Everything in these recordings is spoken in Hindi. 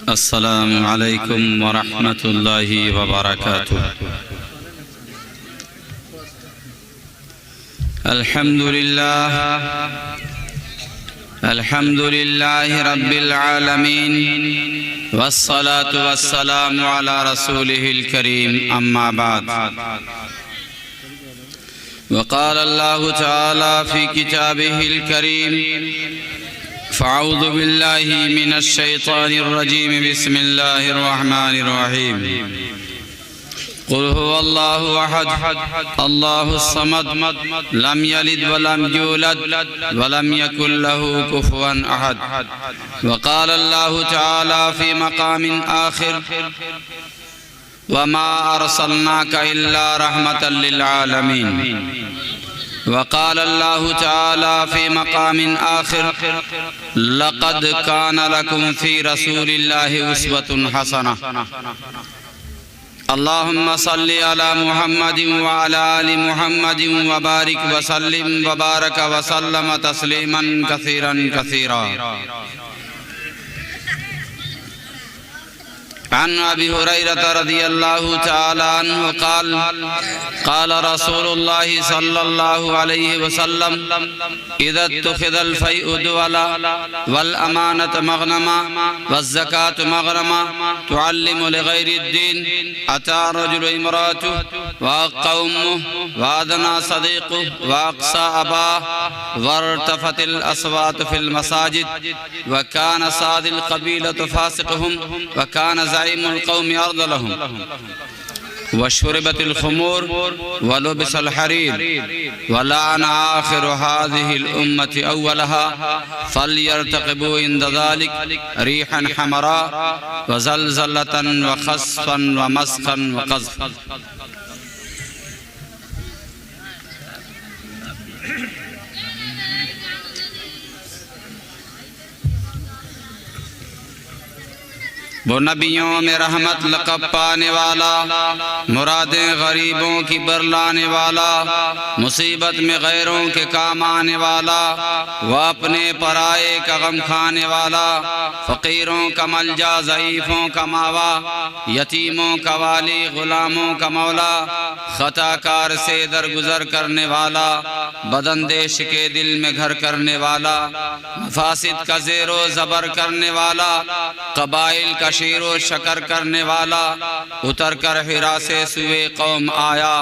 अस्सलामु अलैकुम व रहमतुल्लाहि व बरकातुह। अल्हम्दुलिल्लाह रब्बिल आलमीन वस्सलातु वस्सलामु अला रसूलिहिल करीम अम्मा बाद। वक़ाल अल्लाहु तआला फ़ी किताबिहिल करीम फ़अऊज़ु बिल्लाहि मिनश शैतानिर रजीम बिस्मिल्लाहिर रहमानिर रहीम। क़ुल हुवल्लाहु अहद अल्लाहुस समद लम यलिद वलम यूलद वलम यकुल लहू कुफुवन अहद। वक़ाल अल्लाहु तआला फ़ी मक़ामिन आख़िर वमा अरसलनाका इल्ला रहमतल लिल आलमीन। वक़ाल अल्लाहु तआला फ़ी मक़ामिन आख़िर लक़द कान लकुम फ़ी रसूलिल्लाहि उस्वतुन हसनह। अल्लाहुम्मा सल्लि अला मुहम्मदिन व अला आलि मुहम्मदिन व बारिक व सल्लिम व बारक व सल्लम तस्लीमन कसीरन कसीरा। अन अबी हुरैरह रज़ियल्लाहु तआला अन्हु क़ाल क़ाल रसूलुल्लाहि सल्लल्लाहु अलैहि वसल्लम इज़ा तुख़िज़ल फ़ैउ दुअला वल अमानत मग़नमा वज़ ज़कात मग़रमा तुअल्लिमु लिग़ैरिद्दीन अता रजुलु इम्राअतुहु व क़ौमुहु व अदना सदीक़ुहु व अक़सा अबाह वर्तफ़तिल अस्वातु फ़िल मसाजिद व कान सादिल क़बीलतु फ़ासिक़ुहुम व कान ज़ाइमुल क़ौमि अर्दलहुम व शुरिबतिल ख़ुमूर व लुबिसल हरीर व लान आख़िरु हाज़िहिल उम्मति अव्वलहा फ़ल्यर्तक़िबू इंद ज़ालिक रीहन हमरा व ज़लज़लतन व ख़स्फ़न व मस्ख़न व क़ज़फ़। वो नबियों में रहमत लक़ब पाने वाला, मुरादें गरीबों की बरलाने वाला, मुसीबत में गैरों के काम आने वाला, वह अपने पराए का गम खाने वाला, फ़कीरों का मलजा ज़ईफ़ों का मावा, यतीमों का वाली ग़ुलामों का मौला, ख़ताकार से दरगुज़र करने वाला, बदंदेश के दिल में घर करने वाला, फासिद का ज़ेरो ज़बर करने वाला, कबाइल का शीरो शकर करने वाला, उतर कर हिरा से सुए कौम आया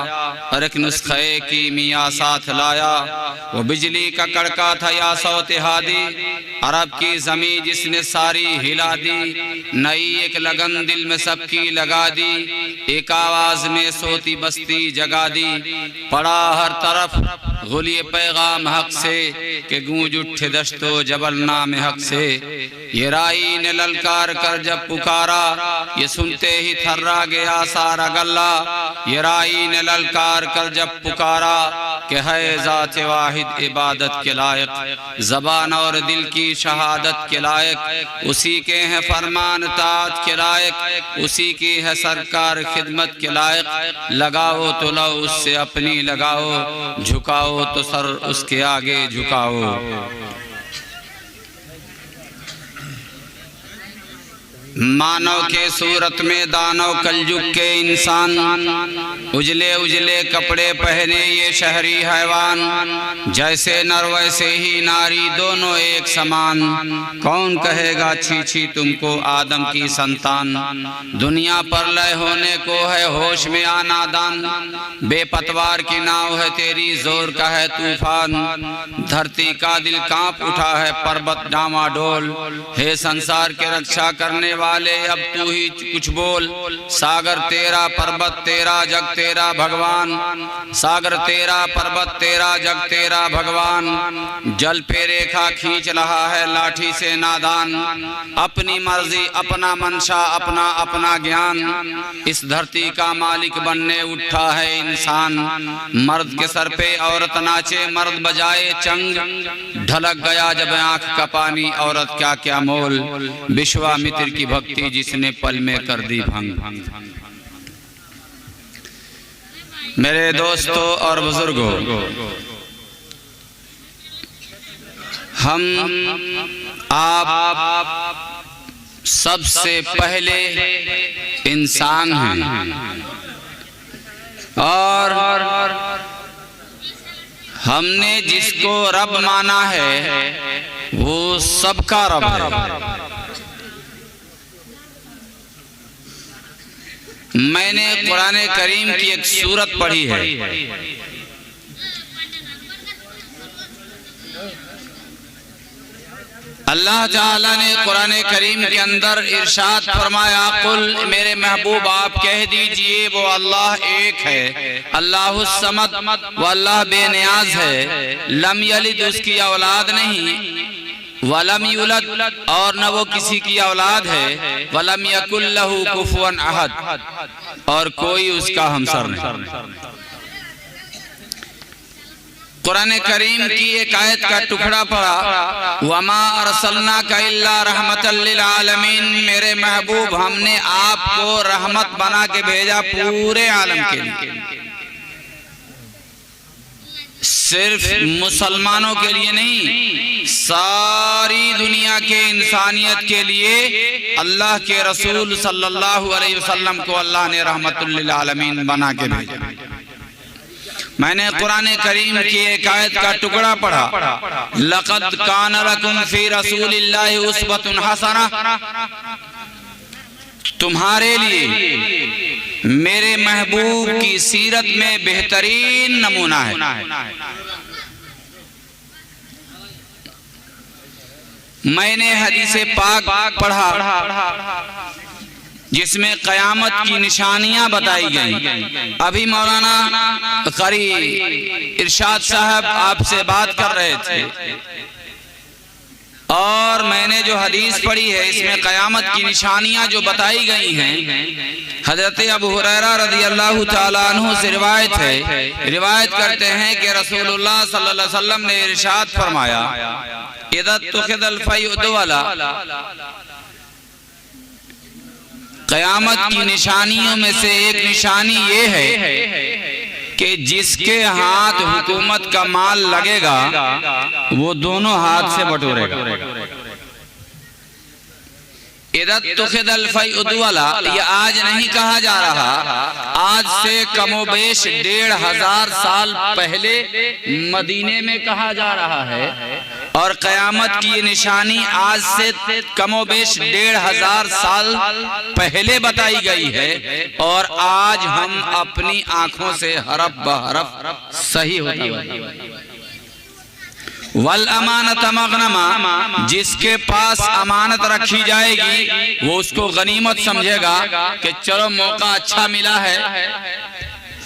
और एक नुस्खे की मियाँ साथ लाया। वो बिजली का कड़का था या सौते हादी, अरब की ज़मीं जिसने सारी हिला दी, नई एक लगन दिल में सबकी लगा दी, एक आवाज़ में सोती बस्ती जगा दी। पड़ा हर तरफ गुलिये पैगाम हक से के गूंज उठे दश्तो जबल नाम हक से। ये राई ने ललकार कर जब पुकारा, ये सुनते ही थर्रा गया सारा गल्ला। ये राई ने ललकार कर जब पुकारा कि है ज़ात वाहिद इबादत के लायक, ज़बान और दिल की शहादत के लायक, उसी के हैं फरमान तात के लायक, उसी की है सरकार खिदमत के लायक। लगाओ तो लो उससे अपनी लगाओ, झुकाओ तो सर उसके आगे झुकाओ। मानव के सूरत में दानव कलयुग के इंसान, उजले उजले कपड़े पहने ये शहरी हैवान, जैसे नर वैसे ही नारी दोनों एक समान। कौन कहेगा छी छी तुमको आदम की संतान, दुनिया पर लय होने को है होश में आना दान। बेपतवार की नाव है तेरी जोर का है तूफान, धरती का दिल कांप उठा है पर्वत डामाडोल। हे संसार के रक्षा करने वाले अब तू ही कुछ बोल, सागर तेरा पर्वत तेरा जग तेरा भगवान, सागर तेरा पर्वत तेरा जग तेरा भगवान। जल पे रेखा खींच रहा है लाठी से नादान, अपनी मर्जी अपना मंशा अपना अपना ज्ञान। इस धरती का मालिक बनने उठा है इंसान, मर्द के सर पे औरत नाचे मर्द बजाए चंग। ढलक गया जब आंख का पानी औरत क्या क्या मोल, विश्वामित्र की भक्ति जिसने पल में कर दी भंग। मेरे दोस्तों और बुजुर्गों, हम आप सबसे पहले इंसान हैं और हमने जिसको रब माना है वो सबका रब है। मैंने कुरान करीम की एक सूरत पढ़ी है, अल्लाह ताला ने कुरान करीम के अंदर इरशाद फरमाया, कुल मेरे महबूब आप कह दीजिए वो अल्लाह एक है, अल्लाहुस समद, वो अल्लाह बेनियाज है, लम यलिद उसकी औलाद नहीं, वलम यूलद और न वो किसी की औलाद है, वलम यकुल लहू कुफुवन अहद और कोई उसका हमसर नहीं। कुरान करीम की एक आयत का टुकड़ा पढ़ा, वमा अरसलनाका इल्ला रहमतल लिल आलमीन, मेरे महबूब हमने आपको रहमत बना के भेजा पूरे आलम के लिए, सिर्फ मुसलमानों के लिए नहीं, सारी दुनिया के इंसानियत के लिए अल्लाह के रसूल सल्लल्लाहु अलैहि वसल्लम को अल्लाह ने रहमतुल लिल आलमीन बना के भेजा। मैंने कुरान करीम की एक आयत का टुकड़ा पढ़ा, लक़द कान लकुम फी रसूलिल्लाहि उस्वतुन हसना, तुम्हारे लिए मेरे महबूब की सीरत में बेहतरीन नमूना है। मैंने हदीस पाक पढ़ा जिसमें क़यामत की निशानियां बताई गई। अभी मौलाना क़री इरशाद साहब आपसे बात कर रहे थे और मैंने जो हदीस पढ़ी है इसमें क़यामत की निशानियां जो बताई गई हैं, हज़रत अबू हुरैरा रज़ियल्लाहु ताला अन्हु से रिवायत है, रिवायत करते हैं कि रसूलुल्लाह सल्लल्लाहु अलैहि वसल्लम ने इरशाद फरमाया, इज़ा तुख़िज़ल फ़य्युद वाला, क़यामत की निशानियों में से एक निशानी ये है कि जिसके हाथ हुकूमत का माल लगेगा वो दोनों हाथ से बटोरेगा। ये आज नहीं कहा जा रहा, आज से कमोबेश 1500 साल पहले मदीने में कहा जा रहा है और क़यामत की ये निशानी आज से कमोबेश 1500 साल पहले बताई गई है और आज हम अपनी आंखों से हरफ बहरफ सही होता है। वल अमानत मगनमा, जिसके पास अमानत रखी जाएगी वो उसको गनीमत समझेगा कि चलो मौका अच्छा मिला है,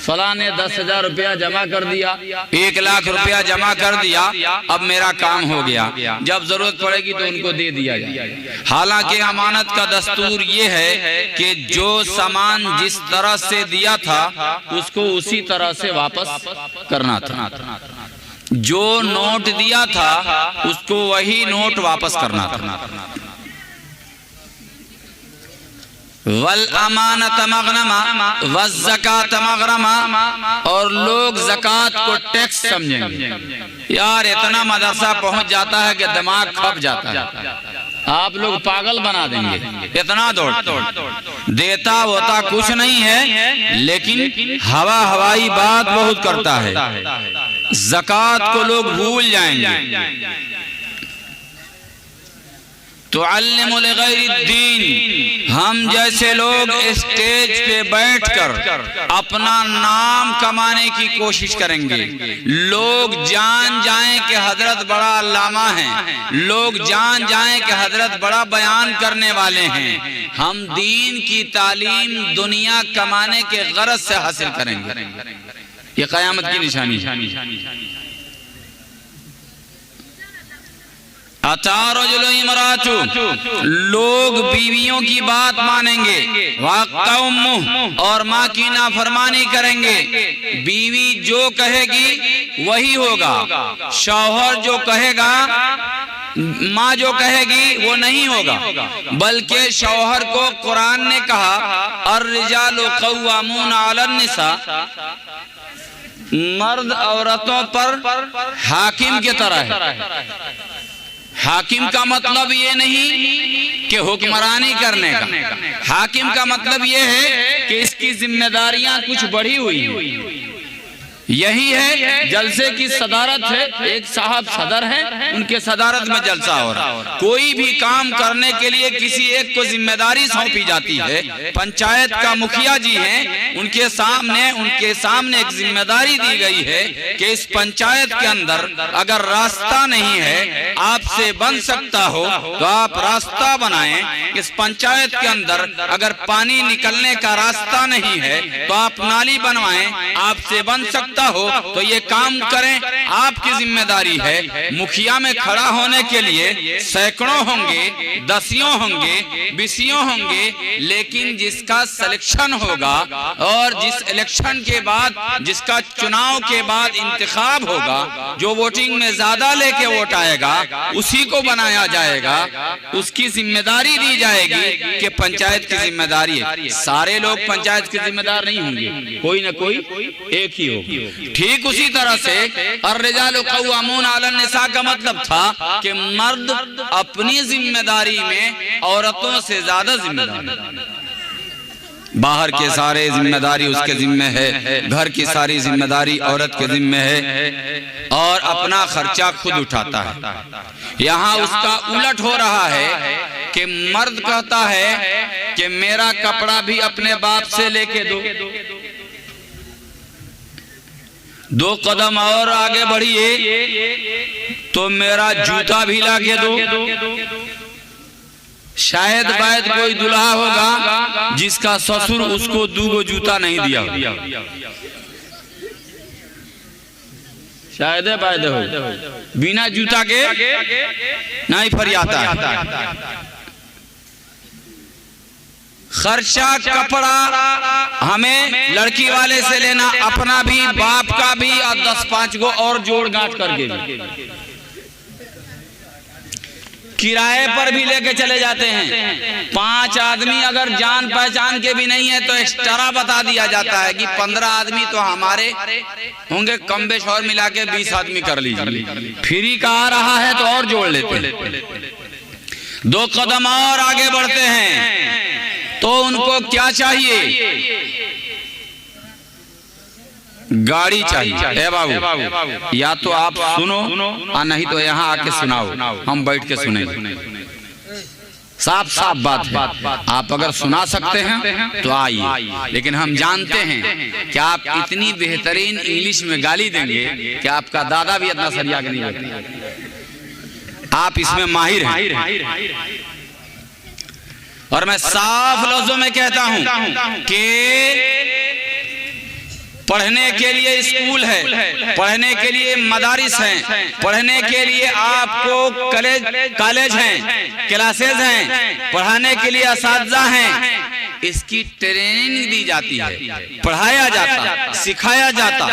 फलां ने 10,000 रुपया जमा कर दिया, 1 लाख रुपया जमा कर दिया, अब मेरा काम हो गया, जब जरूरत पड़ेगी तो उनको दे दिया जाए। हालांकि अमानत का दस्तूर ये है कि जो सामान जिस तरह से दिया था उसको उसी तरह से वापस करना था, जो नोट दिया था उसको वही नोट वापस करना था। वल अमानत मगनमा वज़ ज़कात मगरमा, और लोग ज़कात को टैक्स समझेंगे। यार इतना मदरसा पहुंच जाता है कि दिमाग खप जाता है, आप लोग पागल बना देंगे, इतना दौड़ देता होता कुछ नहीं है, लेकिन हवाई बात बहुत करता है, ज़कात को लोग भूल जाएंगे। तो अल्लिमुल गैरिद्दीन, हम जैसे लोग स्टेज पे बैठकर अपना नाम कमाने की कोशिश करेंगे, लोग जान जाएं कि हजरत बड़ा अल्लामा हैं, लोग जान जाएं कि हजरत बड़ा बयान करने वाले हैं, हम दीन की तालीम दुनिया कमाने के गरज से हासिल करेंगे। ये क़यामत की निशानी है। लोग बीवियों की बात मानेंगे, और माँ की नाफरमानी करेंगे। बीवी जो कहेगी वही होगा, शौहर जो कहेगा, माँ जो कहेगी वो नहीं होगा, बल्कि शौहर को कुरान ने कहा अर्रिजालु क़व्वामून अलन निसा, मर्द औरतों पर हाकिम की तरह है, हाकिम का मतलब ये नहीं कि हुक्मरानी करने का, हाकिम का मतलब ये है कि इसकी जिम्मेदारियां कुछ बढ़ी हुई। यही है जलसे की सदारत है, एक साहब सदर हैं, उनके सदारत में जलसा हो रहा। कोई भी काम करने के लिए किसी एक को जिम्मेदारी सौंपी जाती है। पंचायत का मुखिया जी हैं, उनके सामने एक जिम्मेदारी दी गई है कि इस पंचायत के अंदर अगर रास्ता नहीं है, आपसे बन सकता हो तो आप रास्ता बनाएं। इस पंचायत के अंदर अगर पानी निकलने का रास्ता नहीं है तो आप नाली बनवाएं, आपसे बन सकता हो तो ये काम करें, आपकी जिम्मेदारी है। मुखिया में खड़ा होने के लिए सैकड़ों होंगे, दसियों होंगे, बीसियों होंगे, लेकिन जिसका सिलेक्शन होगा और जिस इलेक्शन के बाद, जिसका चुनाव के बाद इंतखाब होगा, जो वोटिंग में ज्यादा लेके वोट आएगा उसी को बनाया जाएगा, उसकी जिम्मेदारी दी जाएगी कि पंचायत की जिम्मेदारी है। सारे लोग पंचायत के जिम्मेदार नहीं होंगे, कोई ना कोई एक ही होगा। ठीक उसी तरह से अर्रिजालु क़व्वामून अलन निसा का मतलब था कि मर्द अपनी जिम्मेदारी में औरतों से ज्यादा जिम्मेदार, बाहर के सारे जिम्मेदारी उसके जिम्मे है, घर की सारी जिम्मेदारी औरत के जिम्मे है और अपना खर्चा खुद उठाता है। यहाँ उसका उलट हो रहा है कि मर्द कहता है कि मेरा कपड़ा भी अपने बाप से लेके दो, 2 कदम और आगे बढ़िए तो मेरा जूता भी लाके दो। शायद बाद कोई दुल्हा होगा जिसका ससुर उसको 2 जूता नहीं दिया, शायद बाद हो, बिना जूता के नहीं फरियाता है। खर्चा कपड़ा हमें लड़की वाले से लेना, अपना भी, बाप का भी और 10-5 गो और जोड़ गांठ करके भी। किराए पर भी लेके चले जाते हैं। 5 आदमी अगर जान पहचान के भी नहीं है तो एक्स्ट्रा बता दिया जाता है कि 15 आदमी तो हमारे होंगे, कम बेश और मिला के 20 आदमी कर लीजिए। फ्री का आ रहा है तो और जोड़ लेते हैं। 2 कदम और आगे बढ़ते हैं तो उनको क्या चाहिए? गाड़ी चाहिए। ए बाबू, या तो आप सुनो और नहीं तो यहाँ आके सुनाओ, हम बैठ के सुनेंगे। साफ साफ बात है। आप अगर सुना सकते हैं तो आइए, लेकिन हम जानते हैं कि आप इतनी बेहतरीन इंग्लिश में गाली देंगे कि आपका दादा भी इतना सरिया के नहीं होता। आप इसमें माहिर हैं और मैं साफ लफ्जों में कहता हूं कि पढ़ने के लिए स्कूल है, पढ़ने के लिए मदारिस हैं, पढ़ने के लिए आपको कॉलेज हैं, क्लासेज हैं, पढ़ाने के लिए असातिज़ा हैं। इसकी ट्रेनिंग दी जाती है, पढ़ाया जाता, सिखाया जाता,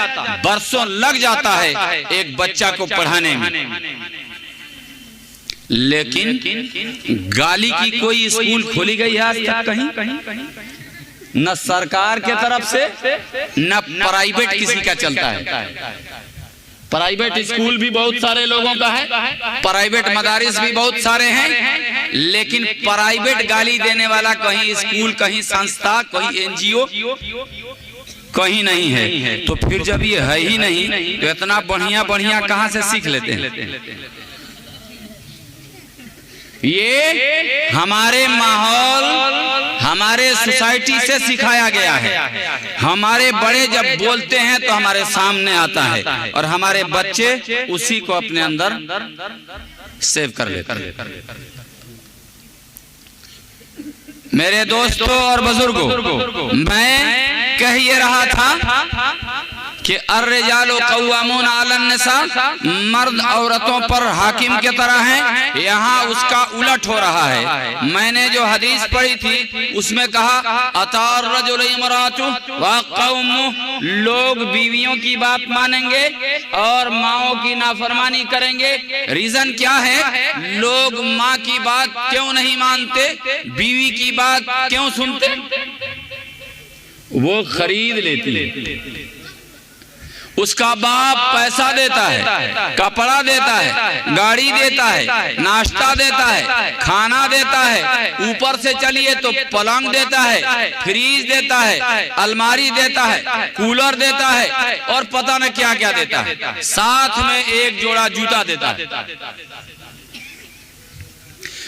बरसों लग जाता है एक बच्चा को पढ़ाने में। लेकिन गाली की कोई स्कूल खोली गई है आज तक कहीं? न सरकार के तरफ से न प्राइवेट किसी का चलता है। प्राइवेट स्कूल भी बहुत सारे लोगों का है, प्राइवेट मदारिस भी बहुत सारे हैं, लेकिन प्राइवेट गाली देने वाला कहीं स्कूल, कहीं संस्था, कहीं NGO कहीं नहीं है। तो फिर जब ये है ही नहीं तो इतना बढ़िया बढ़िया कहां से सीख लेते हैं? ये हमारे माहौल, हमारे सोसाइटी से सिखाया गया है। हमारे बड़े जब बोलते हैं तो हमारे सामने आता है और हमारे बच्चे उसी को अपने अंदर सेव कर लेते हैं। मेरे दोस्तों और बुजुर्गों, मैं कह ये रहा था कि अर्रिजालु क़व्वामून अलन निसा, मर्द औरतों पर हाकिम की तरह हैं। यहाँ उसका उलट हो रहा है। मैंने जो हदीस पढ़ी थी उसमें कहा अतार रजुल इमरातु व क़ौमुहु, लोग बीवियों की बात मानेंगे और माओं की नाफरमानी करेंगे। रीजन क्या है? लोग माँ की बात क्यों नहीं मानते, बीवी की बात क्यों सुनते? वो खरीद लेती है, उसका बाप पैसा देता है, कपड़ा देता है, गाड़ी देता है, नाश्ता देता है, खाना देता है, ऊपर से चलिए तो पलंग देता है, फ्रीज देता है, अलमारी देता है, कूलर देता है और पता न क्या क्या देता है। साथ में एक जोड़ा जूता देता है।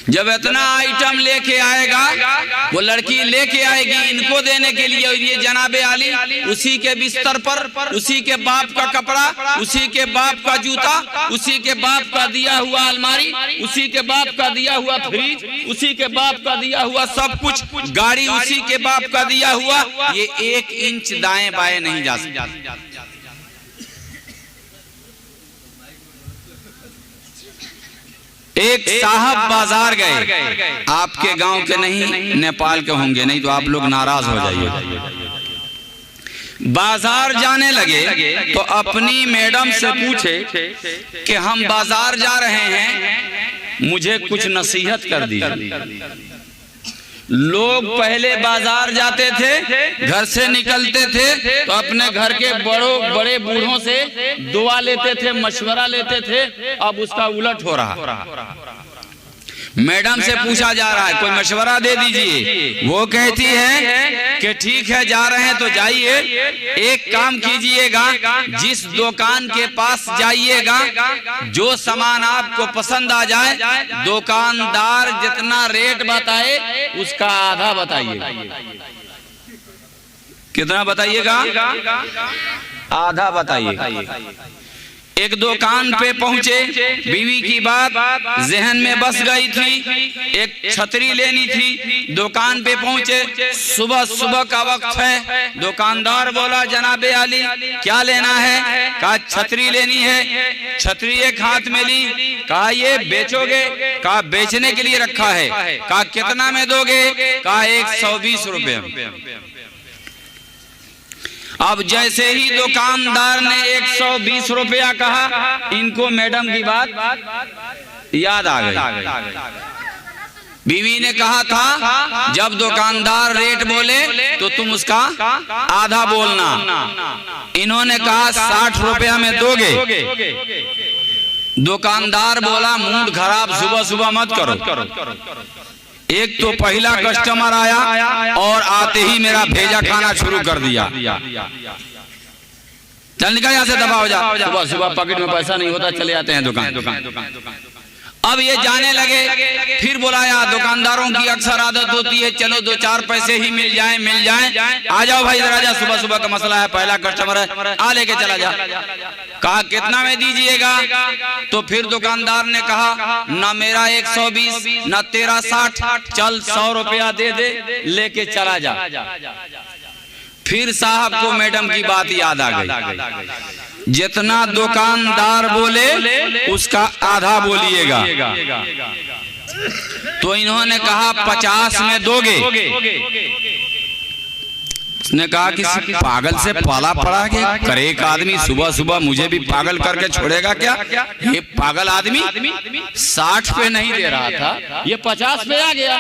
जब इतना आइटम लेके आएगा, वो लड़की लेके आएगी इनको देने के लिए, और ये जनाबे आली उसी के बिस्तर पर उसी के बाप का कपड़ा, उसी के बाप का जूता, उसी के बाप का दिया हुआ अलमारी, उसी के बाप का दिया हुआ फ्रिज, उसी के बाप का दिया हुआ सब कुछ, गाड़ी उसी के बाप का दिया हुआ, ये 1 इंच दाएं बाएं नहीं जा सकता। एक साहब बाजार गए, आपके गांव के नहीं, नेपाल के होंगे, नहीं तो आप लोग नाराज हो जाइए। बाजार जाने लगे तो अपनी मैडम से पूछे कि हम बाजार जा रहे हैं, मुझे कुछ नसीहत कर दी। लोग पहले बाजार जाते थे, घर से निकलते थे तो अपने घर के बड़े बूढ़ों से दुआ लेते थे, मशवरा लेते थे। अब उसका उलट हो रहा। मैडम से पूछा जा रहा है कोई मशवरा दे दीजिए, वो कहती है कि ठीक है जा रहे हैं तो जाइए, एक काम कीजिएगा, जिस दुकान के पास जाइएगा जो सामान आपको पसंद आ जाए, दुकानदार जितना रेट बताए उसका आधा बताइएगा। कितना बताइएगा? आधा बताइएगा। एक दुकान पे पहुंचे, बीवी की बात जहन में बस गई थी, एक छतरी लेनी थी। दुकान पे पहुंचे, सुबह का वक्त है। दुकानदार बोला जनाबे आली क्या लेना है? कहा छतरी लेनी है। छतरी एक हाथ में ली, कहा ये बेचोगे? कहा बेचने के लिए रखा है। कहा कितना में दोगे? कहा 120 रुपए। अब जैसे ही दुकानदार ने 120 रुपया कहा, इनको मैडम की बात याद आ गई। बीवी ने कहा था जब दुकानदार रेट बोले तो तुम उसका आधा बोलना। इन्होंने कहा 60 रुपया में दोगे? दुकानदार बोला मूड खराब, सुबह मत करो। एक तो पहला कस्टमर आया और आते ही मेरा भेजा खाना शुरू कर दिया। चल निकल यहाँ से, दबा हो जा। सुबह पॉकेट में पैसा नहीं होता, चले जाते हैं दुकान। अब ये जाने लगे, फिर बुलाया। दुकानदारों की अक्सर आदत होती है चलो 2-4 पैसे ही मिल जाए। आ जाओ भाई इधर आ जा, सुबह का मसला है, पहला कस्टमर है, आ लेके चला जा। कहा कितना में दीजिएगा? तो फिर दुकानदार ने कहा ना मेरा 120 ना तेरा 60, चल 100 रुपया दे दे, लेके चला जा। फिर साहब को मैडम की बात याद आ गई, जितना दुकानदार बोले उसका आधा बोलिएगा। तो इन्होंने कहा 50 में दोगे? उसने कहा कि पागल से पाला पड़ा के करे एक आदमी, सुबह मुझे भी पागल करके छोड़ेगा क्या? ये पागल आदमी 60 पे नहीं दे रहा था, ये 50 पे आ गया।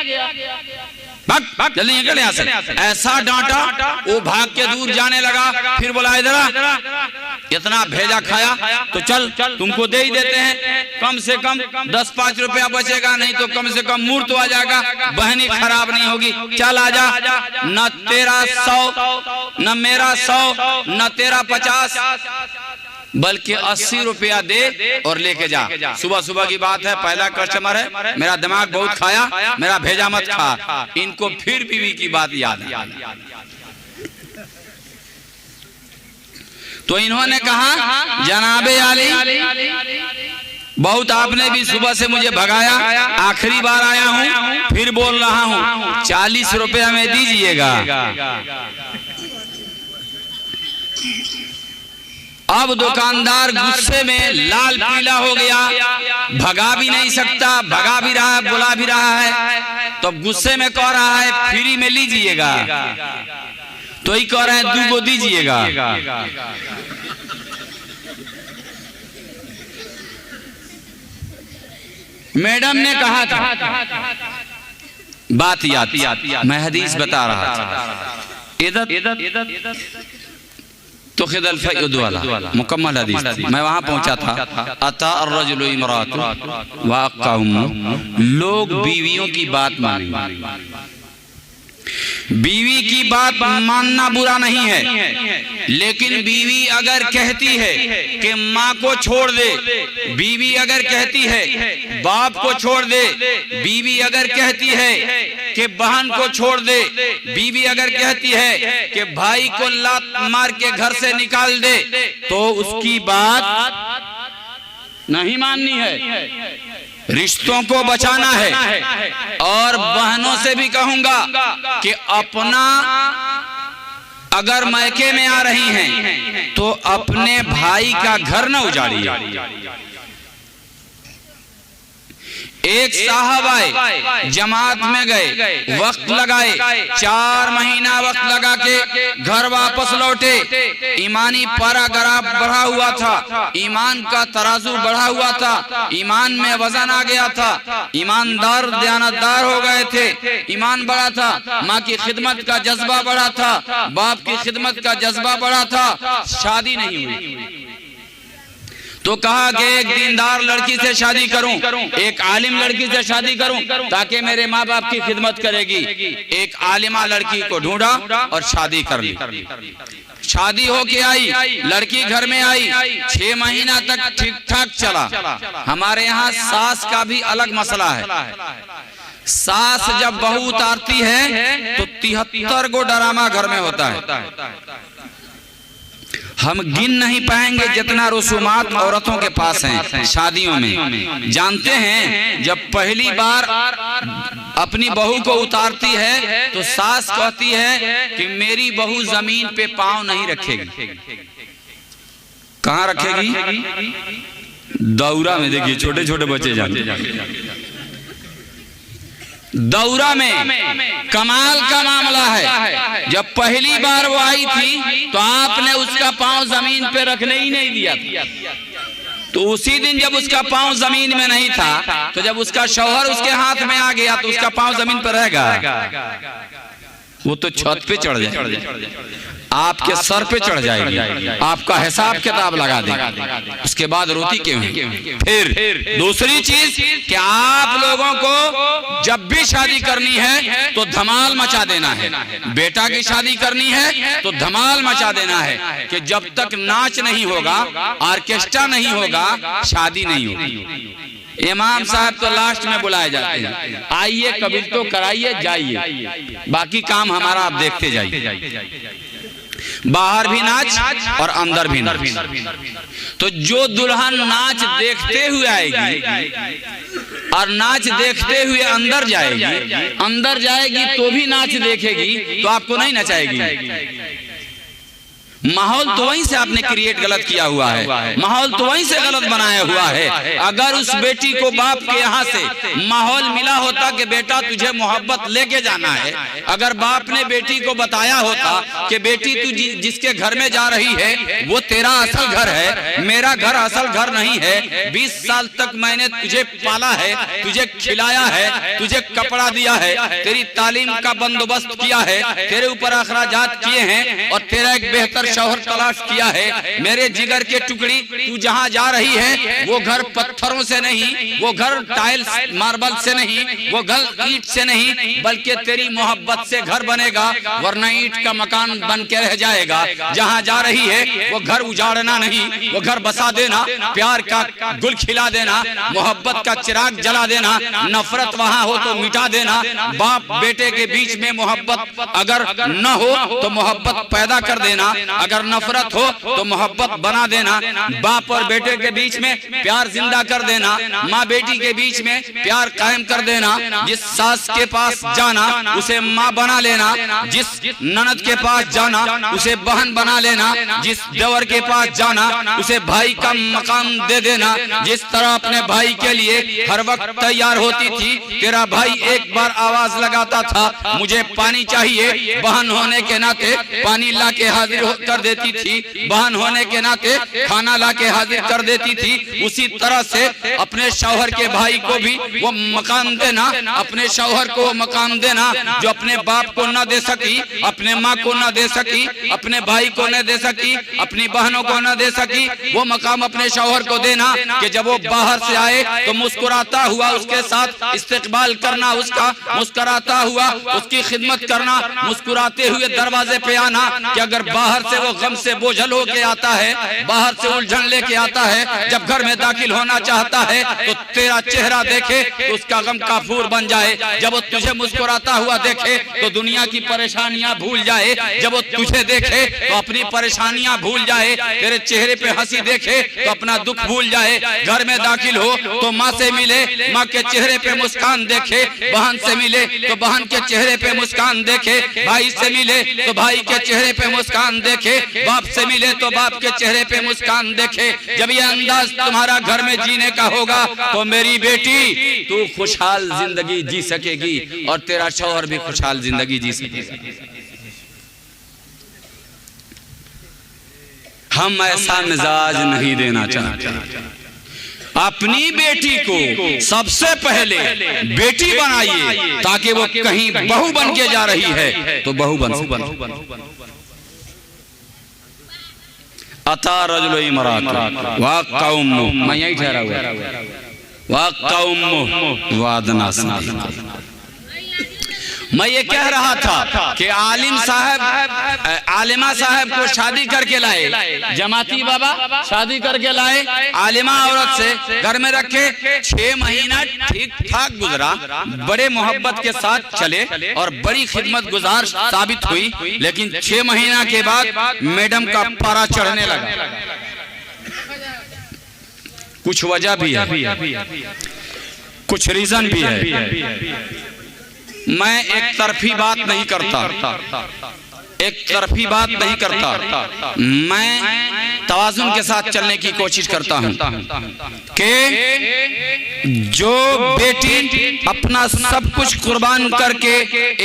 भाग जल्दी निकल यहाँ से। ऐसा डांटा, वो भाग के दूर जाने लगा। फिर बोला इधर इतना भेजा खाया तो चल तुमको दे ही देते हैं, कम से कम 10-5 रुपया बचेगा, नहीं तो कम से कम मूड तो आ जाएगा, बहनी खराब नहीं होगी। चल आ जा, न तेरा 100 न मेरा 100 न तेरा 50, बल्कि 80 रुपया दे और लेके जा। सुबह की बात है, पहला कस्टमर है, मेरा दिमाग बहुत खाया, मेरा भेजा मत खा। इनको फिर बीवी की बात याद है। तो इन्होंने कहा जनाबे आली बहुत आपने भी सुबह से मुझे भगाया, आखिरी बार आया हूँ, फिर बोल रहा हूँ 40 रुपया में दीजिएगा। अब दुकानदार गुस्से में लाल पीला हो गया, भगा भी नहीं सकता, भगा भी रहा है, बुला भी रहा है। तो गुस्से में कह रहा है फ्री में लीजिएगा, तो ही कह रहे हैं 2 को दीजिएगा। मैडम ने कहा था, बात याद, मैं हदीस बता रहा था, इधर तो खिदल फैद वाला मुकम्मल हदीस थी। मैं वहां पहुंचा था। अता अर्रजुलु इमरातु वाक़ा उम्मु, लोग बीवियों की बात मानेंगे। बीवी की बात मानना बुरा नहीं है, लेकिन बीवी अगर कहती है कि माँ को छोड़ दे, बीवी अगर कहती है बाप को छोड़ दे, बीवी अगर कहती है कि बहन को छोड़ दे, बीवी अगर कहती है कि भाई को लात मार के घर से निकाल दे, तो उसकी बात नहीं माननी है। रिश्तों को बचाना है। और बहनों से भी कहूंगा कि अपना अगर मैके में आ रही हैं तो अपने भाई का घर न उजाड़िए। एक साहब आए, जमात में गए, वक्त लगाए, 4 महीना वक्त लगा के घर वापस लौटे। ईमानी पाराग्राफ बढ़ा हुआ था, ईमान का तराजू बढ़ा हुआ था, ईमान में वजन आ गया था, ईमानदार दयानतदार हो गए थे, ईमान बढ़ा था, माँ की खिदमत का जज्बा बढ़ा था, बाप की खिदमत का जज्बा बढ़ा था। शादी नहीं हुई तो कहा कि एक दीनदार लड़की से शादी करूं, एक आलिम लड़की से शादी करूं ताकि मेरे माँ बाप की खिदमत करेगी। एक आलिमा लड़की को ढूंढा और शादी कर ली। शादी होके आई, लड़की घर में आई, 6 महीना तक ठीक ठाक चला। हमारे यहाँ सास का भी अलग मसला है। सास जब बहू उतारती है तो 73 को ड्रामा घर में होता है। हम गिन नहीं पाएंगे जितना रसूमात औरतों के पास हैं शादियों में। जानते हैं जब पहली बार अपनी बहू को उतारती है तो सास कहती है कि मेरी बहू जमीन पे पांव नहीं रखेगी। कहाँ रखेगी? दौरा में। देखिए छोटे छोटे बच्चे जानते, दौरा में कमाल का मामला है। जब पहली बार वो आई थी तो आपने उसका पांव जमीन पे रखने ही नहीं दिया था। तो उसी दिन जब उसका पांव जमीन में नहीं था तो जब उसका शौहर उसके हाथ में आ गया तो उसका पांव जमीन पर रहेगा? वो तो छत पे चढ़ जाएगा, आपके सर पे चढ़ जाएगी, आपका हिसाब किताब लगा देगी। उसके बाद रोती क्यों है? फिर दूसरी चीज कि आप लोगों को जब भी शादी करनी है तो धमाल मचा देना है। बेटा की शादी करनी है तो धमाल मचा देना है कि जब तक नाच नहीं होगा, ऑर्केस्ट्रा नहीं होगा, शादी नहीं होगी। इमाम साहब तो लास्ट में बुलाए जाते हैं, आइए कबील तो कराइए, जाइए, बाकी काम हमारा आप देखते जाइए। बाहर भी नाच और अंदर भी नाच। तो जो दुल्हन नाच देखते हुए आएगी और नाच देखते हुए अंदर जाएगी तो भी नाच देखेगी तो आपको नहीं नचाएगी। माहौल तो वहीं से आपने क्रिएट गलत किया हुआ है, माहौल तो वहीं से गलत बनाया हुआ है। अगर उस बेटी को बाप के यहाँ से माहौल मिला होता कि बेटा तुझे मोहब्बत लेके जाना है, अगर बाप ने बेटी को बताया होता कि बेटी तू जिसके घर में जा रही है वो तेरा असल घर है, मेरा घर असल घर नहीं है, 20 साल तक मैंने तुझे पाला है, तुझे खिलाया है, तुझे कपड़ा दिया है, तेरी तालीम का बंदोबस्त किया है, तेरे ऊपर अखराजात किए हैं और तेरा एक बेहतर शौहर तलाश किया है। मेरे जिगर के टुकड़ी, तू जहां जा रही है वो घर पत्थरों से नहीं, वो घर टाइल्स मार्बल से नहीं, वो घर ईंट से नहीं, बल्कि तेरी मोहब्बत से घर बनेगा, वरना ईंट का मकान बन के रह जाएगा। जहां जा रही है वो घर उजाड़ना नहीं, वो घर बसा देना, प्यार का गुल खिला देना, मोहब्बत का चिराग जला देना, नफरत वहां हो तो मिटा देना। बाप बेटे के बीच में मोहब्बत अगर न हो तो मोहब्बत पैदा कर देना, अगर नफरत हो तो मोहब्बत बना देना। बाप और बेटे के बीच में प्यार जिंदा कर देना, माँ बेटी के बीच में प्यार कायम कर देना। जिस सास के पास जाना उसे माँ बना लेना, जिस ननद के पास जाना उसे बहन बना लेना, जिस देवर के पास जाना उसे भाई का मकाम दे देना। जिस तरह अपने भाई के लिए हर वक्त तैयार होती थी, तेरा भाई एक बार आवाज लगाता था मुझे पानी चाहिए, बहन होने के नाते पानी ला के हाजिर कर देती थी, बहन होने के नाते खाना ला के हाजिर कर देती थी, उसी तरह से अपने शौहर के भाई को भी वो मकान देना, अपने शौहर को मकान देना जो अपने बाप को न दे सकी, अपने माँ को न दे सकी, अपने भाई को न दे सकी, अपनी बहनों को न दे सकी, वो मकाम अपने शौहर को देना कि जब वो बाहर से आए तो मुस्कुराता हुआ उसके साथ इस्तकबाल करना, उसका मुस्कुराता हुआ उसकी खिदमत करना, मुस्कुराते हुए दरवाजे पे आना कि अगर बाहर से वो गम से बोझल होके आता है, बाहर से उलझन लेके आता है, जब घर में दाखिल होना चाहता है तो तेरा चेहरा देखे तो उसका गम काफूर बन जाए, जब वो तुझे मुस्कुराता हुआ देखे तो दुनिया की परेशानियां भूल जाए, जब वो तुझे देखे तो अपनी परेशानियां भूल जाए, तेरे चेहरे पे हंसी देखे तो अपना दुख भूल जाए, घर में दाखिल हो तो माँ से मिले, माँ के चेहरे पे मुस्कान देखे, बहन से मिले तो बहन के चेहरे पे मुस्कान देखे, भाई से मिले तो भाई के चेहरे पे मुस्कान देखे, बाप से मिले तो बाप के चेहरे पे मुस्कान देखे। जब ये अंदाज तुम्हारा घर में जीने का होगा तो मेरी बेटी तू खुशहाल जिंदगी जी सकेगी और तेरा शौहर भी खुशहाल जिंदगी जी सकेगा। हम ऐसा मिजाज नहीं देना चाहते। अपनी बेटी को सबसे पहले बेटी बनाइए ताकि वो कहीं बहू बन के जा रही है तो बहू बन अता रजुल इमरात वाक़ा उम्मु, मैं यही ठहरा हुआ, वाक़ा उम्मु वादना सदी। मैं ये कह रहा था कि आलिम साहब आलिमा साहब को शादी करके लाए, जमाती बाबा शादी करके लाए, आलिमा औरत से घर में रखे, 6 महीना ठीक ठाक गुजरा, बड़े मोहब्बत के साथ चले और बड़ी खिदमत गुजार साबित हुई, लेकिन 6 महीना के बाद मैडम का पारा चढ़ने लगा। कुछ वजह भी है, कुछ रीजन भी है। मैं एक तरफी बात नहीं करता, एक तरफी बात नहीं करता, मैं तवाज़ुन के साथ चलने की कोशिश करता हूं कि जो बेटी अपना सब कुछ कुर्बान करके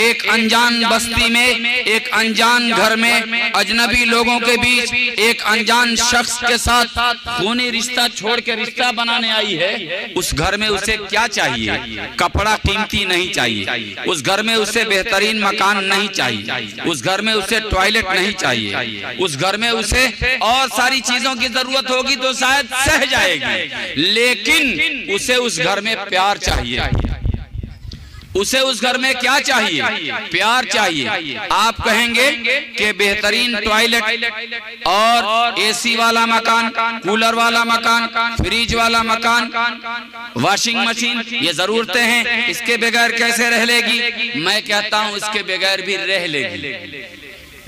एक अनजान बस्ती में, एक अनजान घर में, अजनबी लोगों के बीच एक अनजान शख्स के साथ खूनी रिश्ता छोड़ के रिश्ता बनाने आई है, उस घर में उसे क्या चाहिए? कपड़ा कीमती नहीं चाहिए, उस घर में उसे बेहतरीन मकान नहीं चाहिए, उस घर में उसे टॉयलेट नहीं चाहिए, उस घर में उसे और सारी चीजों की जरूरत होगी तो शायद सह जाएगी, लेकिन उसे उस घर में प्यार चाहिए। उसे उस घर में क्या चाहिए? प्यार चाहिए। आप कहेंगे कि बेहतरीन टॉयलेट और एसी वाला मकान, कूलर वाला मकान, फ्रिज वाला मकान, वॉशिंग मशीन, ये जरूरतें हैं, इसके बगैर कैसे रह लेगी? मैं कहता हूं इसके बगैर भी रह लेगी,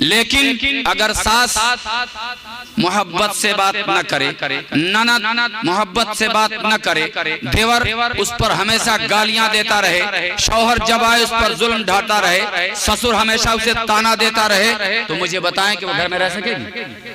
लेकिन अगर सास मोहब्बत से बात न करे, ननद मोहब्बत से बात न करे, देवर उस पर हमेशा गालियां देता रहे, शौहर जब आए उस पर जुल्म ढाता रहे, ससुर हमेशा उसे ताना देता रहे, तो मुझे बताएं कि वो घर में रह सकेगी?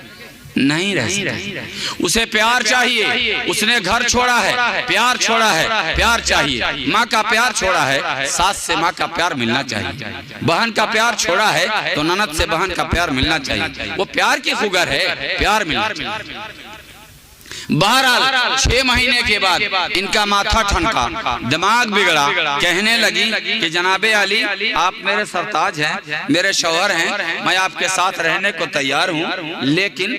नहीं रह सकती। उसे प्यार चाहिए, उसने घर छोड़ा है, प्यार छोड़ा है, प्यार चाहिए। माँ का प्यार छोड़ा है, सास से माँ का प्यार मिलना चाहिए। बहन का प्यार छोड़ा है तो ननद से बहन का प्यार मिलना चाहिए। वो प्यार की खुगर है, प्यार मिलना चाहिए। बहरहाल 6 महीने के बाद इनका माथा ठनका, दिमाग बिगड़ा, कहने लगी कि जनाबे अली आप मेरे सरताज हैं, मेरे शौहर हैं, मैं आपके साथ रहने को तैयार हूं, लेकिन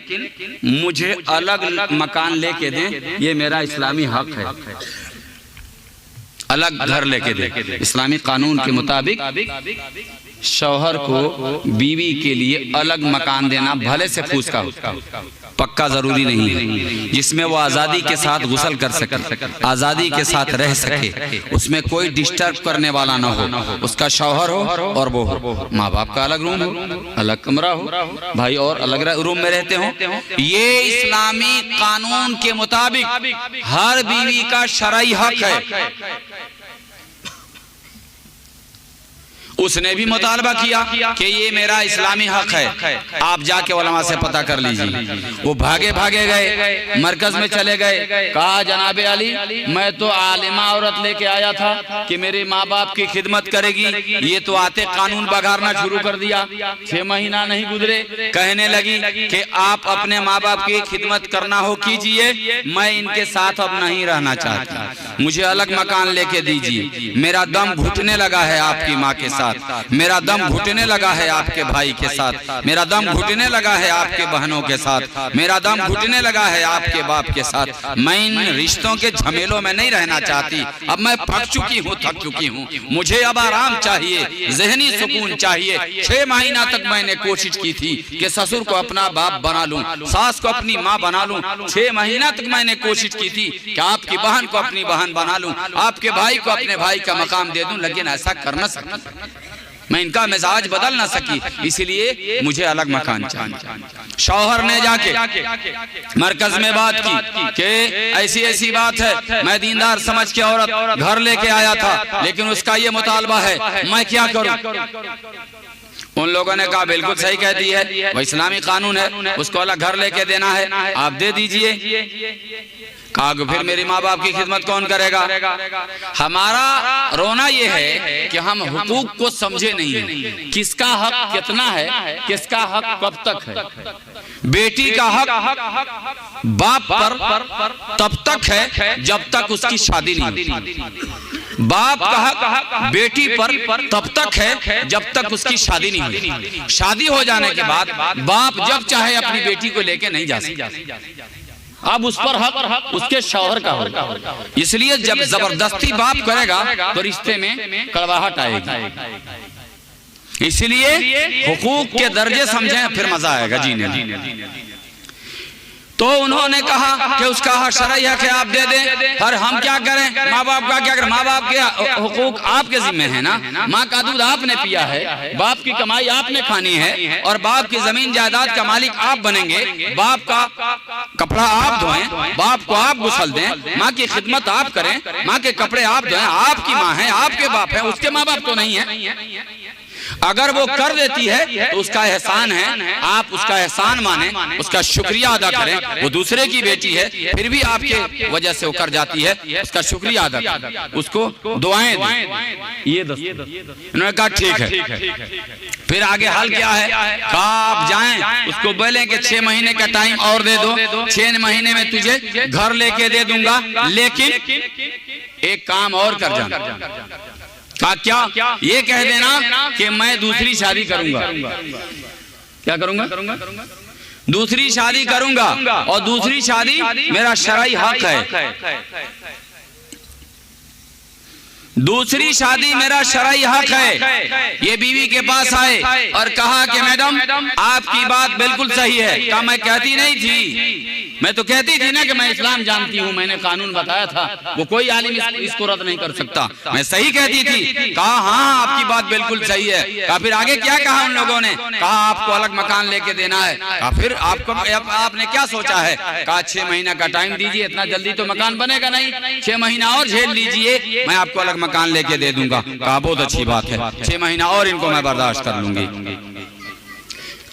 मुझे अलग मकान लेके दें, ये मेरा इस्लामी हक है। अलग घर लेके दें। इस्लामी कानून के मुताबिक शौहर को बीवी के लिए अलग मकान देना भले से फूस का हो, पक्का जरूरी नहीं है, जिसमें वो आज़ादी के साथ गुस्ल कर सके, आज़ादी के साथ रह सके, उसमें कोई डिस्टर्ब करने वाला ना हो, उसका शौहर हो और वो हो, माँ बाप का अलग रूम हो, अलग कमरा हो, भाई और अलग रूम में रहते हो। ये इस्लामी कानून के मुताबिक हर बीवी का शरई हक है। उसने भी मुतालबा किया कि ये मेरा इस्लामी हक है, आप जाके उलमा से पता कर लीजिए। वो भागे भागे गए, मरकज में चले गए, कहा जनाबे अली मैं तो आलिमा औरत लेके आया था कि मेरे माँ बाप की खिदमत करेगी, ये तो आते कानून बगाड़ना शुरू कर दिया। 6 महीना नहीं गुजरे, कहने लगी कि आप अपने माँ बाप की खिदमत करना हो कीजिए, मैं इनके साथ अब नहीं रहना चाहती, मुझे अलग मकान लेके दीजिए। मेरा दम घुटने लगा है आपकी माँ के साथ, मेरा दम घुटने लगा है आपके भाई के साथ, मेरा दम घुटने लगा है आपके बहनों के साथ, मेरा दम घुटने लगा है आपके बाप के साथ। मैं इन रिश्तों के झमेलों में नहीं रहना चाहती, अब मैं पक चुकी हूँ, थक चुकी हूँ, मुझे अब आराम चाहिए, जहनी सुकून चाहिए। 6 महीना तक मैंने कोशिश की थी कि ससुर को अपना बाप बना लूं, सास को अपनी माँ बना लूं। 6 महीना तक मैंने कोशिश की थी कि आपकी बहन को अपनी बहन बना लूं, आपके भाई को अपने भाई का मकाम दे दूं, लेकिन ऐसा कर न सका, मैं इनका मिजाज बदल ना सकी, इसलिए मुझे अलग मकान चाहिए। शौहर ने जाके मरकज में बात की कि ऐसी ऐसी बात है, मैं दीनदार समझ के औरत घर लेके आया था, लेकिन उसका ये मुतालबा है, मैं क्या करूं? उन लोगों ने कहा बिल्कुल सही कहती है, वो इस्लामी कानून है, उसको अलग घर लेके देना है, आप दे दीजिए। कहा फिर मेरी माँ बाप की खिदमत कौन करेगा? हमारा रोना ये है कि हम हुकूक को समझे नहीं है, किसका हक कितना है, किसका हक कब तक है। बेटी का हक बाप पर तब तक है जब तक उसकी शादी नहीं होती, बाप का हक बेटी पर तब तक है जब तक उसकी शादी नहीं होती। शादी हो जाने के बाद बाप जब चाहे अपनी बेटी को लेके नहीं जा सकता, अब उस पर हक उसके शौहर का होगा। इसलिए जब जबरदस्ती बाप करेगा तो रिश्ते में कड़वाहट आएगी। इसलिए हुकूक के दर्जे समझें, फिर मजा आएगा जीने में। तो उन्होंने कहा कि उसका हक शरई हक है, आप दे दें, पर हम क्या करें? माँ बाप का क्या करें? माँ बाप के हुकूक आपके जिम्मे है ना, माँ का दूध आपने पिया है, बाप की कमाई आपने खानी है, और बाप की जमीन जायदाद का मालिक आप बनेंगे। बाप का कपड़ा आप धोएं, बाप को आप गुसल दें, माँ की खिदमत आप करें, माँ के कपड़े आप धोएं, आपकी माँ है, आपके बाप है, उसके माँ बाप तो नहीं है। अगर वो कर देती है तो उसका एहसान है, आप उसका एहसान माने, उसका शुक्रिया अदा करें। वो दूसरे की बेटी है, फिर भी आपके वजह से वो कर जाती है, उसका शुक्रिया अदा करें, उसको दुआएं दें। ये उन्होंने कहा ठीक है। फिर आगे हल क्या है? कहा आप जाएं, उसको बोलें कि 6 महीने का टाइम और दे दो, 6 महीने में तुझे घर लेके दे दूंगा, लेकिन एक काम और कर जाना। क्या? ये कह देना कि मैं दूसरी शादी करूंगा। क्या करूंगा? दूसरी शादी करूंगा, और दूसरी शादी मेरा शरई हक है। दूसरी शादी मेरा शरई हक है। ये बीवी के पास आए और कहा कि मैडम आपकी बात बिल्कुल सही है। क्या मैं कहती नहीं थी? मैं तो कहती थी ना कि मैं इस्लाम जानती हूँ, मैंने कानून बताया था, वो कोई आलिम इसको रद्द नहीं कर सकता, मैं सही कहती थी। कहा हाँ आपकी बात बिल्कुल सही है। कहा फिर आगे क्या कहा उन लोगों ने? कहा आपको अलग मकान लेके देना है। कहा फिर आपने क्या सोचा है? कहा 6 महीना का टाइम दीजिए, इतना जल्दी तो मकान बनेगा नहीं, 6 महीना और झेल लीजिए, मैं आपको अलग मकान लेके दे दूंगा। कहा बहुत अच्छी बात है, 6 महीना और इनको मैं बर्दाश्त कर लूंगी।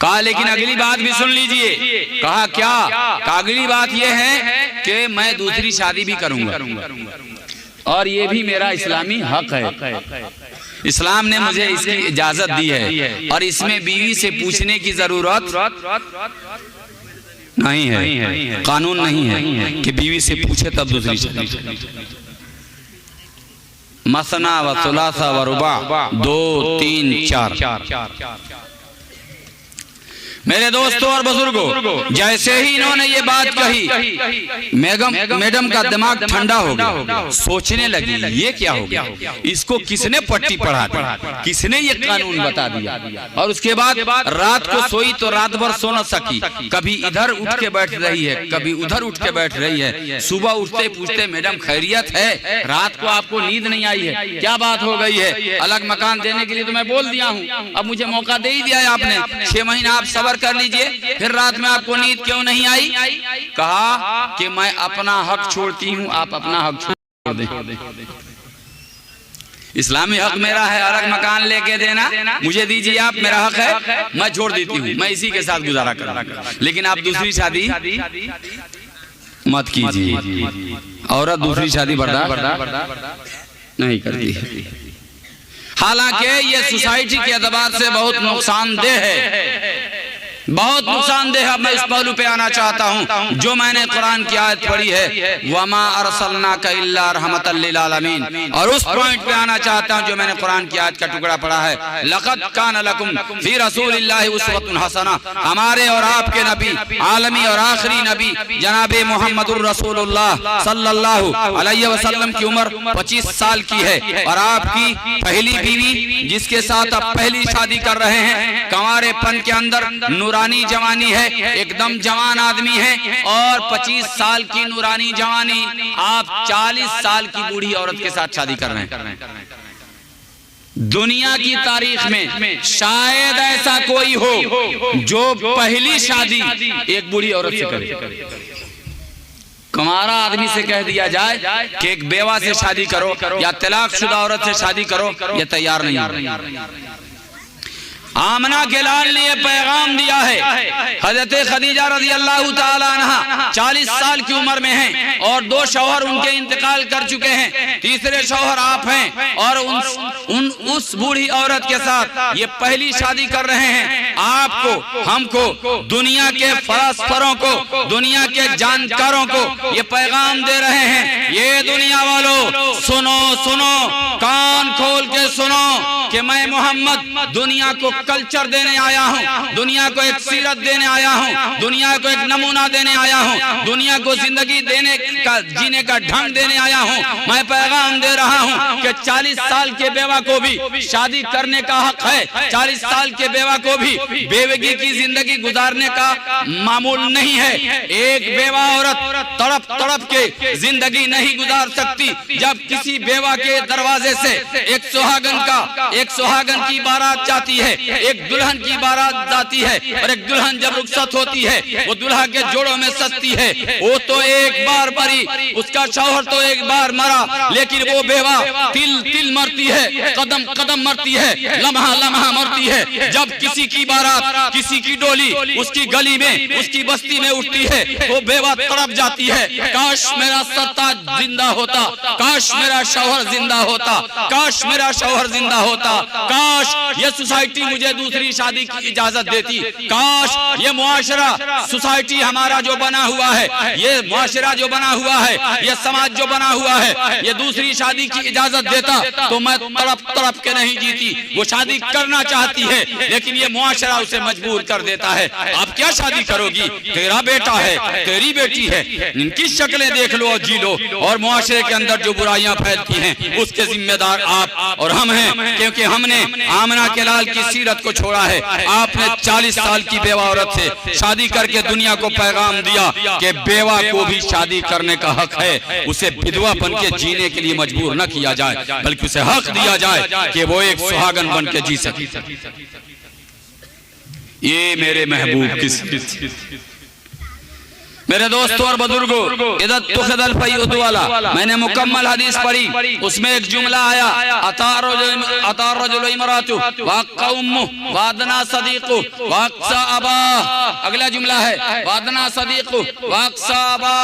कहा लेकिन अगली बात भी सुन लीजिए। कहा क्या? कहा अगली बात यह है कि मैं दूसरी शादी भी करूंगा, और ये भी मेरा इस्लामी हक है। इस्लाम ने मुझे इसकी इजाजत दी है, और इसमें बीवी से पूछने की जरूरत नहीं है, कानून नहीं है कि बीवी से पूछे तब दूसरी शादी। मसना व सुलासा व रुबा, 2 3 4। मेरे दोस्तों और बुजुर्गों, जैसे ही इन्होंने ये बात कही, मैडम का दिमाग ठंडा हो गया, सोचने लगी ये क्या हो गया, इसको किसने पट्टी पढ़ा दी, किसने ये कानून बता दिया। और उसके बाद रात को सोई तो रात भर सो न सकी, कभी इधर उठ के बैठ रही है, कभी उधर उठ के बैठ रही है। सुबह उठते पूछते मैडम खैरियत है? रात को आपको नींद नहीं आई है? क्या बात हो गई है? अलग मकान देने के लिए तो मैं बोल दिया हूँ, अब मुझे मौका दे ही दिया है आपने, 6 महीना आप सबर कर लीजिए, फिर रात में आपको नींद क्यों नहीं आई? कहा कि मैं अपना हक छोड़ती हूँ, आप अपना हक छोड़ दें। इस्लामी हक मेरा है, अलग मकान लेके देना मुझे दीजिए आप, मेरा हक है, मैं छोड़ देती हूँ, मैं इसी के साथ गुजारा करूँ। लेकिन आप दूसरी शादी मत कीजिए। औरत दूसरी शादी बर्दाश्त नहीं करती है। हालांकि ये सोसाइटी के एतबार से बहुत नुकसानदेह है, बहुत नुकसानदेह। अब मैं इस पहलू पे आना चाहता हूँ जो मैंने कुरान की आयत पढ़ी है, वमा अरसलनाका इल्ला रहमतल लिल आलमीन, और उस पॉइंट पे आना चाहता हूँ जो मैंने कुरान की आयत का टुकड़ा पढ़ा है, लक़द कान लकुम फी रसूलिल्लाहि उस्वतुन हसना। हमारे और आपके नबी, आलमी और आखिरी नबी जनाब मोहम्मदुर रसूलुल्लाह सल्लल्लाहु अलैहि वसल्लम की उम्र 25 साल की है, और आपकी पहली बीवी जिसके साथ आप पहली शादी कर रहे हैं, कंवारेपन के अंदर नूरानी जवानी है, एकदम जवान आदमी है, और 25 साल की नूरानी जवानी, आप 40 साल की बूढ़ी औरत के साथ शादी कर रहे हैं। दुनिया की तारीख में शायद ऐसा कोई हो जो पहली शादी एक बूढ़ी औरत से करे। कुंवारा आदमी से कह दिया जाए कि एक बेवा से शादी करो या तलाकशुदा औरत से शादी करो, ये तैयार नहीं। आमना के लाल ने पैगाम दिया है, हजरत खदीजा रज़ी अल्लाह ताला अन्हा 40 साल की उम्र में हैं और 2 शौहर उनके इंतकाल कर चुके हैं, तीसरे शौहर आप हैं, और उस बूढ़ी औरत के साथ ये पहली शादी कर रहे हैं। आपको, हमको, दुनिया के फलसफरों को, दुनिया के जानकारों को ये पैगाम दे रहे हैं, ये दुनिया वालों सुनो, सुनो, कान खोल के सुनो कि मैं मोहम्मद दुनिया को कल्चर देने आया हूँ, दुनिया को एक सीरत देने आया हूँ, दुनिया को एक नमूना देने आया हूँ, दुनिया को जिंदगी देने का, जीने का ढंग देने आया हूँ। मैं पैगाम दे रहा हूँ कि 40 साल के बेवा को भी शादी करने का हक है, 40 साल के बेवा को भी बेवगी की जिंदगी गुजारने का मामूल नहीं है। एक बेवा औरत तड़प तड़प के जिंदगी नहीं गुजार सकती। जब किसी बेवा के दरवाजे से एक सुहागन की बारात जाती है, एक दुल्हन की बारात जाती है, और एक दुल्हन जब रुखसत होती है वो दुल्हा के जोड़ों में सजती है। वो तो एक बार मरी, उसका शौहर तो एक बार मरा, लेकिन वो बेवा तिल तिल मरती है, कदम कदम मरती है, लम्हा लम्हा मरती है। जब किसी की बारात, किसी की डोली उसकी गली में, उसकी बस्ती में उठती है, वो बेवा तड़प जाती है, काश मेरा सरताज जिंदा होता, काश मेरा शौहर जिंदा होता, काश मेरा शौहर जिंदा होता, काश ये सोसाइटी मुझे दूसरी शादी की इजाजत देती, काश ये मुआशरा, सोसाइटी हमारा जो बना हुआ है, ये मुआशरा जो बना हुआ है, ये समाज जो बना हुआ है, ये दूसरी शादी की इजाजत देता तो मैं तड़प तड़प के नहीं जीती। वो शादी करना चाहती है लेकिन ये मुआशरा उसे मजबूर कर देता है। आप क्या शादी करोगी? तेरा बेटा है, तेरी बेटी है, इनकी शक्लें देख लो और जी लो, और मुआशरे के अंदर जो बुराइयां फैलती हैं उसके जिम्मेदार आप और हम हैं, क्योंकि हमने आमना के लाल की सीरत को छोड़ा है। आपने 40 साल की बेवा औरत से शादी करके दुनिया को पैगाम दिया कि बेवा को भी शादी करने का हक है, उसे विधवा बन के जीने के लिए मजबूर न किया जाए, बल्कि उसे हक दिया जाए कि वो एक सुहागन बन के जी सके। ये मेरे महबूब की, मेरे दोस्तों और बुजुर्गों, इधर तुखदल फैद वाला मैंने मुकम्मल हदीस पढ़ी, उसमें एक जुमला आया, अतारजुल इमरातु वाक़ा उम्मु वादना सदीक़ु वाक़सा अबा। अगला जुमला है वादना सदीक़ु वाक़सा अबा।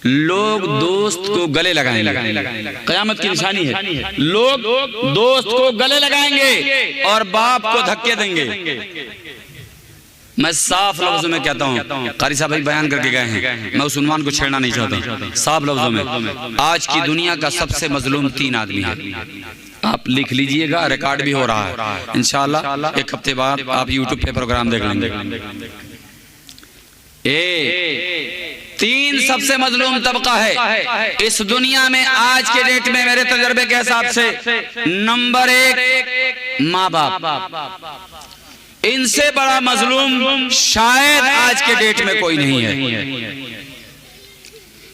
लोग दोस्त को गले लगाएंगे, क़यामत की निशानी है। लोग दोस्त को गले लगाएंगे और बाप को धक्के देंगे। मैं साफ लफ्जों में कहता हूँ, कारी साहब भाई बयान करके गए हैं, मैं उस उन्वान को छेड़ना नहीं चाहता। साफ लफ्जों में आज की दुनिया का सबसे मजलूम 3 आदमी है। आप लिख लीजिएगा, रिकॉर्ड भी हो रहा है, इंशाअल्लाह 1 हफ्ते बाद आप यूट्यूब पे प्रोग्राम देख लेंगे। 3 सबसे मजलूम तबका है इस दुनिया में आज के डेट में, मेरे तजर्बे के हिसाब से। नंबर 1 माँ बाप, इनसे बड़ा मजलूम शायद आज के डेट में कोई नहीं है।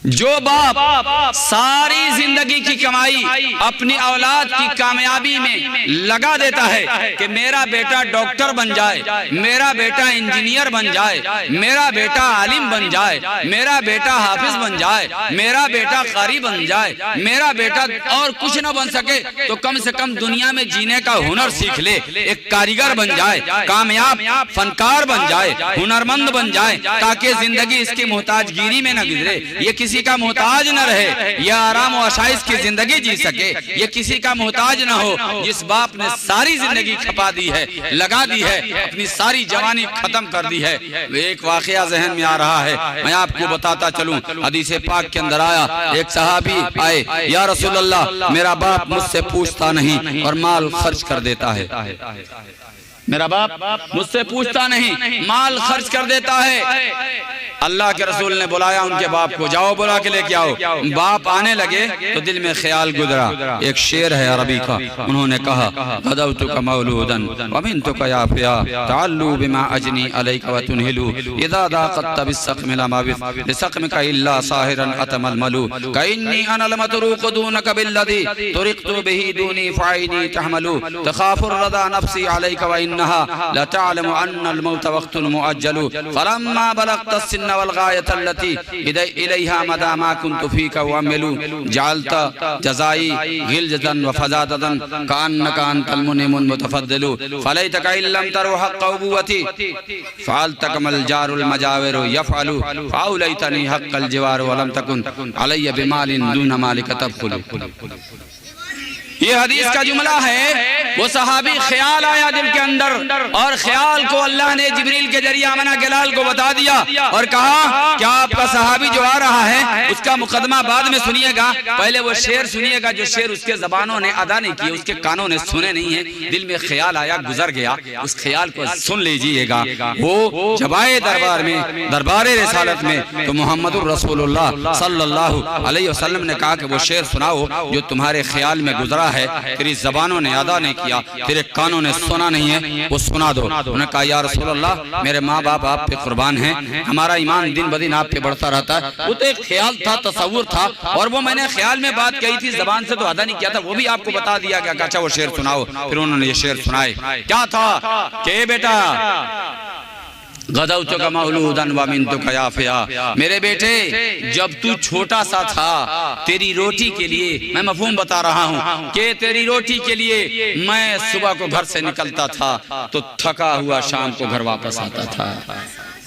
जो बाप सारी जिंदगी की कमाई अपनी औलाद की कामयाबी में लगा देता है कि मेरा बेटा डॉक्टर बन जाए, मेरा बेटा इंजीनियर बन जाए, मेरा बेटा आलिम बन जाए, मेरा बेटा हाफिज बन जाए, मेरा बेटा कारी बन जाए, मेरा बेटा और कुछ न बन सके तो कम से कम दुनिया में जीने का हुनर सीख ले, एक कारीगर बन जाए, कामयाब फनकार बन जाए, हुनरमंद बन जाए, ताकि जिंदगी इसकी मोहताजगिरी में न गुजरे, ये किसी का मोहताज न रहे, ये आराम और आसाइश की जिंदगी जी सके, ये किसी का मोहताज न हो। जिस बाप ने सारी जिंदगी खपा दी है, लगा दी है, अपनी सारी जवानी खत्म कर दी है। एक वाकया जहन में आ रहा है, मैं आपको बताता चलूं। हदीस पाक के अंदर आया, एक सहाबी आए, या रसूल अल्लाह मेरा बाप मुझसे पूछता नहीं और माल खर्च कर देता है, मेरा बाप मुझसे पूछता नहीं, माल खर्च कर देता है। अल्लाह के रसूल ने बुलाया उनके बाप को, जाओ बुला के लेके आओ। बाप आने लगे तो दिल में ख्याल गुजरा, एक शेर है अरबी का, उन्होंने कहा गदौतुका मौलूदन व बिन्तुका याफिया तअल्लु बिमा अजनी अलैका व तुनहिलु इज़ा दाक़त बिस्सक़म लमा बिस्सक़मिका इल्ला साहिरन अतमल मलु कइन्नी अनल मतरूक़ दूनका बिल्लज़ी तुरिक़तु बिही दूनी फ़ाइनी तहमलु तख़ाफ़ु रज़ा नफ़्सी अलैका व इन्नहा ला तअलमु अन्नल मौत वक़्तुन मुअज्जलु फलम्मा बलग़त वल्गायत अल्लती इलैहा मदा मा कुन्तु फीका वअमलु जअलता जज़ाई गिलजतन व फज़ादतन कान्नका अंतल मुनिमुन मुतफद्दिलु फलैतका इल्लम तरु हक़्क़ उबुवती फ़अलतकमल जारुल मजाविरु यफ़अलु फ़अलैतनी हक़्क़ल जिवारु वलम तकुन अलैया बिमालिन दून मालिका तबखुलु। ये हदीस का जुमला है, वो सहाबी ख्याल आया दिल के अंदर और ख्याल को अल्लाह ने जिब्रील के जरिए आमना के लाल को बता दिया और कहा क्या आपका सहाबी जो आ रहा है उसका मुकदमा बाद में सुनिएगा, पहले वो शेर सुनिएगा जो शेर उसके जबानों ने अदा नहीं किए, उसके कानों ने सुने नहीं है, दिल में ख्याल आया गुजर गया, उस ख्याल को सुन लीजिएगा। वो जब आए दरबार में, दरबार रिसालत में, तो मोहम्मदुर रसूलुल्लाह सल्लल्लाहु अलैहि वसल्लम ने कहा कि वो शेर सुनाओ जो तुम्हारे ख्याल में गुजरा है, तेरी जबानों ने अदा नहीं किया, तेरे कानों ने सुना नहीं है, वो सुना दो। उन्होंने कहा या रसूल अल्लाह मेरे माँ बाप आप पे कुर्बान हैं, हमारा ईमान दिन ब दिन आप पे बढ़ता रहता है। वो तो एक ख्याल था, तसव्वुर था, और वो मैंने ख्याल में बात कही थी, जबान से तो अदा नहीं किया था, वो भी आपको बता दिया गया। अच्छा वो शेर सुनाओ। फिर उन्होंने ये शेर सुनाए। क्या था कि बेटा गदौतुका मौलूदन व बिन्तुका याफिया, मेरे बेटे जब तू छोटा सा था तेरी रोटी के लिए, मैं मफहूम बता रहा हूँ कि तेरी रोटी के लिए मैं सुबह को घर से निकलता था तो थका हुआ शाम को घर वापस आता था,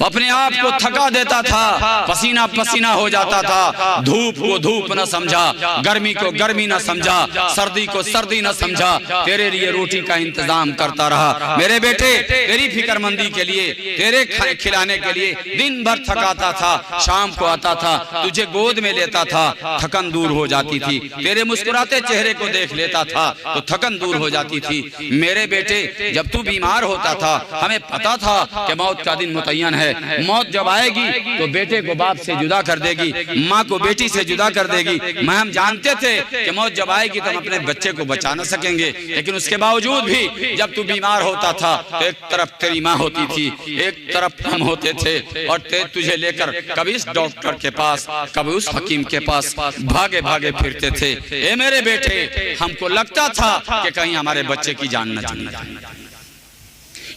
अपने आप को थका देता था, पसीना पसीना हो जाता था, धूप को धूप न समझा, गर्मी को गर्मी न समझा, सर्दी को सर्दी न समझा, तेरे लिए रोटी का इंतजाम करता रहा। मेरे बेटे तेरी फिक्रमंदी के लिए, तेरे खिलाने के लिए दिन भर थकाता था, शाम को आता था, तुझे गोद में लेता था, थकन दूर हो जाती थी, तेरे मुस्कुराते चेहरे को देख लेता था तो थकन दूर हो जाती थी। मेरे बेटे जब तू बीमार होता था हमें पता था कि मौत का दिन मुतय्यन है, मौत जब आएगी तो बेटे को बाप से जुदा कर देगी, माँ को बेटी से जुदा कर देगी। मैं हम जानते थे कि मौत जब आएगी तो हम अपने बच्चे को बचा न सकेंगे, लेकिन उसके बावजूद भी जब तू बीमार होता था तो एक तरफ तेरी माँ होती थी, एक तरफ हम होते थे, और तुझे लेकर कभी इस डॉक्टर के पास कभी उस हकीम के पास भागे भागे फिरते थे। ए मेरे बेटे हमको लगता था कि कहीं हमारे बच्चे की जान न चली जाए,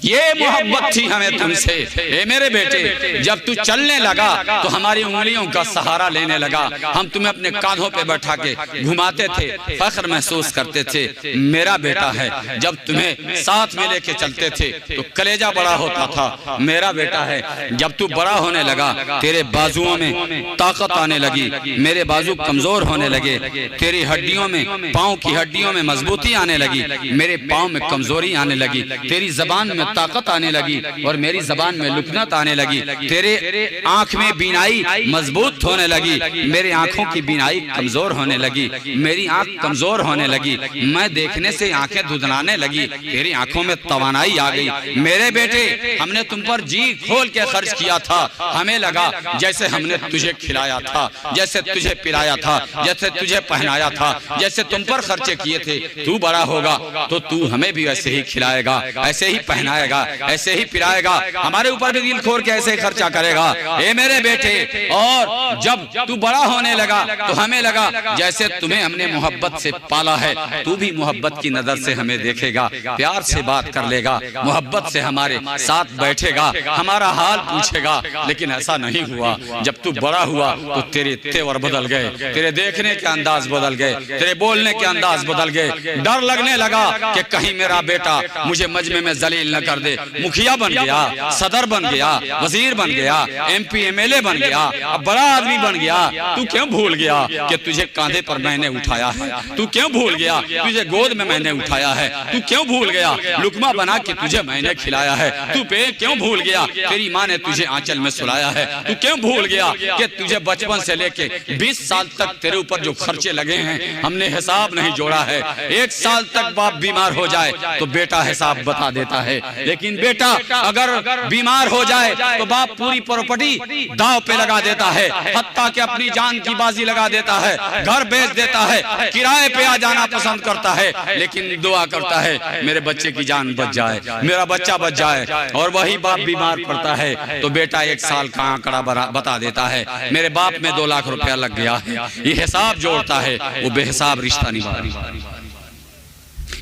ये मोहब्बत थी हमें तुमसे। ए मेरे बेटे जब तू चलने लगा तो हमारी उंगलियों का सहारा लेने लगा, हम तुम्हें अपने कांधों पे बैठा के घुमाते थे, फख्र महसूस करते थे मेरा बेटा है। जब तुम्हें साथ में लेके चलते थे तो कलेजा बड़ा होता था, मेरा बेटा है। जब तू बड़ा होने लगा तेरे बाजुओं में ताकत आने लगी, मेरे बाजू कमजोर होने लगे, तेरी हड्डियों में, पाँव की हड्डियों में मजबूती आने लगी, मेरे पाँव में कमजोरी आने लगी, तेरी जबान में ताकत आने लगी और मेरी जबान में लुकनत आने लगी, तेरे आंख में बीनाई मजबूत होने लगी, मेरे आंखों की बीनाई कमजोर होने लगी, मेरी आंख कमजोर होने लगी, मैं देखने से आंखें धुंधलाने लगी, तेरी आंखों में तवानाई आ गई। मेरे बेटे हमने तुम पर जी खोल के खर्च किया था, हमें लगा जैसे हमने तुझे खिलाया था, जैसे तुझे पिलाया था, जैसे तुझे पहनाया था, जैसे तुम पर खर्चे किए थे। तू बड़ा होगा तो तू हमें भी ऐसे ही खिलाएगा, ऐसे ही पहनाएगा, पहनाएगा, ऐसे ही पिलाएगा, हमारे ऊपर भी दिल खोर के ऐसे ही खर्चा करेगा। ए मेरे बेटे, और जब तू बड़ा होने लगा तो हमें लगा जैसे तुम्हें हमने मोहब्बत से पाला है, तू भी मोहब्बत की नजर से हमें देखेगा, प्यार से बात कर लेगा, मोहब्बत से हमारे साथ बैठेगा, हमारा हाल पूछेगा। लेकिन ऐसा नहीं हुआ। जब तू बड़ा हुआ तो तेरे तेवर बदल गए, तेरे देखने के अंदाज बदल गए, तेरे बोलने के अंदाज बदल गए। डर लगने लगा कि कहीं मेरा बेटा मुझे मजमे में जलील न कर दे। मुखिया बन गया, सदर बन गया, वजीर बन गया, MP MLA बन गया, अब बड़ा आदमी बन गया। तू क्यों भूल गया कि तुझे कांधे पर मैंने उठाया है? तू क्यों भूल गया तुझे गोद में मैंने उठाया है? तू क्यों भूल गया लुकमा बना के तुझे मैंने खिलाया है? तू क्यों भूल गया तेरी माँ ने तुझे आंचल में सुलाया है? तू क्यों भूल गया कि तुझे बचपन से लेके 20 साल तक तेरे ऊपर जो खर्चे लगे हैं हमने हिसाब नहीं जोड़ा है। 1 साल तक बाप बीमार हो जाए तो बेटा हिसाब बता देता है, लेकिन बेटा अगर बीमार हो जाए तो बाप पूरी प्रॉपर्टी दांव पे लगा देता है, हत्ता कि अपनी जान की बाजी लगा देता है, घर बेच देता है, किराए पे आ जाना पसंद करता है, लेकिन दुआ करता है मेरे बच्चे की जान बच जाए, मेरा बच्चा बच जाए। और वही बाप बीमार पड़ता है तो बेटा 1 साल का आंकड़ा बता देता है, मेरे बाप में 2 लाख रुपया लग गया है। ये हिसाब जोड़ता है, वो बेहिसाब रिश्ता निभा।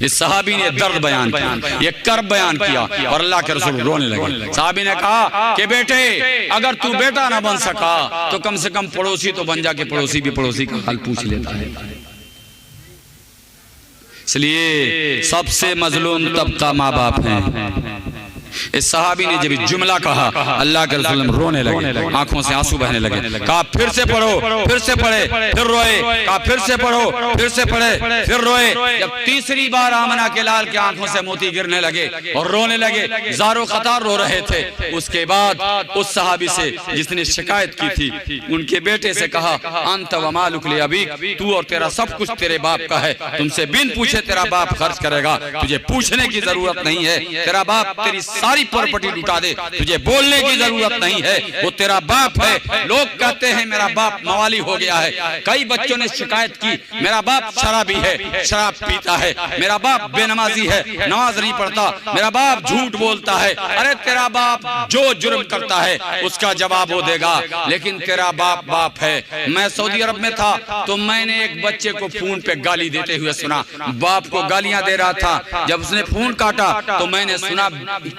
इस सहाबी ने दर्द बयान किया, ये कर्ब बयान किया और अल्लाह के रसूल रोने लगे। सहाबी ने कहा कि बेटे अगर तू बेटा ना बन सका तो कम से कम पड़ोसी तो बन जा, के पड़ोसी भी पड़ोसी का हाल पूछ लेता है। इसलिए सबसे मजलूम तबका माँ बाप है। इस सहाबी ने जब जुमला कहा अल्लाह के रसूल रोने लगे, आंखों से आंसू बहने लगे। कहा फिर से पढ़ो, फिर से पढ़े, फिर रोए। कहा फिर से पढ़ो, फिर से पढ़े, फिर रोए। जब तीसरी बार आमना के लाल की आंखों से मोती गिरने लगे और रोने लगे, ज़ारो क़तार रो रहे थे। उसके बाद उस सहाबी से जिसने शिकायत की थी उनके बेटे से कहा अंत व मालुक ले अबीक, तू और तेरा सब कुछ तेरे बाप का है, तुमसे बिन पूछे तेरा बाप खर्च करेगा, तुझे पूछने की जरूरत नहीं है। तेरा बाप तेरी सारी प्रॉपर्टी लुटा दे, तुझे बोलने की जरूरत नहीं है, वो तेरा बाप है। लोग कहते हैं मेरा बाप मवाली हो गया है। कई बच्चों ने शिकायत की मेरा बाप शराबी है, शराब पीता है, मेरा बाप बेनमाजी है, नमाज नहीं पढ़ता, मेरा बाप झूठ बोलता है। अरे तेरा बाप जो जुर्म करता है उसका जवाब वो देगा, लेकिन तेरा बाप बाप है। मैं सऊदी अरब में था तो मैंने एक बच्चे को फोन पे गाली देते हुए सुना, बाप को गालियां दे रहा था। जब उसने फोन काटा तो मैंने सुना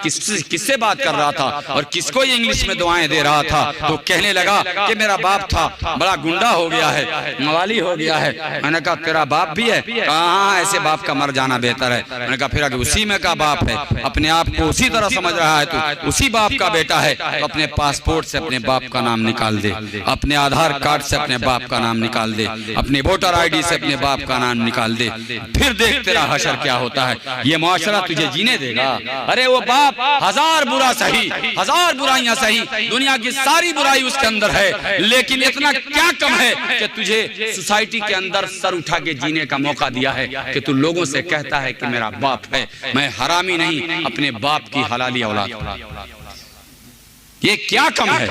किससे बात कर रहा था और किसको ये इंग्लिश में दुआएं दे रहा था। तो कहने लगा कि मेरा बाप था, बड़ा गुंडा हो गया है, मवाली हो गया है। मैंने कहा तेरा बाप भी है? कहाँ, ऐसे बाप का मर जाना बेहतर है। मैंने कहा फिर उसी में का बाप है, अपने आप को उसी तरह समझ रहा है, तो उसी बाप का बेटा है, तो अपने पासपोर्ट से अपने बाप का नाम निकाल दे, अपने आधार कार्ड से अपने बाप का नाम निकाल दे, अपने वोटर ID से अपने बाप का नाम निकाल दे, फिर देख तेरा हशर क्या होता है। ये मुआशरा तुझे जीने देगा? अरे वो बाप हजार बुरा सही, हजार बुराइयां सही, दुनिया की सारी बुराई उसके अंदर है, लेकिन इतना क्या कम है कि तुझे सोसाइटी के अंदर सर उठा के जीने का मौका दिया है कि तू लोगों से कहता है कि मेरा बाप है, मैं हरामी नहीं, अपने बाप की हलाली औलाद। ये क्या कम है?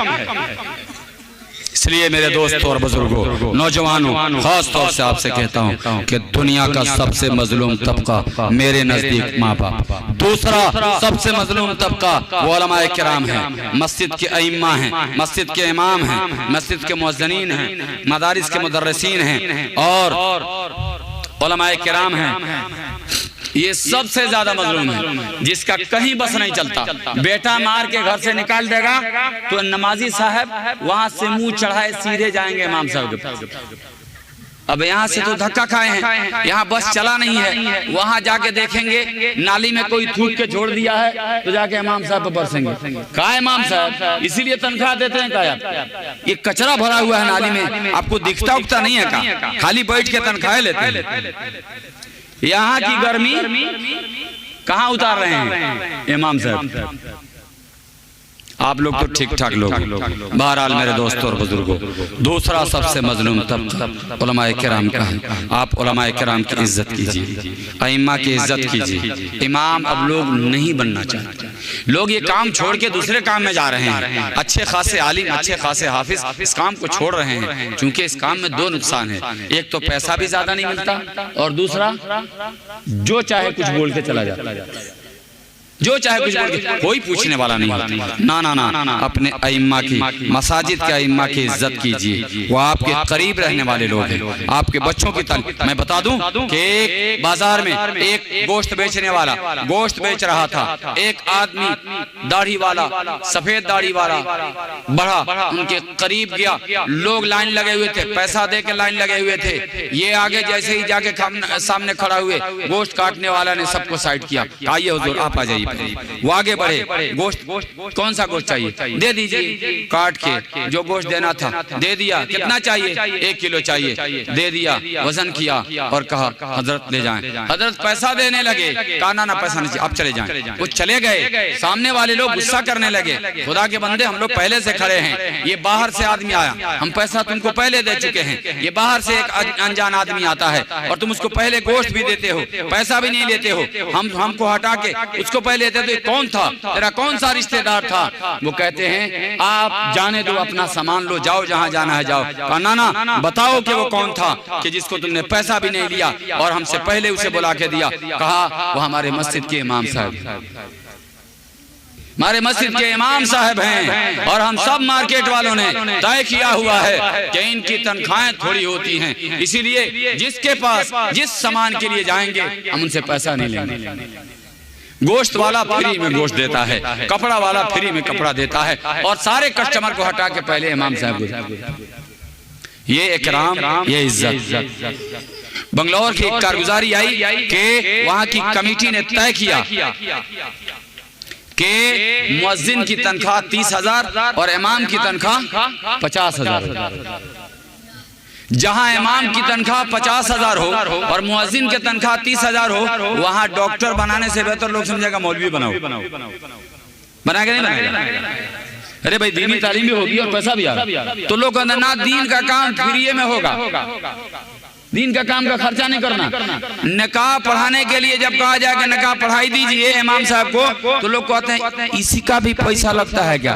इसलिए मेरे दोस्तों और बुजुर्गों, नौजवानों, खास तौर से आपसे कहता हूँ कि दुनिया का सबसे मजलूम तबका मेरे नजदीक माँ बाप। दूसरा सबसे मजलूम तबका वो उलमाए किराम है, मस्जिद के अइम्मा हैं, मस्जिद के इमाम हैं, मस्जिद के मुअज्जिनीन हैं, मदारिस के मुदर्रिसीन हैं और उलमाए किराम हैं। ये सबसे ज्यादा मजलूम है, जिसका कहीं बस नहीं चलता। बेटा मार के घर से निकाल देगा तो नमाजी साहब वहां से मुंह चढ़ाए सीधे जाएंगे इमाम साहब के पास। अब यहाँ से तो धक्का खाए हैं, यहाँ बस चला नहीं है, वहां जाके देखेंगे नाली में कोई थूक के छोड़ दिया है तो जाके इमाम साहब पर बरसेंगे। कहा इमाम साहब इसीलिए तनख्वाह देते हैं? क्या ये कचरा भरा हुआ है नाली में, आपको दिखता उगता नहीं है क्या? खाली बैठ के तनख्वाह लेते हैं। यहाँ की गर्मी कहाँ उतार रहे हैं इमाम साहब? आप लोग तो ठीक ठाक लोग। बहरहाल मेरे दोस्तों और बुजुर्गों, दूसरा सबसे मजलूम तबका उलमाए किराम का है। आप उलमाए किराम की इज्जत कीजिए, अइम्मा की इज्जत कीजिए। इमाम अब लोग नहीं बनना चाहते, लोग ये काम छोड़ के दूसरे काम में जा रहे हैं। अच्छे खासे आलिम, अच्छे खासे हाफिज इस काम को छोड़ रहे हैं, क्योंकि इस काम में 2 नुकसान है। एक तो पैसा भी ज्यादा नहीं मिलता और दूसरा जो चाहे कुछ बोल के चला जाता है। जो चाहे कुछ बोल के, कोई पूछने वाला नहीं होता। ना ना ना, अपने अइम्मा की, मसाजिद के अइम्मा की इज्जत कीजिए। वो आपके करीब रहने वाले लोग हैं, आपके बच्चों की तालीम। मैं बता दूं कि एक बाजार में एक गोश्त बेचने वाला गोश्त बेच रहा था। एक आदमी दाढ़ी वाला, सफेद दाढ़ी वाला बढ़ा, उनके करीब गया। लोग लाइन लगे हुए थे, पैसा दे के लाइन लगे हुए थे। ये आगे जैसे ही जाके सामने खड़ा हुए, गोश्त काटने वाला ने सबको साइड किया। आइए हुजूर, आप आ जाइए। वो आगे बढ़े, गोश्त कौन सा गोश्त चाहिए, दे दीजिए। काट के जो गोश्त देना था दे दिया। कितना चाहिए, 1 किलो चाहिए, दे दिया। वजन किया और कहा हजरत ले जाएं। हजरत पैसा देने लगे, कहा ना पैसा नहीं चाहिए, आप चले जाएं। वो चले गए। सामने वाले लोग गुस्सा करने लगे, खुदा के बंदे हम लोग पहले से खड़े हैं, ये बाहर से आदमी आया, हम पैसा तुमको पहले दे चुके हैं। ये बाहर से एक अनजान आदमी आता है और तुम उसको पहले गोश्त भी देते हो, पैसा भी नहीं लेते हो। हमको हटा के उसको पहले देते। तो कौन था तेरा, कौन सा रिश्तेदार था? वो कहते हैं आप जाने दो, अपना सामान लो, जाओ जहां जाना है जाओ। कहा ना बताओ कि वो कौन था कि जिसको तुमने पैसा भी नहीं लिया और हमसे पहले उसे बुला के दिया। कहा वो हमारे मस्जिद के इमाम साहब, हमारे मस्जिद के इमाम साहब हैं और हम सब मार्केट वालों ने तय किया हुआ है कि इनकी तनख्वाहें थोड़ी होती हैं, इसीलिए जिसके पास जिस सामान के लिए जाएंगे हम उनसे पैसा नहीं लेंगे। गोश्त वाला फ्री में गोश्त देता है, कपड़ा वाला फ्री में कपड़ा देता है और सारे कस्टमर को हटा के पहले इमाम साहब को। ये इकराम, ये इज्जत। बंगलौर की एक कारगुजारी आई कि वहां की कमेटी ने तय किया कि मुअज्जिन की तनख्वाह 30,000 और इमाम की तनख्वाह 50,000। जहां इमाम की तनख्वाह 50,000 हो और मुअज्जिन की तनख्वाह 30,000 हो, वहां डॉक्टर बनाने से बेहतर लोग समझेगा मौलवी बनाओ। बनाएगा नहीं बनाएगा? अरे भाई दीनी तालीम भी होगी और पैसा भी आ रहा, तो लोग कहते ना दीन का काम फ्री में होगा, दीन का काम का खर्चा नहीं करना। निकाह पढ़ाने के लिए जब कहा जाए कि निकाह पढ़ाई दीजिए इमाम साहब को, तो लोग कहते हैं इसी का भी पैसा लगता है क्या?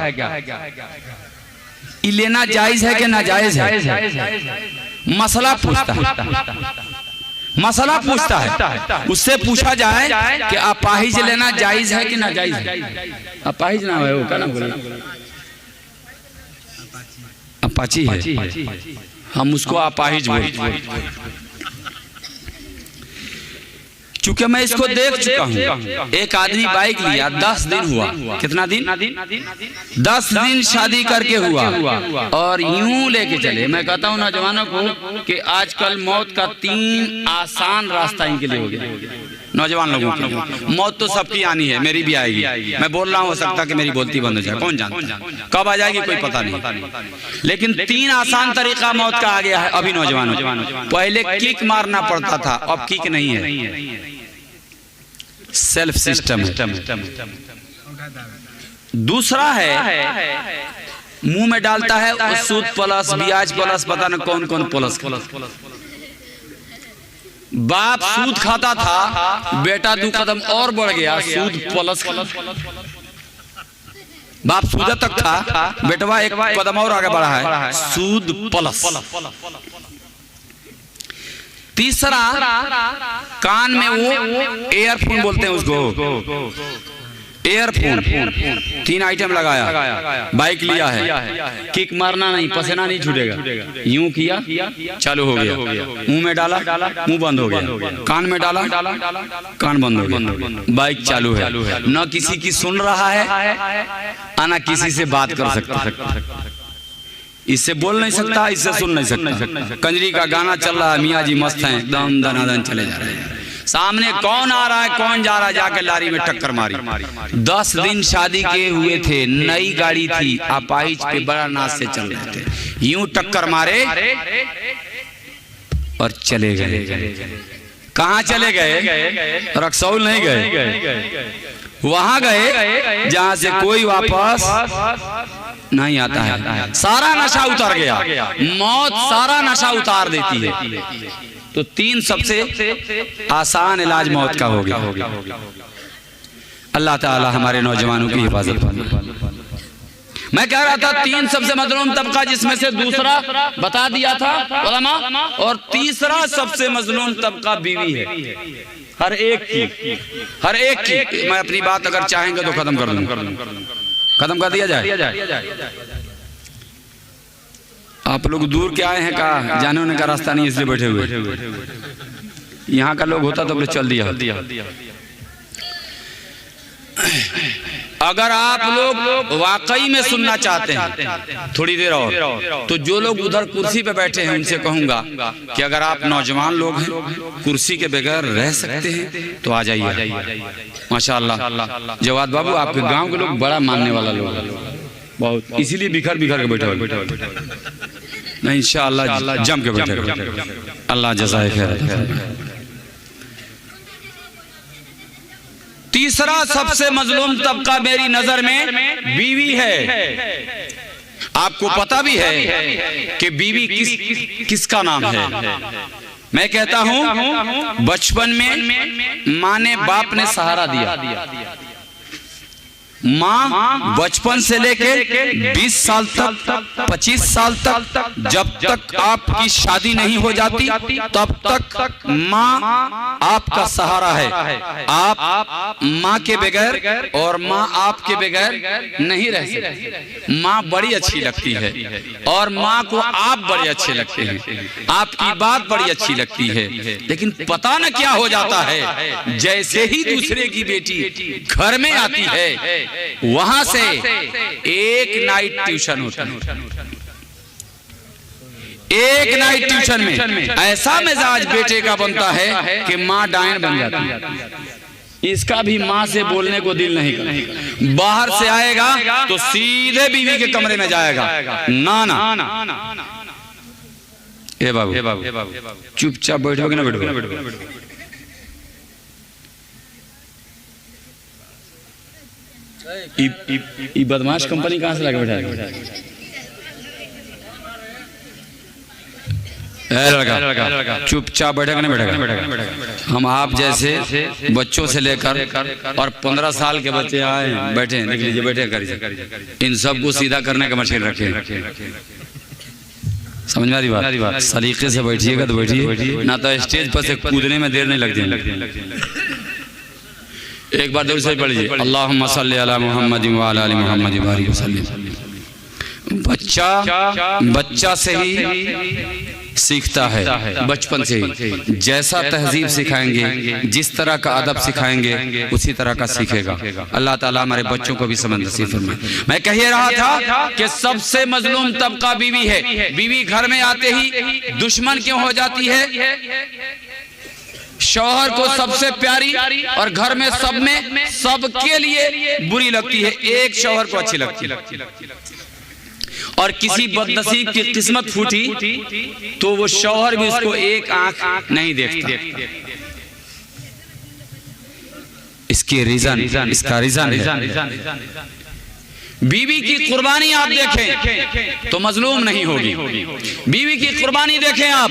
ये लेना जायज है कि नाजायज है? मसला पूछता है, उससे पूछा जाए कि अपाहिज लेना जायज है कि नाजायज है? अपाहिज ना है, वो क्या ना बोले, अपाची है, हम उसको अपाहिज बोलते हैं। चूंकि मैं इसको देख चुका हूँ, एक आदमी बाइक लिया, 10 दिन हुआ, कितना दिन? 10 दिन शादी करके हुआ और यूं लेके चले। मैं कहता हूँ नौजवानों को कि आजकल मौत का 3 आसान रास्ता इनके लिए हो गया। नौजवान लोगों की मौत तो सबकी आनी है, मेरी भी आएगी। मैं बोल रहा हूँ, हो सकता कि मेरी बोलती बंद हो जाए, कौन जानता कब आ जाएगी कोई पता नहीं। लेकिन 3 आसान तरीका मौत का आ गया है अभी नौजवानों। पहले किक मारना पड़ता था, अब किक नहीं है, सेल्फ सिस्टम है। दूसरा है मुंह में डालता है सूद प्लस ब्याज प्लस पता न कौन कौन प्लस। बाप सूद खाता था, बेटा 2 कदम और बढ़ गया, सूद प्लस। बाप सूद तक था, बेटवा 1 कदम और आगे बढ़ा है, सूद प्लस। तीसरा कान में वो एयरफोन बोलते हैं उसको, एयरफोन। 3 आइटम लगाया, बाइक लिया है, किक मारना नहीं, पसीना नहीं छूटेगा, यूं किया चालू हो गया, मुंह में डाला मुंह बंद हो गया, कान में डाला कान बंद हो गया, बाइक चालू है। न किसी की सुन रहा है न किसी से बात कर सकता, इससे बोल नहीं सकता, इससे सुन नहीं सकता। कंजरी का गाना चल रहा है, मियाँ जी मस्त हैं, एकदम दनादन चले जा रहे हैं, सामने कौन आ रहा है कौन जा रहा है, जाके लारी में टक्कर मारी। 10 दिन शादी के हुए थे, नई गाड़ी थी, अपाहिज पे बड़ा नाच से चल रहे थे, यूं टक्कर मारे और चले गए। कहाँ चले गए? रक्सौल नहीं गए, वहां गए जहां से कोई वापस नहीं आता है। सारा नशा उतर गया, मौत सारा नशा उतार देती है। तो 3 सबसे आसान इलाज मौत का हो गया। अल्लाह ताला हमारे नौजवानों की हिफाजत फरमाए। मैं कह रहा था 3 सबसे मजलूम तबका, जिसमें से दूसरा बता दिया था उलमा, और तीसरा सबसे मजलूम तबका बीवी है। हर एक की मैं अपनी बात अगर चाहेंगे तो खत्म कर दूं, खत्म कर दिया जाए। आप लोग दूर के आए हैं, कहा जाने होने का रास्ता नहीं इसलिए बैठे हुए। यहाँ का लोग होता तो चल दिया। अगर आप लोग वाकई में सुनना चाहते हैं थोड़ी देर और, तो जो लोग उधर कुर्सी पे बैठे हैं उनसे कहूंगा कि अगर आप नौजवान लोग हैं, कुर्सी के बगैर रह सकते हैं तो आ जाइए। माशाअल्लाह जवाद बाबू, आपके गांव के लोग बड़ा मानने वाला लोग बहुत, इसीलिए बिखर के बैठे नहीं, इंशाअल्लाह जम के बैठे। अल्लाह जज़ाए खैर। तीसरा सबसे मजलूम तबका मेरी नजर में बीवी है। आपको पता भी है कि बीवी किसका नाम है। मैं कहता हूं बचपन में माँ ने बाप ने सहारा दिया। माँ बचपन से लेकर 20 साल तक 25 साल तक, जब तक आपकी शादी नहीं हो जाती तब तक माँ आपका सहारा है। आप माँ के बगैर और माँ आपके बगैर नहीं रह सकते। माँ बड़ी अच्छी लगती है और माँ को आप बड़े अच्छे लगते हैं, आपकी बात बड़ी अच्छी लगती है। लेकिन पता न क्या हो जाता है, जैसे ही दूसरे की बेटी घर में आती है वहां से एक नाइट ट्यूशन होता है। एक नाइट ट्यूशन में ऐसा मिजाज बेटे का बनता है कि माँ डायन बन जाती है। इसका भी माँ से बोलने को दिल नहीं करता। बाहर से आएगा तो सीधे बीवी के कमरे में जाएगा। ना ए बाबू चुपचाप बैठोगे ना बैठोगे। बदमाश कंपनी कहां से लगा बैठा है? चुपचाप बैठेगा ना बैठेगा। हम आप जैसे बच्चों से लेकर और 15 साल के बच्चे आए बैठे हैं, देख लीजिए बैठे करिए। इन सबको सीधा करने का मशीन रखे। समझ में आ रही बात? सलीके से बैठिएगा तो बैठिए, ना तो स्टेज पर से कूदने में देर नहीं लगती। एक बार दूर से पढ़ लीजिए, अल्लाहुम्मा सल्ली अला मुहम्मद व अला आलि मुहम्मद बारिक वसल्लम। बच्चा से ही सीखता है, बचपन से ही। जैसा तहजीब सिखाएंगे, जिस तरह का अदब सिखाएंगे, उसी तरह का सीखेगा। अल्लाह ताला हमारे बच्चों को भी समझ नसीब फरमाए। मैं कह रहा था कि सबसे मजलूम तबका बीवी है। बीवी घर में आते ही दुश्मन क्यों हो जाती है? शौहर को सबसे प्यारी और घर में सबके लिए बुरी लगती है, एक शौहर को अच्छी लगती है। और किसी बदनसीब की किस्मत फूटी तो वो शौहर भी उसको एक आंख नहीं देखता। इसका रीजन है बीवी की कुर्बानी आप देखें तो मजलूम नहीं होगी। बीवी की कुर्बानी देखें आप,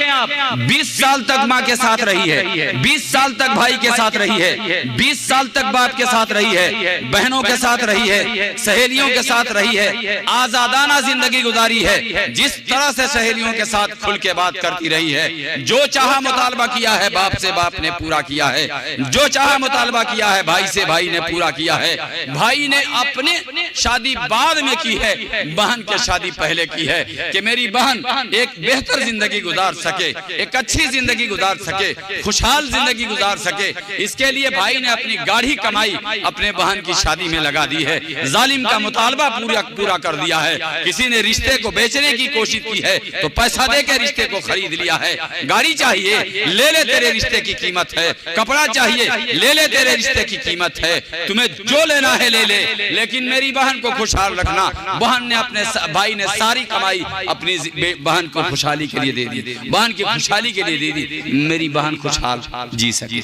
20 साल तक माँ के साथ रही है, 20 साल तक भाई के साथ रही है, 20 साल तक बाप के साथ रही है, बहनों के साथ रही है, सहेलियों के साथ रही है, आजादाना जिंदगी गुजारी है। जिस तरह से सहेलियों के साथ खुल के बात करती रही है, जो चाहा मुतालबा किया है बाप से बाप ने पूरा किया है, जो चाहा मुतालबा किया है भाई से भाई ने पूरा किया है। भाई ने अपने शादी बाद में की है, बहन की शादी पहले की है कि मेरी बहन एक बेहतर जिंदगी गुजार सके, एक अच्छी जिंदगी गुजार सके, खुशहाल जिंदगी गुजार सके। इसके लिए भाई ने अपनी गाढ़ी कमाई अपने बहन की शादी में लगा दी है। जालिम का मुतालबा पूरा कर दिया है। किसी ने रिश्ते को बेचने की कोशिश की है तो पैसा देकर रिश्ते को खरीद लिया है। गाड़ी चाहिए, ले ले तेरे रिश्ते की कीमत है। कपड़ा चाहिए, ले ले तेरे रिश्ते की कीमत है। तुम्हें जो लेना है ले ले, लेकिन मेरी बहन को खुशहाल रखना। बहन ने अपने भाई ने सारी कमाई अपनी बहन को खुशहाली के लिए दे दी, बहन की खुशहाली के लिए दे दी। मेरी बहन खुशहाल जी सके।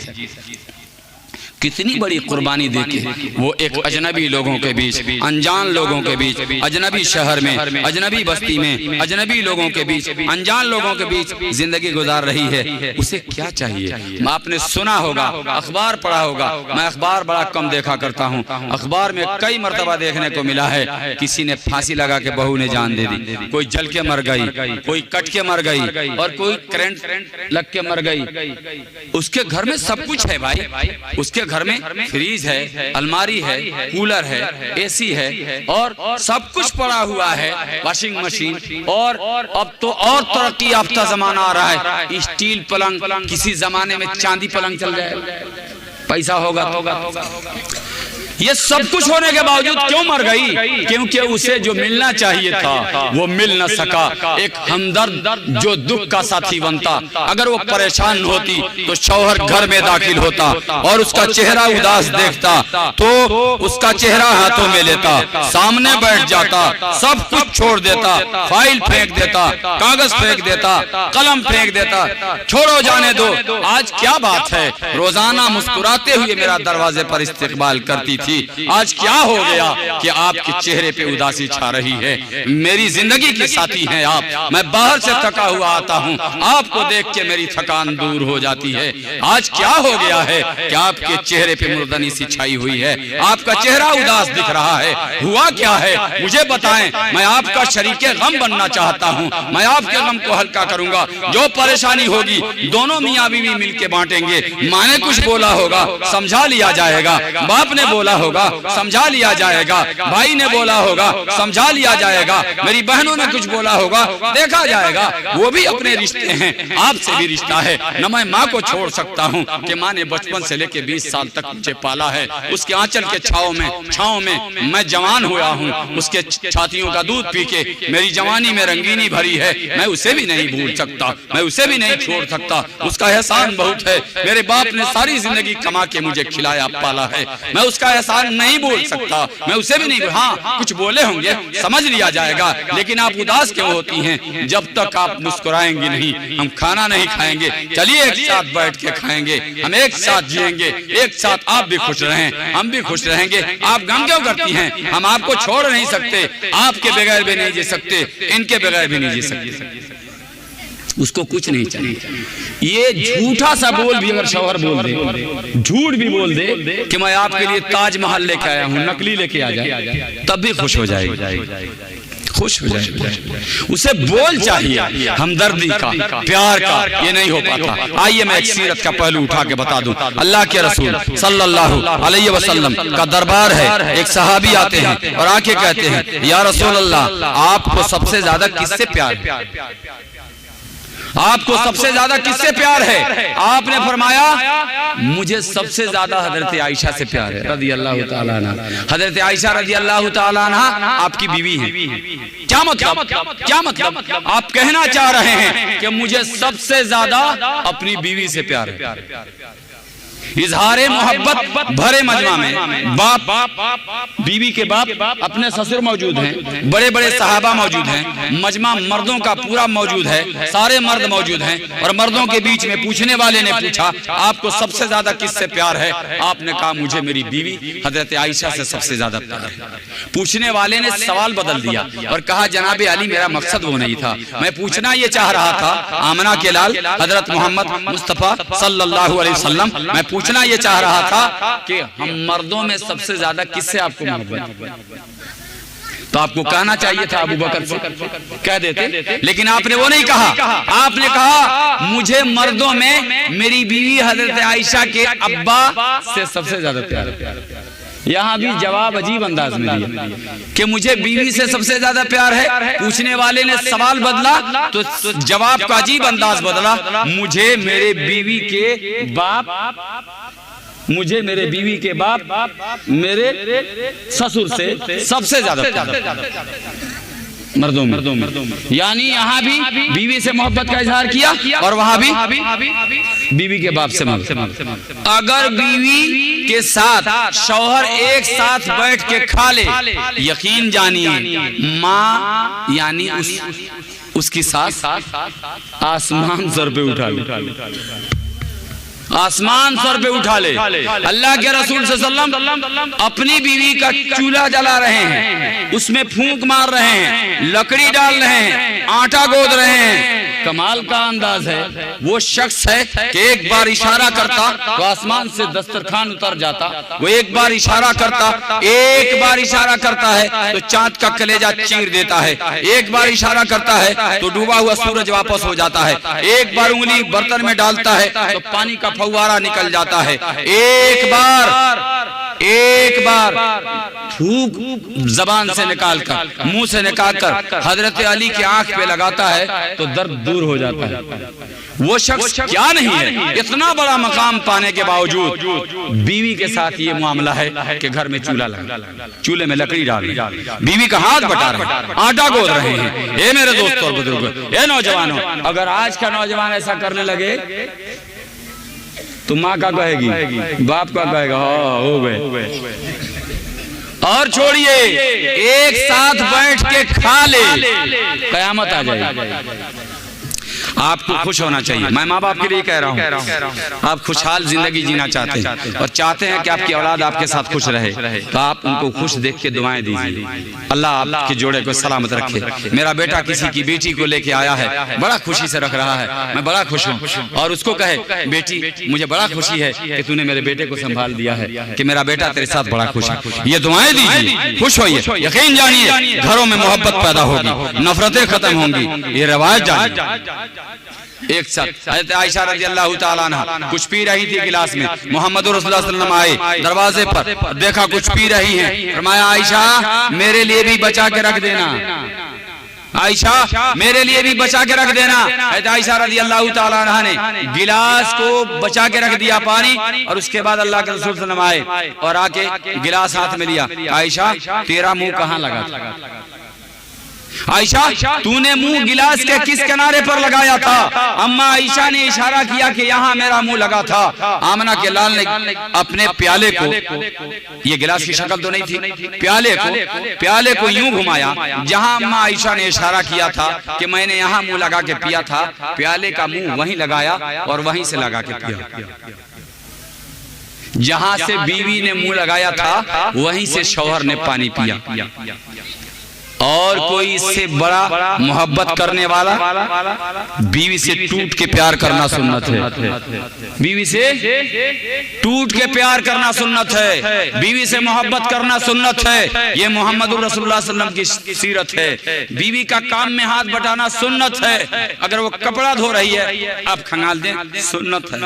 कितनी बड़ी कुर्बानी देके वो एक अजनबी लोगों के बीच, अनजान लोगों के बीच, अजनबी शहर में, अजनबी बस्ती में, अजनबी लोगों के बीच, अनजान लोगों के बीच जिंदगी गुजार रही है। उसे क्या चाहिए? आपने सुना होगा, अखबार पढ़ा होगा। मैं अखबार बड़ा कम देखा करता हूँ। अखबार में कई मरतबा देखने को मिला है किसी ने फांसी लगा के बहू ने जान दे दी, कोई जल के मर गई, कोई कट के मर गई और कोई करंट लग के मर गई। उसके घर में सब कुछ है भाई, उसके घर में फ्रीज है, अलमारी है, कूलर है, एसी है और सब कुछ पड़ा हुआ है, वॉशिंग मशीन। और अब तो और तरक्की याफ्ता जमाना आ रहा है, स्टील पलंग, किसी जमाने में चांदी पलंग चल जाएगा, पैसा होगा। ये सब कुछ होने के बावजूद क्यों मर गई? क्योंकि उसे जो मिलना चाहिए था वो मिल न सका। एक हमदर्द जो दुख का साथी बनता। अगर वो परेशान होती तो शौहर घर में दाखिल होता और उसका चेहरा उदास देखता तो उसका चेहरा हाथों में लेता, सामने बैठ जाता, सब कुछ छोड़ देता, फाइल फेंक देता, कागज फेंक देता, कलम फेंक देता, छोड़ो जाने दो। आज क्या बात है, रोजाना मुस्कुराते हुए मेरा दरवाजे पर इस्तकबाल करती थी। आज क्या हो गया कि आपके चेहरे पे उदासी छा रही है? मेरी जिंदगी के साथी हैं आप। मैं बाहर से थका हुआ आता हूँ, आपको देख के मेरी थकान दूर हो जाती है। आज क्या हो गया है कि आपके चेहरे पे मुर्दनी सी छाई हुई है, आपका चेहरा उदास दिख रहा है? हुआ क्या है मुझे बताएं। मैं आपका शरीके गम बनना चाहता हूँ, मैं आपके गम को हल्का करूंगा। जो परेशानी होगी दोनों मियाँ बीवी मिलके बांटेंगे। माँ ने कुछ बोला होगा, समझा लिया जाएगा। बाप ने बोला होगा, समझा लिया जाएगा। भाई ने बोला होगा, समझा लिया जाएगा। मेरी बहनों ने कुछ बोला होगा, देखा जाएगा। वो भी अपने रिश्ते हैं, आपसे भी रिश्ता है। न मैं माँ को छोड़ सकता हूँ कि माँ ने बचपन से लेके 20 साल तक मुझे पाला है। उसके आंचल के छाँव में मैं जवान हुआ हूँ। उसके छातियों का दूध पी के मेरी जवानी में रंगीनी भरी है। मैं उसे भी नहीं भूल सकता, मैं उसे भी नहीं छोड़ सकता। उसका एहसान बहुत है। मेरे बाप ने सारी जिंदगी कमा के मुझे खिलाया पाला है, मैं उसका एहसान नहीं बोल सकता। मैं उसे भी नहीं, हाँ कुछ बोले होंगे, समझ लिया जाएगा। लेकिन आप उदास क्यों होती हैं? जब तक आप मुस्कुराएंगी नहीं हम खाना नहीं खाएंगे। चलिए एक साथ बैठ के खाएंगे, हम एक साथ जिएंगे, एक साथ आप भी खुश रहें, हम भी खुश रहेंगे। आप गम क्यों करती हैं? हम आपको छोड़ नहीं सकते, आपके बगैर भी नहीं जी सकते, इनके बगैर भी नहीं जी सकते। उसको कुछ नहीं चाहिए। ये झूठा सा बोल भी अगर शौहर बोल दे, झूठ भी बोल दे कि मैं आपके लिए ताजमहल लेके आया हूँ, नकली लेके आ जाए, तब भी खुश हो जाएगी, खुश हो जाए। उसे बोल चाहिए हमदर्दी का, प्यार का, ये नहीं हो पाता। आइए मैं एक सीरत का पहलू उठा के बता दूं। अल्लाह के रसूल सल्लल्लाहु अलैहि वसल्लम का दरबार है। एक सहाबी आते हैं और आके कहते हैं, या रसूल अल्लाह आपको सबसे ज्यादा किससे प्यार है? आपको सबसे ज्यादा किससे प्यार है? आपने फरमाया मुझे सबसे ज्यादा हजरत आयशा से प्यार है रज़ी अल्लाह तआला अन्हा। हजरत आयशा रज़ी अल्लाह तआला अन्हा आपकी बीवी हैं। क्या मतलब? क्या मतलब? आप कहना चाह रहे हैं कि मुझे सबसे ज्यादा अपनी बीवी से प्यार है। इजहारे मोहब्बत भरे मजमा में बाप, बीवी के बाप, अपने ससुर मौजूद हैं, बड़े बड़े सहाबा मौजूद हैं, मजमा मर्दों का पूरा मौजूद है, सारे मर्द मौजूद हैं। और मर्दों के बीच में पूछने वाले ने पूछा आपको सबसे ज्यादा किससे प्यार है? आपने कहा मुझे मेरी बीवी हजरत आयशा से सबसे ज्यादा प्यार है। पूछने वाले ने सवाल बदल दिया और कहा जनाबे अली मेरा मकसद वो नहीं था, मैं पूछना ये चाह रहा था आमना के लाल हजरत मोहम्मद मुस्तफा सल्लल्लाहु अलैहि वसल्लम, मैं पूछना ये चाह रहा था कि हम मर्दों में सबसे ज्यादा किससे आपको मोहब्बत? तो आपको कहना चाहिए था अबू बकर से, कह देते, लेकिन आपने वो नहीं कहा। आपने कहा मुझे मर्दों में मेरी बीवी हजरत आयशा के अब्बा से सबसे ज्यादा प्यार है। यहाँ भी जवाब अजीब अंदाज में दिया कि मुझे बीवी से सबसे ज्यादा प्यार है। पूछने वाले ने सवाल बदला तो जवाब का अजीब अंदाज बदला, मुझे मेरे बीवी के बाप, मुझे मेरे बीवी के बाप मेरे ससुर से सबसे ज्यादा प्यार मर्दों में। यानी यहाँ भी बीवी से मोहब्बत का इजहार किया और वहां भी बीवी के बाप से मोहब्बत। अगर बीवी के साथ शौहर एक साथ बैठ के खा ले, यकीन जानिए माँ यानी उसकी सास आसमान सर पे उठा ले। आसमान सर पे उठा ले। अल्लाह के रसूल सल्लल्लाहु अलैहि वसल्लम अपनी बीवी का चूल्हा जला रहे हैं, उसमें फूंक मार रहे हैं, लकड़ी डाल रहे हैं, आटा गोद रहे हैं। कमाल का अंदाज है। वो शख्स है कि एक बार इशारा करता तो आसमान से दस्तरखान उतर जाता। वो एक बार इशारा करता, एक बार इशारा करता है तो चांद का कलेजा चीर देता है। एक बार इशारा करता है तो डूबा हुआ सूरज वापस हो जाता है। एक बार उंगली बर्तन में डालता है तो पानी का फव्वारा निकल जाता है। एक बार थूक जबान से निकालकर, मुंह से निकालकर हजरत अली की आंख पे लगाता है तो दर्द दूर हो जाता है। वो शख्स क्या नहीं है, इतना बड़ा मकाम पाने के बावजूद बीवी के साथ ये मामला है कि घर में चूल्हा लगा, चूल्हे में लकड़ी डाल, बीवी का हाथ बटा रहे हैं, आटा गोद रहे हैं। ये मेरे दोस्तों और बुजुर्गों, ये नौजवानों, अगर आज का नौजवान ऐसा करने लगे तो माँ का कहेगी, बाप का कहेगा हाँ हो गए। और छोड़िए, एक साथ बैठ के खा ले, कयामत आ जाएगी। आपको खुश होना चाहिए। मैं माँ बाप के लिए कह रहा हूँ, आप खुशहाल जिंदगी जीना चाहते हैं और चाहते हैं कि आपकी औलाद आपके साथ खुश रहे, तो आप उनको खुश देख के दुआएं दीजिए। अल्लाह आपके जोड़े को सलामत रखे। मेरा बेटा किसी की बेटी को लेके आया है, बड़ा खुशी से रख रहा है, मैं बड़ा खुश हूँ। और उसको कहे, बेटी मुझे बड़ा खुशी है कि तूने मेरे बेटे को संभाल दिया है, कि मेरा बेटा तेरे साथ बड़ा खुश है। ये दुआएं दीजिए, खुश होइए। यकीन जानिए घरों में मोहब्बत पैदा होगी, नफरतें खत्म होंगी। ये रवायत जानिए। एक साथ आयशा रज़ियल्लाहु ताला अन्हा कुछ पी रही थी गिलास में, मोहम्मद रसूलुल्लाह सल्लल्लाहु अलैहि वसल्लम आए दरवाजे पर, देखा कुछ पी रही हैं, फरमाया आयशा मेरे लिए भी बचा के रख देना, आयशा मेरे लिए भी बचा के रख देना। आयशा रज़ियल्लाहु ताला अन्हा ने गिलास को बचा के रख दिया पानी, और उसके बाद अल्लाह के रसूल सल्लल्लाहु अलैहि वसल्लम आए और आके गिलास हाथ में लिया। आयशा तेरा मुंह कहाँ लगा था? आयशा तूने मुंह गिलास के किस किनारे पर लगाया था? अम्मा आयशा ने इशारा किया कि यहाँ मेरा मुंह लगा था। आमना के लाल ने अपने प्याले को, ये गिलास की शक्ल तो नहीं थी, प्याले को यूं घुमाया जहां अम्मा आयशा ने इशारा किया था कि मैंने यहाँ मुंह लगा के पिया था, प्याले का मुंह वहीं लगाया और वहीं से लगा के पिया। जहां से बीवी ने मुंह लगाया था वहीं से शौहर ने पानी पिया। और कोई इससे बड़ा मोहब्बत करने वाला? बीवी से टूट के प्यार करना सुन्नत है। बीवी से टूट के प्यार करना सुन्नत है, बीवी से मोहब्बत करना सुन्नत है। ये मोहम्मद रसूलुल्लाह सल्लल्लाहु अलैहि वसल्लम की सीरत है। बीवी का काम में हाथ बटाना सुन्नत है। अगर वो कपड़ा धो रही है आप खंगाल दें, सुन्नत है।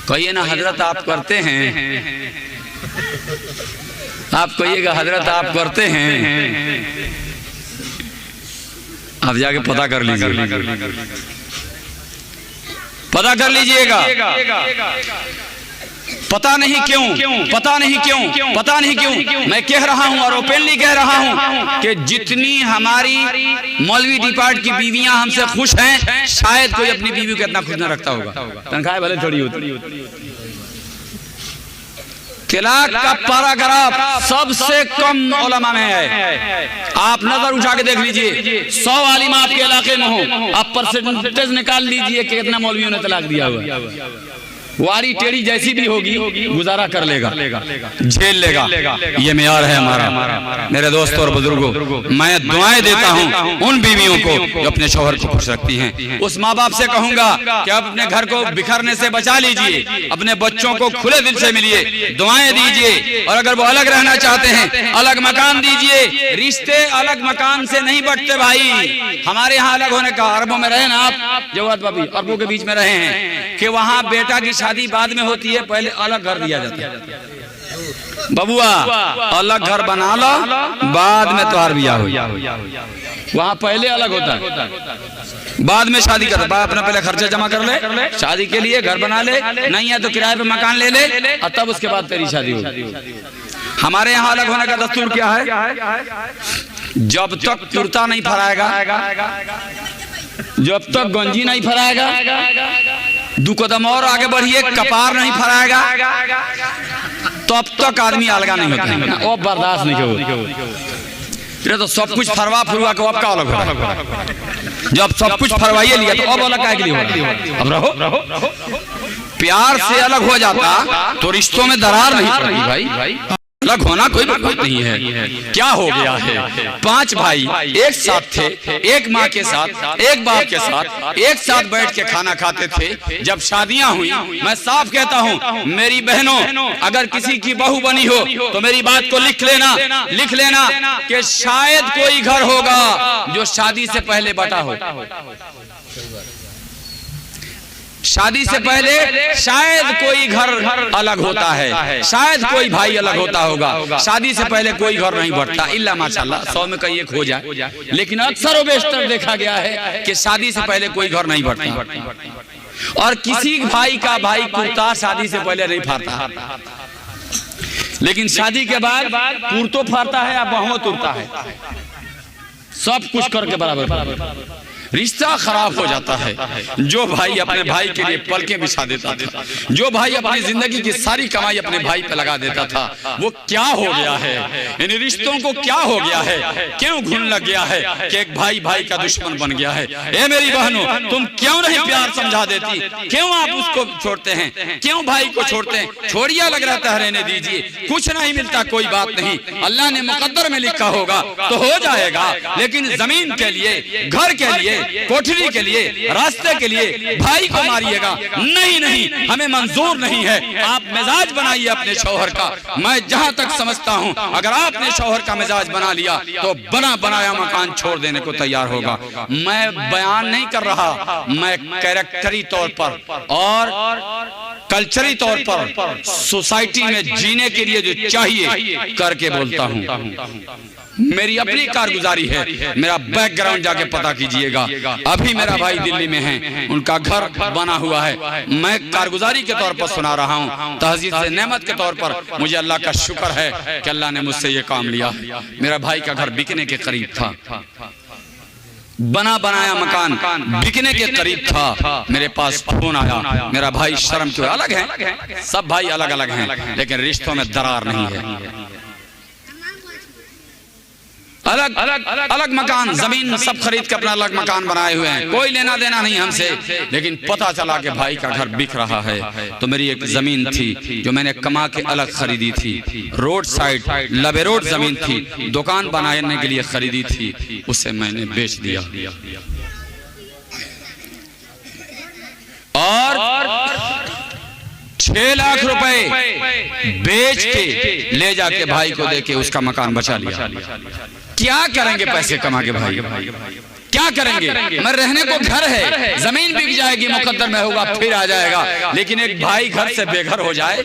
कहिए ना हजरत आप करते हैं, आप कहिएगा हजरत आप करते हैं, आप जाके पता कर लीजिए, पता कर लीजिएगा। पता नहीं क्यों मैं कह रहा हूं और ओपनली कह रहा हूं कि जितनी हमारी मौलवी डिपार्ट की बीवियां हमसे खुश हैं, शायद कोई अपनी बीवी को इतना खुश न रखता होगा। तनख्वाह भले थोड़ी होती। तलाक का पैराग्राफ सबसे कम उलमा में है। आप नजर उठा के देख लीजिए, 100 आलिम आपके इलाके में हो, आप परसेंटेज निकाल लीजिए कि कितना मौलवियों ने तलाक दिया हुआ। वारी टेढ़ी जैसी भी होगी गुजारा कर लेगा, झेल लेगा। ये मेयार है हमारा। मेरे दोस्तों और बुजुर्गों, मैं दुआएं देता हूं उन बीवियों को जो अपने शौहर को खुश रखती हैं। उस माँ बाप से कहूंगा कि आप अपने घर को बिखरने से बचा लीजिए, अपने बच्चों को खुले दिल से मिलिए, दुआएं दीजिए। और अगर वो अलग रहना चाहते हैं, अलग मकान दीजिए। रिश्ते अलग मकान से नहीं बटते भाई। हमारे यहाँ अलग होने का, अरबों में रहे ना आप, जवाद भाभी अरबों के बीच में रहे हैं कि वहाँ बेटा की शादी बाद में होती है, पहले अलग घर दिया जाता है। बबुआ अलग घर बना लो, बाद में त्योहार बियाह हो। वहाँ पहले अलग होता है, बाद में शादी कर। बाप अपना पहले खर्चा जमा कर ले, शादी के लिए घर बना ले, नहीं है तो किराए पे मकान ले ले, और तब उसके बाद तेरी शादी हो। हमारे यहाँ अलग होने का दस्तूर क्या है? जब तक कुर्ता नहीं फराएगा, जब तक गंजी नहीं फराएगा, 2 कदम और आगे बढ़िए, कपार नहीं फराएगा, तब तक आदमी अलगा नहीं होता है। वो बर्दाश्त नहीं हो। तो सब कुछ फरवा फुरवा के अब का अलग हो। जब सब कुछ फरवाइए लिया तो अब अलग का के लिए हो। अब रहो प्यार से अलग हो जाता तो रिश्तों में दरार नहीं पड़ती भाई। अलग होना कोई बात नहीं है। क्या हो गया है, 5 भाई एक साथ थे, एक माँ के साथ, एक बाप के साथ, एक साथ बैठ के खाना खाते थे। जब शादियां हुई, मैं साफ कहता हूँ मेरी बहनों, अगर किसी की बहू बनी हो तो मेरी बात को लिख लेना कि शायद कोई घर होगा जो शादी से पहले बटा हो। शादी से पहले शायद कोई घर अलग होता है, शायद कोई भाई अलग होता होगा। शादी से पहले कोई घर नहीं बढ़ता, इल्ला माशाल्लाह 100 में कहीं एक हो जाए, लेकिन अक्सर और बेशतर देखा गया है कि शादी से पहले कोई घर नहीं बढ़ता। और किसी भाई का भाई कुर्ता शादी से पहले नहीं फाड़ता, लेकिन शादी के बाद कुर्तो फाड़ता है या बाहों तुरता है, सब कुछ करके बराबर। रिश्ता खराब हो जाता है। जो भाई अपने भाई के लिए पलकें बिछा देता था, जो भाई अपनी जिंदगी की सारी कमाई अपने भाई पे लगा देता था, वो क्या हो गया है, इन रिश्तों को क्या हो गया है, क्यों घुन लग गया है कि एक भाई भाई का दुश्मन बन गया है। ए मेरी बहनों, तुम क्यों नहीं प्यार समझा देती, क्यों आप उसको छोड़ते हैं, क्यों भाई को छोड़ते हैं? छोड़िया लग रहता है, रहने दीजिए, कुछ नहीं मिलता, कोई बात नहीं, अल्लाह ने मुकद्दर में लिखा होगा तो हो जाएगा। लेकिन जमीन के लिए, घर के लिए, कोठरी के लिए, रास्ते के लिए भाई को मारिएगा नहीं, हमें मंजूर नहीं है। आप मिजाज बनाइए अपने शौहर का। मैं जहां तक समझता हूं, अगर आपने शौहर का मिजाज बना लिया तो बना बनाया मकान छोड़ देने को तैयार होगा। मैं बयान नहीं कर रहा, मैं कैरेक्टरी तौर पर और कल्चरी तौर पर सोसाइटी में जीने के लिए जो चाहिए करके बोलता हूं। मेरी अपनी कारगुजारी है, मेरा बैकग्राउंड जाके पता कीजिएगा। अभी मेरा भाई दिल्ली में है, उनका घर बना हुआ है, मैं कारगुजारी के तौर पर सुना रहा हूँ, तहजीब से नेमत के तौर पर मुझे अल्लाह का शुक्र है कि अल्लाह ने मुझसे ये काम लिया। मेरा भाई का घर बिकने के करीब था, बना बनाया मकान बिकने के करीब था। मेरे पास फोन आया, मेरा भाई शर्म क्यों, अलग है, सब भाई अलग अलग हैं, लेकिन रिश्तों में दरार नहीं है। अलग मकान, जमीन सब खरीद के अपना अलग मकान बनाए हुए हैं, कोई लेना देना नहीं हमसे। लेकिन पता चला कि भाई का घर बिक रहा है, तो मेरी एक जमीन थी जो मैंने कमा के अलग खरीदी थी, रोड साइड लबे रोड जमीन थी, दुकान बनाने के लिए खरीदी थी, उसे मैंने बेच दिया। और 6 लाख रुपए बेच के ले जाके भाई को देके उसका मकान बचा लिया। क्या करेंगे पैसे कमा के भाई, क्या करेंगे? मैं रहने को घर है, जमीन बिक जाएगी, मुकद्दर में होगा, फिर आ जाएगा। लेकिन एक भाई घर से बेघर हो जाए,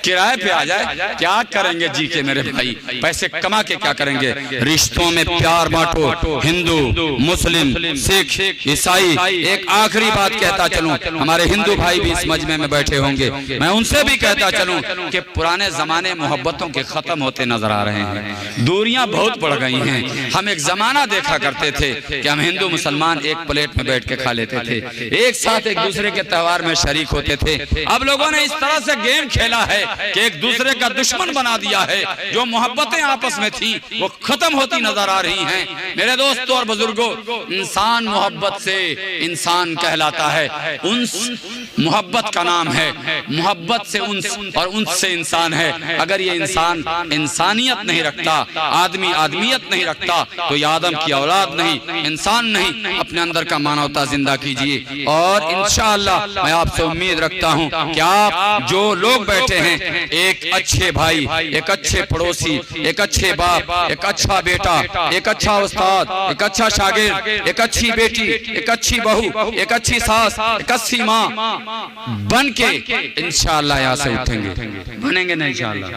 किराए पे आ जाए, क्या करेंगे जी के मेरे भाई? पैसे कमा के क्या करेंगे? रिश्तों में प्यार बांटो, हिंदू, मुस्लिम, सिख, ईसाई। एक आखिरी बात कहता चलूं, हमारे हिंदू भाई भी इस मजमे में बैठे होंगे, मैं उनसे भी कहता चलूं कि पुराने जमाने मोहब्बतों के खत्म होते नजर आ रहे हैं, दूरियां बहुत बढ़ गई हैं। हम एक जमाना देखा करते थे कि हम हिंदू मुसलमान एक प्लेट में बैठ के खा लेते थे, एक साथ एक दूसरे के त्योहार में शरीक होते थे। अब लोगों ने इस तरह से गेम खेला है कि एक दूसरे का दुश्मन बना दिया है। जो मोहब्बतें आपस में थी वो खत्म होती नजर आ रही हैं। मेरे दोस्तों और बुजुर्गों, इंसान मोहब्बत से इंसान कहलाता है, उन्स मोहब्बत का नाम है, मोहब्बत से उन्स और उन्स से इंसान है। अगर ये इंसान इंसानियत नहीं रखता, आदमी आदमियत नहीं रखता, तो ये आदम की औलाद नहीं, इंसान नहीं। अपने अंदर का मानवता जिंदा कीजिए और इंशाअल्लाह मैं आपसे उम्मीद रखता हूं कि आप जो लोग बैठे हैं, एक अच्छे भाई, एक अच्छे पड़ोसी, एक अच्छे बाप, एक अच्छा बेटा, एक अच्छा उस्ताद, एक अच्छा शागिर्द, एक अच्छी बेटी, एक अच्छी बहू, एक अच्छी सास, एक अच्छी माँ बन के इंशाअल्लाह यहाँ से उठेंगे। बनेंगे ना इंशाअल्लाह?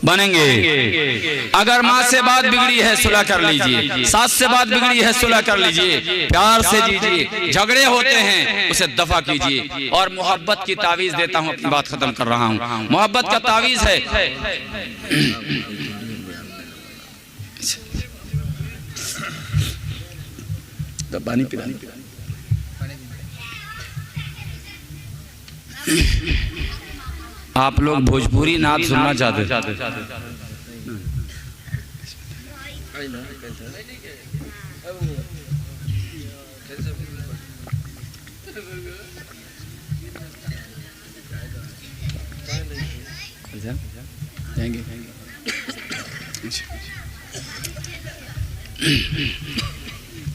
बनेंगे। अगर माँ से बात बिगड़ी है सुलह कर लीजिए, सास से बात बिगड़ी है सुलह कर लीजिए, प्यार से जीजिए, झगड़े होते हैं उसे दफा कीजिए। और मोहब्बत की तावीज देता हूँ, अपनी बात खत्म कर रहा हूँ। मोहब्बत का तावीज है, पानी पिलानी आप लोग भोजपुरी नाच सुनना चाहते? जाएंगे।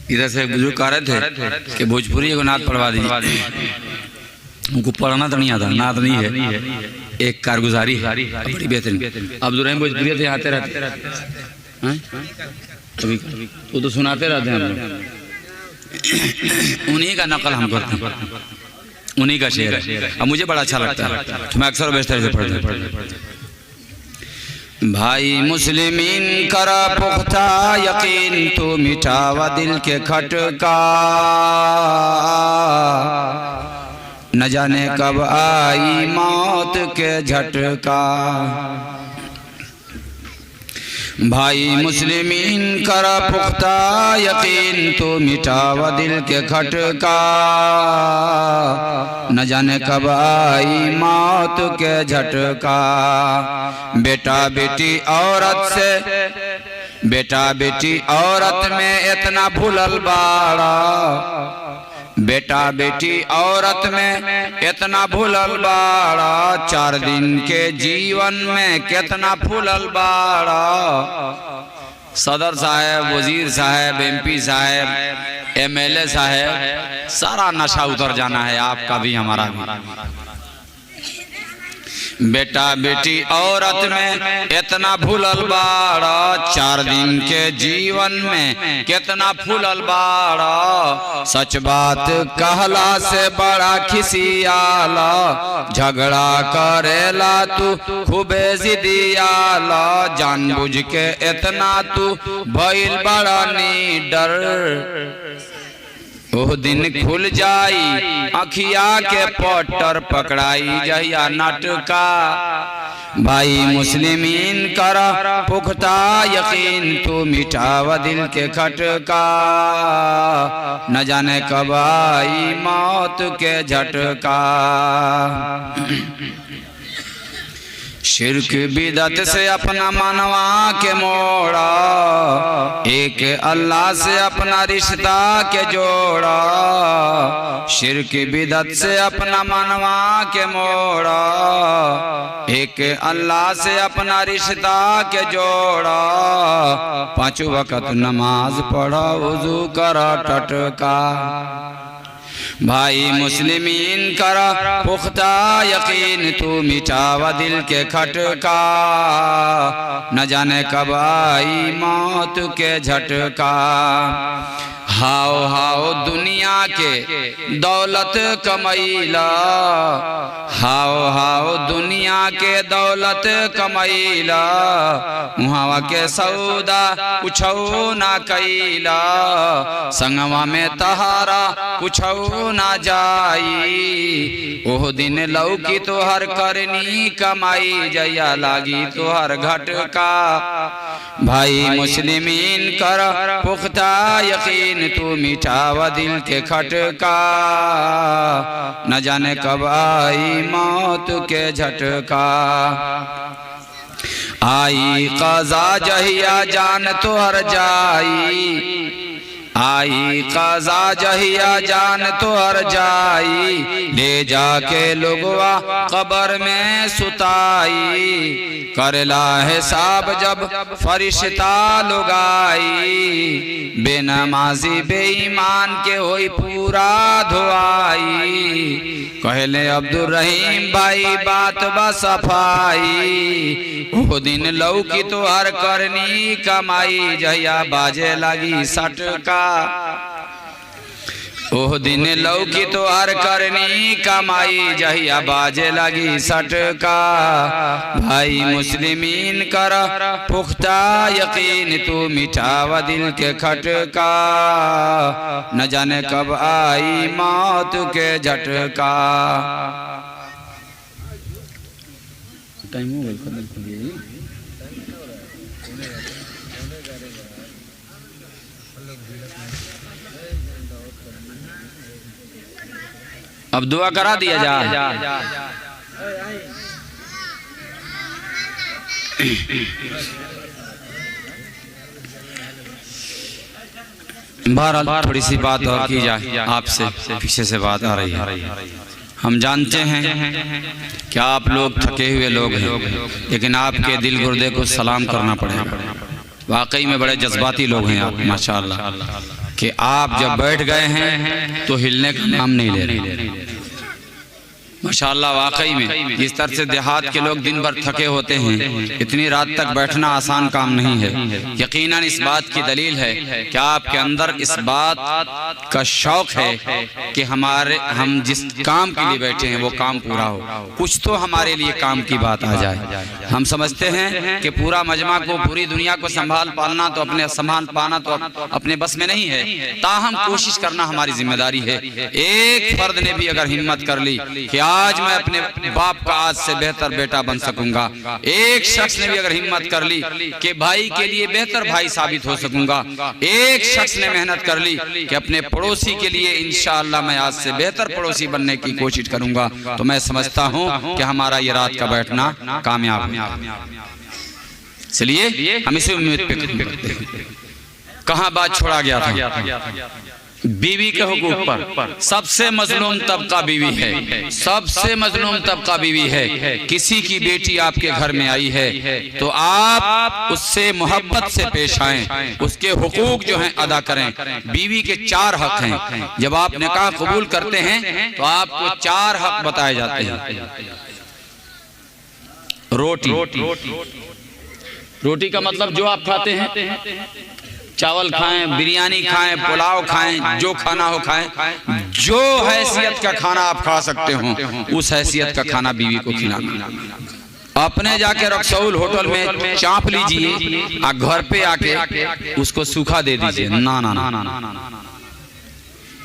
इधर से बुजुर्ग कह रहे थे कि भोजपुरी को नात पढ़वा दीजिए। उनको पढ़ना तो नहीं आता, नात नहीं है, एक कारगुजारी है बड़ी बेहतरीन। अब्दुल रहीम भोजपुरी थे, आते रहते हैं कभी वो तो सुनाते रहते हैं। उन्हीं का नकल हम करते हैं, उन्हीं का शेर है। अब मुझे बड़ा अच्छा लगता है, तो मैं अक्सर बेस्तर से पढ़ता हूँ। भाई मुस्लिमीन करा पुख्ता यकीन, तू मिटावा दिल के खटका, न जाने कब आई मौत के झटका। भाई मुस्लिमीन करा पुख्ता यकीन, तू मिटावा दिल के खटका, न जाने कब आई मौत के झटका। बेटा बेटी औरत से, बेटा बेटी औरत में इतना भूलल बाड़ा, बेटा बेटी औरत में इतना भूलल बाड़ा, 4 दिन के जीवन में कितना फूलल बाड़ा। सदर साहब, वजीर साहब, MP साहब, MLA साहब, सारा नशा उतर जाना है, आपका भी हमारा भी। बेटा बेटी औरत में इतना भूलल बाड़ा, 4 दिन के जीवन में कितना फूलल बाड़ा। सच बात कहला से बड़ा खिसियाला, झगड़ा करेला तू खूबे जिदियाला, जानबूझ के इतना तू भइल बड़ा निडर। ओह दिन खुल जाई अखिया के पट्टर, पकड़ाई जहिया नटका। भाई मुस्लिमीन कर पुख्ता यकीन, तू मिटावा दिल के खटका, न जाने कब आई मौत के झटका। शिर्क बिदत से अपना मनवा के मोड़ा, एक अल्लाह से अपना रिश्ता के जोड़ा। शिर्क बिदत से अपना मनवा के मोड़ा, एक अल्लाह से अपना रिश्ता के जोड़ा। 5 वक्त नमाज पढ़ा, वुजू करा टटका। भाई मुस्लिमीन करा पुख्ता यकीन, तू मिटावा दिल के खटका, न जाने कब आई मौत के झटका। हाओ हाओ दुनिया के दौलत कमैला, हाओ हाओ दुनिया के दौलत कमैला, मुहावा के सौदा कुछो ना कैला। संगवा में तहारा कुछो ना जाई, ओह दिन लौकी तोहर करनी कमाई, जया लागी तोहर घटका। भाई मुस्लिमीन कर पुख्ता यकीन, तू मिटावा दिल के खटका, न जाने कब आई मौत के झटका। आई क़ज़ा जहिया जान तोहर जाई, आई क़ज़ा जहिया जान तोहर जाई, ले जाके लोगवा कब्र में सुताई। करला हिसाब जब फरिश्ता लुगाई, बेनमाजी बेईमान के होई पूरा धोआई। कहले अब्दुल रहीम भाई बात बसफाई, ओ दिन लौकी तोहर करनी कमाई, जहिया बाजे लगी सटका। ओह दिन लौकी तोहर करनी कमाई, जहिया बाजे लगी सटका। भाई मुस्लिमीन कर पुख्ता यकीन, तू मिटावा दिल के खटका, न जाने कब आई मौत के झटका। टाइम हो गया। अब दुआ करा दिया जा। बहरहाल थोड़ी सी बात और की जाए आपसे, पीछे से बात आ रही है। हम जानते हैं कि आप लोग थके हुए लोग हैं, लेकिन आपके दिल गुर्दे को सलाम करना पड़ेगा। वाकई में बड़े जज्बाती लोग हैं आप, माशाअल्लाह, कि आप जब बैठ गए हैं तो हिलने का नाम नहीं ले रहे। माशाअल्लाह, वाकई में जिस तरह से देहात के लोग दिन भर थके होते हैं, इतनी रात तक बैठना आसान काम नहीं है। यकीनन इस बात की दलील है कि आपके अंदर इस बात का शौक है कि हम जिस काम के लिए बैठे हैं वो काम पूरा हो, कुछ तो हमारे लिए काम की बात आ जाए। हम समझते हैं कि पूरा मजमा को, पूरी दुनिया को संभाल पाना तो अपने बस में नहीं है, ताहम कोशिश करना हमारी जिम्मेदारी है। एक फर्द ने भी अगर हिम्मत कर ली कि आज मैं अपने बाप का आज से बेहतर बेटा बन सकूंगा, एक शख्स ने भी अगर हिम्मत कर ली कि भाई के लिए बेहतर भाई साबित हो सकूंगा, एक शख्स ने मेहनत कर ली कि अपने पड़ोसी के लिए इंशाअल्लाह मैं आज से बेहतर पड़ोसी बनने की कोशिश करूंगा, तो मैं समझता हूं कि हमारा ये रात का बैठना कामयाब है। इसलिए हम इसे उम्मीद पे करते हैं। कहां बात छोड़ा गया था? बीवी के हुकूक पर। सबसे मजलूम तबका बीवी है, सबसे मजलूम तबका बीवी है। किसी की बेटी आपके घर में आई है तो आप उससे मोहब्बत से पेश आएं, उसके हुकूक जो हैं अदा करें। बीवी के 4 हक हैं। जब आप निकाह कबूल करते हैं तो आपको 4 हक बताए जाते हैं। रोटी का मतलब जो आप खाते हैं, चावल खाएं, बिरयानी खाएं, पुलाव खाएं, जो खाना हो खाएं, जो हैसियत का खाना आप खा सकते हो उस हैसियत का खाना बीवी को खिलाना। अपने जाके रक्सौल होटल में चाप लीजिए और घर पे आके उसको सूखा दे दीजिए, ना ना ना।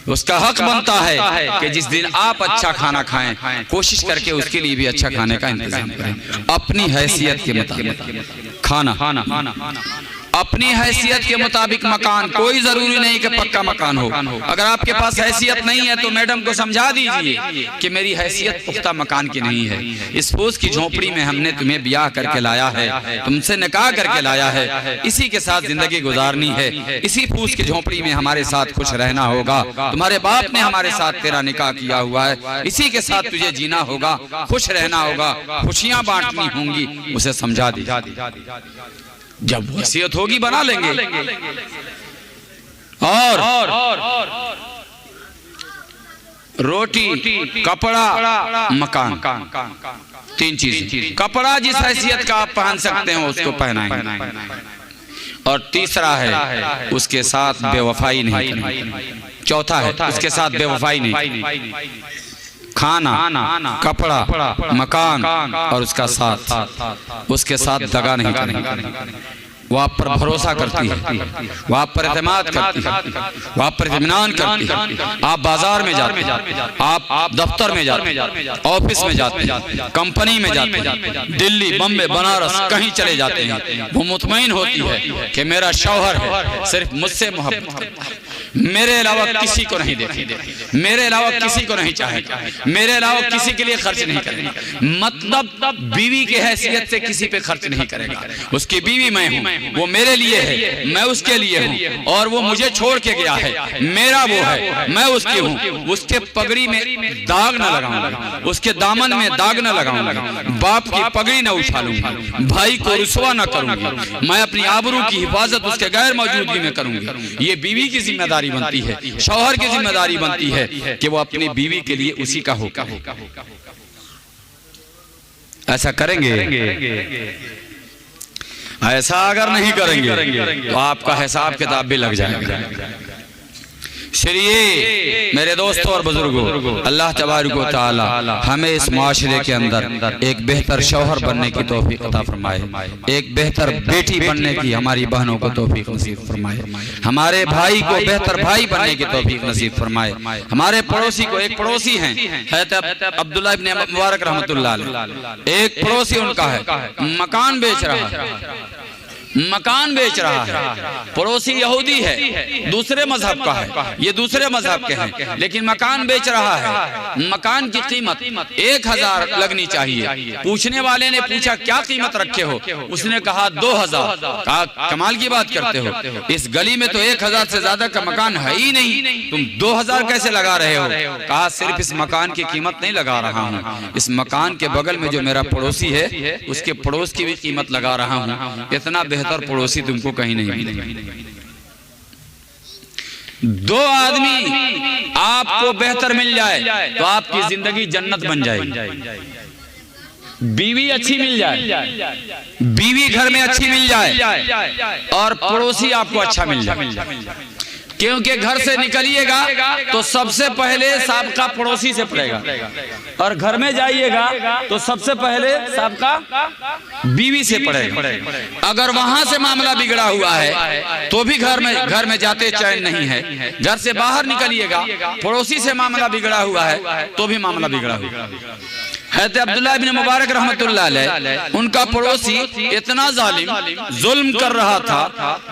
उसका हक बनता है कि जिस दिन आप अच्छा खाना खाएं, कोशिश करके उसके लिए भी अच्छा खाने का इंतजाम करें। अपनी हैसियत के मुताबिक खाना, अपनी हैसियत के मुताबिक मकान। कोई जरूरी नहीं कि पक्का मकान हो। अगर आपके पास हैसियत नहीं है तो मैडम को समझा दीजिए कि मेरी हैसियत पुख्ता मकान की नहीं है। इस फूस की झोपड़ी में हमने तुम्हें ब्याह करके लाया है, तुमसे निकाह करके लाया है, इसी के साथ जिंदगी गुजारनी है, इसी फूस की झोपड़ी में हमारे साथ खुश रहना होगा। तुम्हारे बाप ने हमारे साथ तेरा निकाह किया हुआ है, इसी के साथ तुझे जीना होगा, खुश रहना होगा, खुशियां बांटनी होंगी। उसे समझा दीजिए। जब वसीयत होगी बना लेंगे। और रोटी, कपड़ा, मकान, 3 चीज। कपड़ा जिस हैसियत का आप पहन सकते हो उसको पहनाएंगे। और तीसरा है उसके साथ बेवफाई नहीं करनी। चौथा है उसके साथ बेवफाई नहीं। खाना, कपड़ा, मकान और उसका साथ, उसके साथ दगा नहीं करेंगे। वो आप पर भरोसा करती है, वो आप पर एतमाद करती है, वो आप पर इत्मीनान करती है। आप बाजार में जाते हैं, आप दफ्तर में जाते हैं, ऑफिस में जाते हैं, कंपनी में जाते हैं, दिल्ली, बम्बे, बनारस कहीं चले जाते हैं, वो मुतमईन होती है कि मेरा शौहर है, सिर्फ मुझसे मोहब्बत करता है, मेरे अलावा किसी को नहीं देखेगा, मेरे अलावा किसी को नहीं चाहेगा, मेरे अलावा किसी के लिए खर्च नहीं करेगा। मतलब बीवी की हैसियत से किसी पे खर्च नहीं करेगा। उसकी बीवी मैं हूँ, वो मेरे लिए है, मैं उसके लिए हूँ, और वो मुझे छोड़ के गया है, मेरा वो है, मैं उसकी हूँ। उसके पगड़ी में दाग न लगाऊंगा, उसके दामन में दाग न लगाऊंगा, बाप की पगड़ी न उठा लूंगा, भाई को रुसवा न करूंगा, मैं अपनी आबरू की हिफाजत उसके गैर मौजूदगी में करूंगी। ये बीवी की जिम्मेदारी बनती है, शौहर की जिम्मेदारी बनती है कि वो अपनी बीवी के लिए उसी का हो। ऐसा करेंगे? ऐसा अगर नहीं करेंगे तो आपका हिसाब किताब भी लग जाएगा। चलिए मेरे दोस्तों और बुजुर्गों, अल्लाह तबारक व तआला हमें इस माशरे के अंदर एक बेहतर शौहर बनने की तौफीक अता फरमाए, एक बेहतर बेटी बनने की हमारी बहनों को तौफीक नसीब फरमाए, हमारे भाई को बेहतर भाई बनने की तौफीक नसीब फरमाए, हमारे पड़ोसी को, एक पड़ोसी हैं हज़रत अब्दुल्लाह इब्न मुबारक रहमतुल्लाह अलैह, एक पड़ोसी उनका है मकान बेच रहा है, मकान बेच रहा है, पड़ोसी यहूदी है, दूसरे मजहब का है, ये दूसरे मजहब के हैं, लेकिन मकान बेच रहा है। मकान की कीमत 1000 लगनी चाहिए। पूछने वाले ने पूछा क्या कीमत रखे हो? उसने कहा 2000। कहा कमाल की बात करते हो, इस गली में तो 1000 से ज्यादा का मकान है ही नहीं, तुम 2000 कैसे लगा रहे हो? कहा सिर्फ इस मकान की कीमत नहीं लगा रहा हूँ, इस मकान के बगल में जो मेरा पड़ोसी है उसके पड़ोस की भी कीमत लगा रहा हूँ। इतना बेहतर पड़ोसी तुमको कहीं नहीं मिलेगा। 2 आदमी आपको बेहतर मिल जाए तो आपकी जिंदगी जन्नत बन जाएगी। बीवी अच्छी मिल जाए, बीवी घर में अच्छी मिल जाए और पड़ोसी आपको अच्छा मिल जाए। क्योंकि घर से निकलिएगा तो सबसे पहले सबका पड़ोसी से पड़ेगा, और घर में जाइएगा तो सबसे पहले सबका बीवी से पड़ेगा। अगर वहां से मामला बिगड़ा हुआ है तो भी घर में जाते चैन नहीं है। घर से बाहर निकलिएगा, पड़ोसी से मामला बिगड़ा हुआ है तो भी मामला बिगड़ा हुआ है। हज़रत अब्दुल्लाह इब्न मुबारक रहमतुल्लाह अलैह, उनका पड़ोसी इतना जालिम जुल्म कर रहा था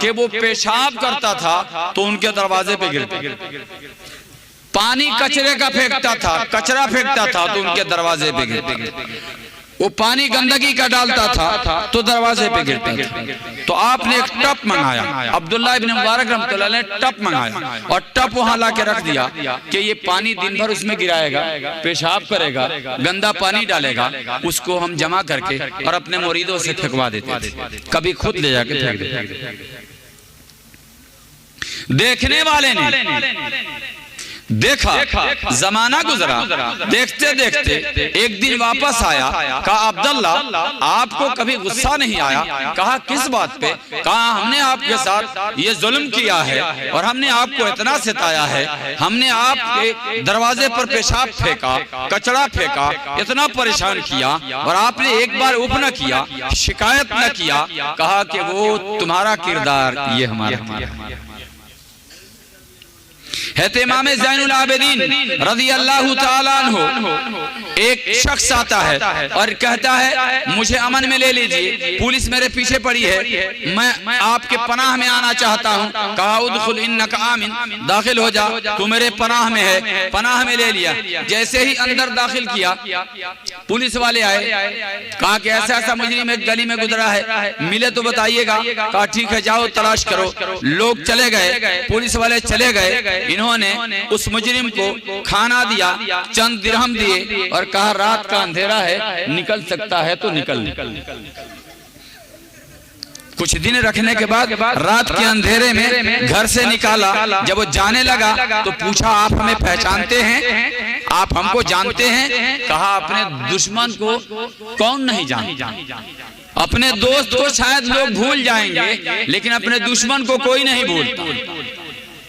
कि वो पेशाब करता था तो उनके दरवाजे पे गिरता, पानी कचरे का फेंकता था, कचरा फेंकता था तो उनके दरवाजे पे गिरता, वो पानी गंदगी का डालता था तो दरवाजे पे गिरता था। तो आपने एक टप मंगाया, अब्दुल्लाह इब्न मुबारक रहमतुल्लाह अलैह ने टप मंगाया और टप वहां ला के रख दिया कि ये पानी दिन भर उसमें गिराएगा, पेशाब करेगा, गंदा पानी डालेगा, उसको हम जमा करके और अपने मुरीदों से फेंकवा देते थे, कभी खुद ले जाके फेंक देते। देखने वाले ने देखा, जमाना गुजरा, देखते देखते एक दिन वापस आया, कहा अब्दुल्ला आपको कभी गुस्सा नहीं आया? कहा किस बात पे? कहा हमने आपके साथ ये जुल्म किया है और हमने आपको इतना सताया है, हमने आपके दरवाजे पर पेशाब फेंका, कचरा फेंका, इतना परेशान किया और आपने एक बार उफ न किया, शिकायत न किया। कहा कि वो तुम्हारा किरदार, ये हमारा। इमाम ज़ैनुल आबिदीन रज़ी अल्लाहु ताला अन्हु, एक शख्स आता है और कहता है मुझे अमन में ले लीजिए, पुलिस मेरे पीछे पड़ी है, मैं आपके पनाह में आना चाहता हूँ। कहा उदखुल इन्नका आमिन, दाखिल हो जा, तू मेरे पनाह में है। पनाह में ले लिया, जैसे ही अंदर दाखिल किया पुलिस वाले आए, कहा कि ऐसा ऐसा मुजरिम एक गली में गुजरा है, मिले तो बताइएगा। कहा ठीक है जाओ तलाश करो। लोग चले गए, पुलिस वाले चले गए, इन्होंने उस मुजरिम को खाना दिया, चंद दिरहम दिए और कहा रात का अंधेरा है, निकल सकता है तो निकल। कुछ दिन रखने के बाद रात के अंधेरे में घर से निकाला। जब वो जाने लगा तो पूछा आप हमें पहचानते हैं, आप हमको जानते हैं? कहा अपने दुश्मन को कौन नहीं जानता, अपने दोस्त को शायद लोग भूल जाएंगे लेकिन अपने दुश्मन को कोई नहीं भूलता।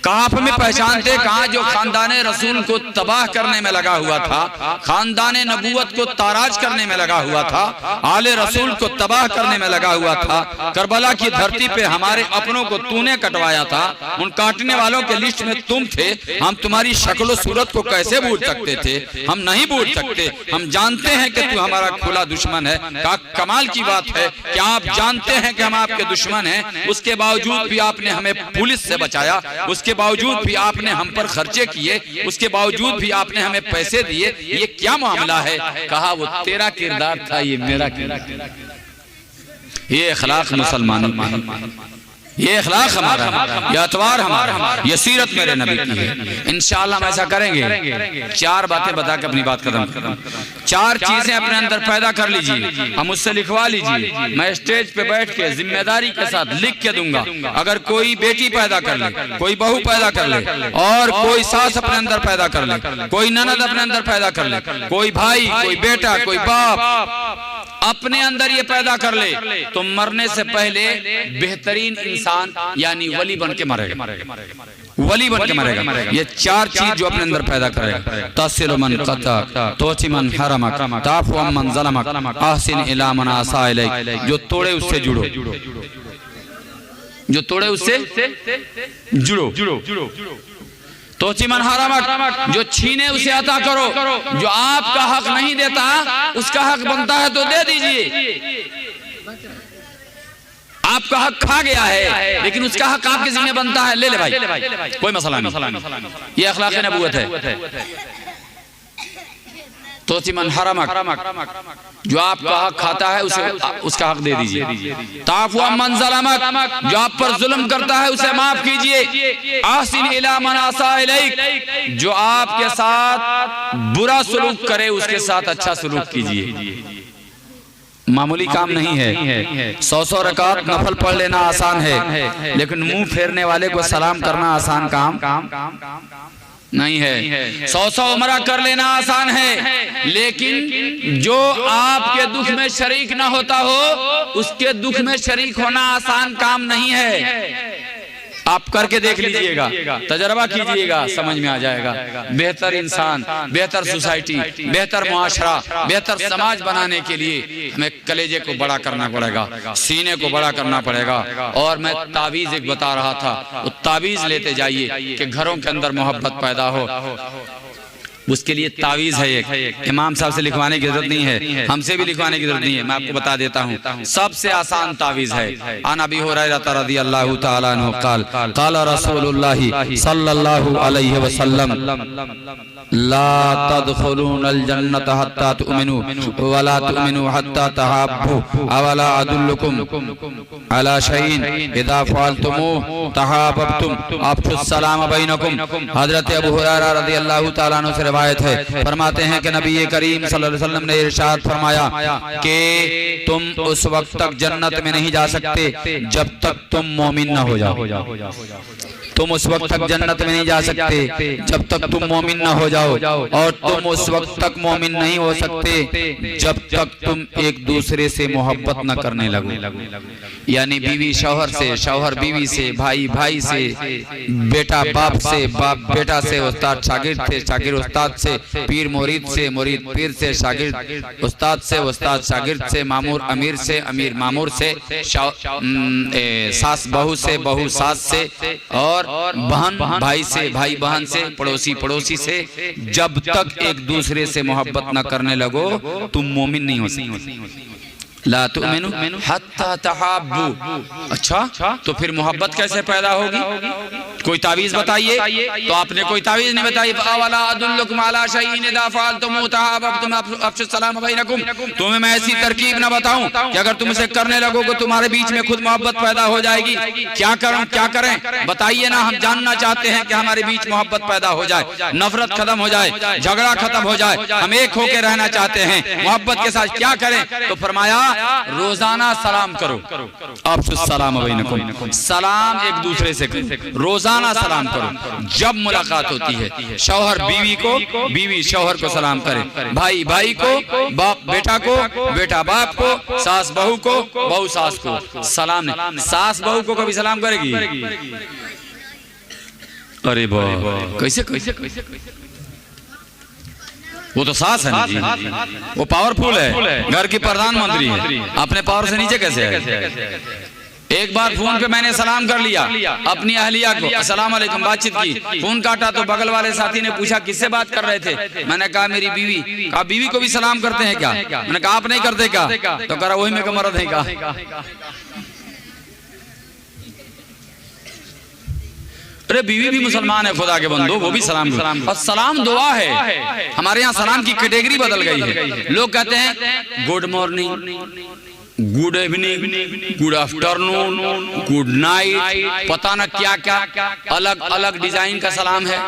कहा आप हमें पहचानते? कहा जो खानदान रसूल को तबाह करने में लगा हुआ था, खानदान नबूवत को ताराज करने में लगा हुआ था, आले रसूल को तबाह करने में लगा हुआ था, करबला की धरती पे हमारे अपनों को तूने कटवाया था, उन काटने वालों के लिस्ट में तुम थे, हम तुम्हारी शक्ल सूरत को कैसे भूल सकते थे? हम नहीं भूल सकते, हम जानते हैं कि तू हमारा खुला दुश्मन है। कहा कमाल की बात है कि आप जानते हैं कि हम आपके दुश्मन हैं, उसके बावजूद भी आपने हमें पुलिस से बचाया, उसके बावजूद भी आपने हम पर खर्चे किए, उसके बावजूद भी आपने हमें पैसे दिए, ये क्या मामला है? कहा वो तेरा किरदार था, ये मेरा किरदार। ये अखलाक मुसलमानों में, ये अखलाक हमारा, ये अतवार हमारा, ये सीरत मेरे नबी की है। इंशाअल्लाह हम ऐसा करेंगे। 4 बातें बता के अपनी बात खत्म करूं। 4 चीजें अपने अंदर पैदा कर लीजिए, हम मुझसे लिखवा लीजिए, मैं स्टेज पे बैठ के जिम्मेदारी के साथ लिख के दूंगा। अगर कोई बेटी पैदा कर ले, कोई बहू पैदा कर ले, और कोई सास अपने अंदर पैदा कर ले, कोई ननद अपने अंदर पैदा कर ले, कोई भाई, कोई बेटा, कोई बाप अपने अंदर ये पैदा कर ले, तो मरने से पहले बेहतरीन इंसान यानी वली बन के मरेगा, वली बन के मरेगा। ये 4 चीज जो अपने अंदर पैदा करेगा, तसिलु मन क़ता, तोति मन हरमक, ताफ़ु मन ज़लमक, अहसिन इला मन असा इलैक, जो तोड़े उससे जुड़ो, जो तोड़े उससे जुड़ो। तो चिमन हरामक, जो छीने उसे अता करो, जो आपका हक नहीं देता उसका हक बनता है तो दे दीजिए। आपका हक खा गया है, लेकिन उसका हक आपके जिम्मे बनता है, ले ले भाई, कोई मसला नहीं। ये अखलाक नबूवत है। तो मन हरमक, जो आपका हक खाता है उसे उसका हक दे दीजिए। ताफु अम्मन ज़लमक, जो आप पर जुल्म करता है उसे माफ कीजिए। आसिन इला मन आसा इलैक, जो आपके साथ बुरा सलूक करे उसके साथ अच्छा सलूक कीजिए। मामूली काम नहीं है। 100 रकात नफल पढ़ लेना आसान है, लेकिन मुंह फेरने वाले को सलाम करना आसान काम नहीं है। 100 उमरा कर लेना आसान है, लेकिन जो आपके दुख में शरीक ना होता हो उसके दुख में शरीक होना आसान काम नहीं है। आप करके देख लीजिएगा, तजर्बा कीजिएगा, समझ में आ जाएगा। बेहतर इंसान, बेहतर सोसाइटी, बेहतर मुआशरा, बेहतर समाज बनाने के लिए हमें कलेजे को बड़ा करना पड़ेगा, सीने को बड़ा करना पड़ेगा। और मैं तावीज़ एक बता रहा था, वो तावीज़ लेते जाइए कि घरों के अंदर मोहब्बत पैदा हो। उसके लिए तावीज़ है एक, इमाम साहब से लिखवाने की जरूरत नहीं है, हमसे भी लिखवाने की जरूरत नहीं है। मैं आपको बता देता हूँ, सबसे आसान तावीज़ है। अन अबी हुरैरा रज़ियल्लाहु तआला अन्हु क़ाल क़ाल रसूलुल्लाह सल्लल्लाहु अलैहि वसल्लम ला तदखुलूनल जन्नत हत्ता तुमिनू वला तुमिनू हत्ता तहाब्बू अवला अदुल्लुकुम अला शैइन इज़ा फ़अलतुमूहु तहाब्बतुम अफ़शुस सलाम बैनकुम। हज़रत अबू हुरैरा रज़ियल्लाहु तआला अन्हु से रिवायत है, फरमाते हैं कि नबी करीम सल्लल्लाहु अलैहि वसल्लम ने इरशाद फरमाया कि तुम उस वक्त तक जन्नत में नहीं जा सकते जब तक तुम मोमिन न हो जाओ। तुम उस वक्त तक जन्नत में नहीं जा सकते जब तक तुम मोमिन न हो जाओ, और तुम उस वक्त तक मोमिन नहीं हो सकते जब तक तुम एक दूसरे से मोहब्बत न करने लगो। यानी बीवी शौहर से, शौहर बीवी से, भाई भाई से, बेटा बाप से, बाप बेटा से, उस्ताद शागिर्द से, शागिर्द उस्ताद से, पीर मुरीद से, मुरीद पीर से, शागिर्द उस्ताद से, उस्ताद शागिर्द से, मामूर अमीर से, अमीर मामूर से, सास बहू से, बहू सास से, और बहन भाई से, भाई बहन से, पड़ोसी पड़ोसी से। जब तक एक दूसरे से मोहब्बत न करने लगो तुम मोमिन नहीं हो सकते। ला तुमिनु हत्ता तहाब्बू। अच्छा, तो फिर मोहब्बत कैसे पैदा होगी? कोई तावीज़ बताइए। तो आपने कोई तावीज़ नहीं बताई। अवला अदुल्लुकुम अला शैइन इज़ा फ़अलतुमूहु तहाब्बतुम अफ़शुस सलाम बैनकुम। तुम्हें मैं ऐसी तरकीब न बताऊं कि अगर तुम इसे करने लगोगे तुम्हारे बीच में खुद मोहब्बत पैदा हो जाएगी? क्या करूं, क्या करें बताइए ना। हम जानना चाहते हैं कि हमारे बीच मोहब्बत पैदा हो जाए, नफरत खत्म हो जाए, झगड़ा खत्म हो जाए, हम एक होकर रहना चाहते हैं मोहब्बत के साथ। क्या करें? तो फरमाया रोजाना सलाम करो, अफ़शुस सलाम बैनकुम। सलाम एक दूसरे से करो, रोजाना सलाम करो। जब मुलाकात होती है शौहर बीवी को, बीवी शौहर को सलाम करे, भाई भाई को, बाप बेटा को, बेटा बाप को, सास बहू को, बहू सास को। सलाम नहीं, सास बहू को कभी सलाम करेगी? अरे वाह, कैसे कैसे कैसे कैसे? वो तो सास है ना जी, वो पावरफुल है, घर की प्रधानमंत्री है, अपने पावर से नीचे कैसे है? एक बार फोन पे मैंने सलाम कर लिया अपनी अहलिया को, अस्सलाम वालेकुम, बातचीत की, फोन काटा तो बगल वाले साथी ने पूछा किससे बात कर रहे थे? मैंने कहा मेरी बीवी। कहा बीवी को भी सलाम करते हैं क्या? मैंने कहा आप नहीं करते क्या? तो कह रहा वही में मर्द है क्या? अरे बीवी भी मुसलमान है खुदा के बंदो, वो भी सलाम। और सलाम दुआ है। हमारे यहाँ सलाम की कैटेगरी बदल गई है। लोग कहते हैं good morning, good evening, good afternoon, good night, पता न क्या क्या अलग अलग डिजाइन का सलाम है।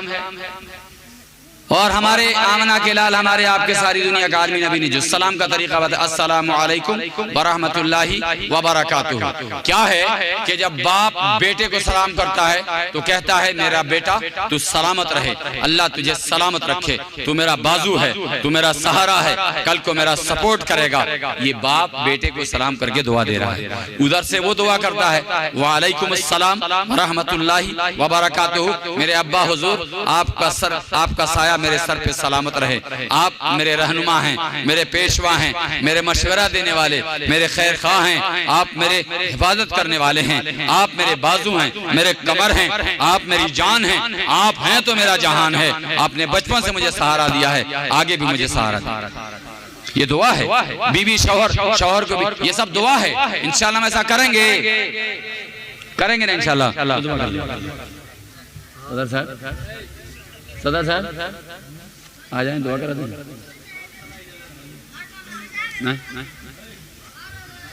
और हमारे आमना के लाल, हमारे आपके सारी दुनिया का आलमी नबी ने जो सलाम का तरीका बताया, अस्सलामु अलैकुम व रहमतुल्लाहि व बरकातुहू। क्या है कि जब बाप बेटे को सलाम करता है तो कहता है मेरा बेटा तू सलामत रहे, अल्लाह तुझे सलामत रखे, तू मेरा बाजू है, तू मेरा सहारा है, कल को मेरा सपोर्ट करेगा। ये बाप बेटे को सलाम करके दुआ दे रहा है। उधर से वो दुआ करता है वालेकुम अस्सलाम व रहमतुल्लाहि व बरकातुहू, मेरे अब्बा हुजूर आपका सर, आपका साया मेरे सर पे सलामत रहे, आप मेरे रहनुमा हैं, मेरे पेशवा हैं, मेरे मशवरा देने वाले, मेरे खैर खा हैं, आप मेरे हिफाजत करने वाले हैं, आप मेरे बाजू हैं, मेरे कमर हैं, आप मेरी जान हैं, आप हैं तो मेरा जहान है, आपने बचपन से मुझे सहारा दिया है, आगे भी मुझे सहारा दिया। ये दुआ है, बीवी शौहर को भी, ये सब दुआ है। इंशाल्लाह हम ऐसा करेंगे ना इंशाल्लाह। सदर साहब आ जाए, दुआ करा दें।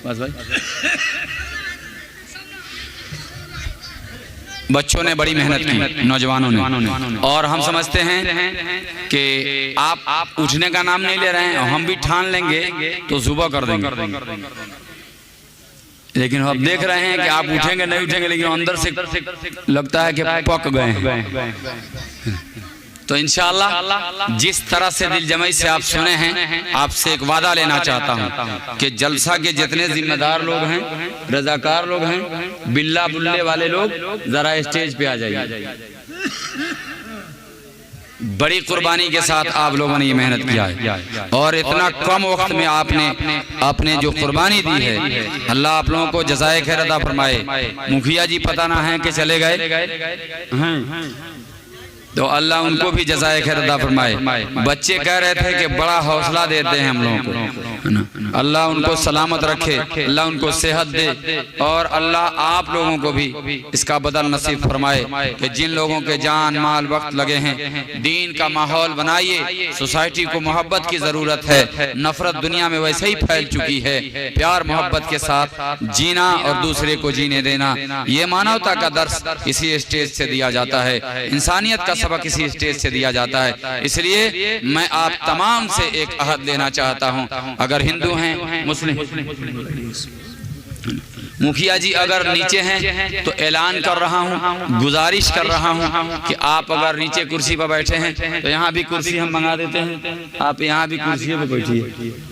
बस भाई, बच्चों ने बड़ी मेहनत की, नौजवानों ने, और हम समझते हैं कि आप उठने का नाम नहीं ले रहे हैं, हम भी ठान लेंगे तो सुबह कर देंगे। लेकिन अब देख रहे हैं कि आप उठेंगे नहीं उठेंगे, लेकिन अंदर से लगता है कि पक गए। तो इंशाअल्लाह जिस तरह से दिल जमाई से आप सुने हैं, आपसे एक वादा लेना चाहता हूं कि जलसा के जितने जिम्मेदार लोग हैं, रजाकार लोग हैं, बिल्ला बुल्ले वाले लोग, जरा स्टेज पे आ जाइए। बड़ी कुर्बानी के साथ आप लोगों ने ये मेहनत किया है, और इतना कम वक्त में आपने जो कुर्बानी दी है, अल्लाह आप लोगों को जज़ाए खैर अता फरमाए। मुखिया जी पता ना है कि चले गए, तो अल्लाह उनको भी जज़ाए खैर अता फरमाए। बच्चे कह रहे थे कि बड़ा हौसला देते हैं हम लोगों को, अल्लाह उनको सलामत रखे, अल्लाह उनको सेहत दे, और अल्लाह आप लोगों को भी इसका बदल नसीब फरमाए कि जिन लोगों के जान माल वक्त लगे हैं, दीन का माहौल बनाइए। सोसाइटी को मोहब्बत की ज़रूरत है, नफरत दुनिया में वैसे ही फैल चुकी है। प्यार मोहब्बत के साथ जीना और दूसरे को जीने देना, ये मानवता का दर्स इसी स्टेज से दिया जाता है, इंसानियत का सबक इसी स्टेज से दिया जाता है। इसलिए मैं आप तमाम से एक अहद लेना चाहता हूं, अगर हिंदू हैं, मुस्लिम, मुखिया जी अगर नीचे हैं तो ऐलान कर रहा हूं, गुजारिश कर रहा हूं कि आप अगर नीचे कुर्सी पर बैठे हैं तो यहाँ भी कुर्सी हम मंगा देते हैं, आप यहाँ भी कुर्सी पर बैठिए,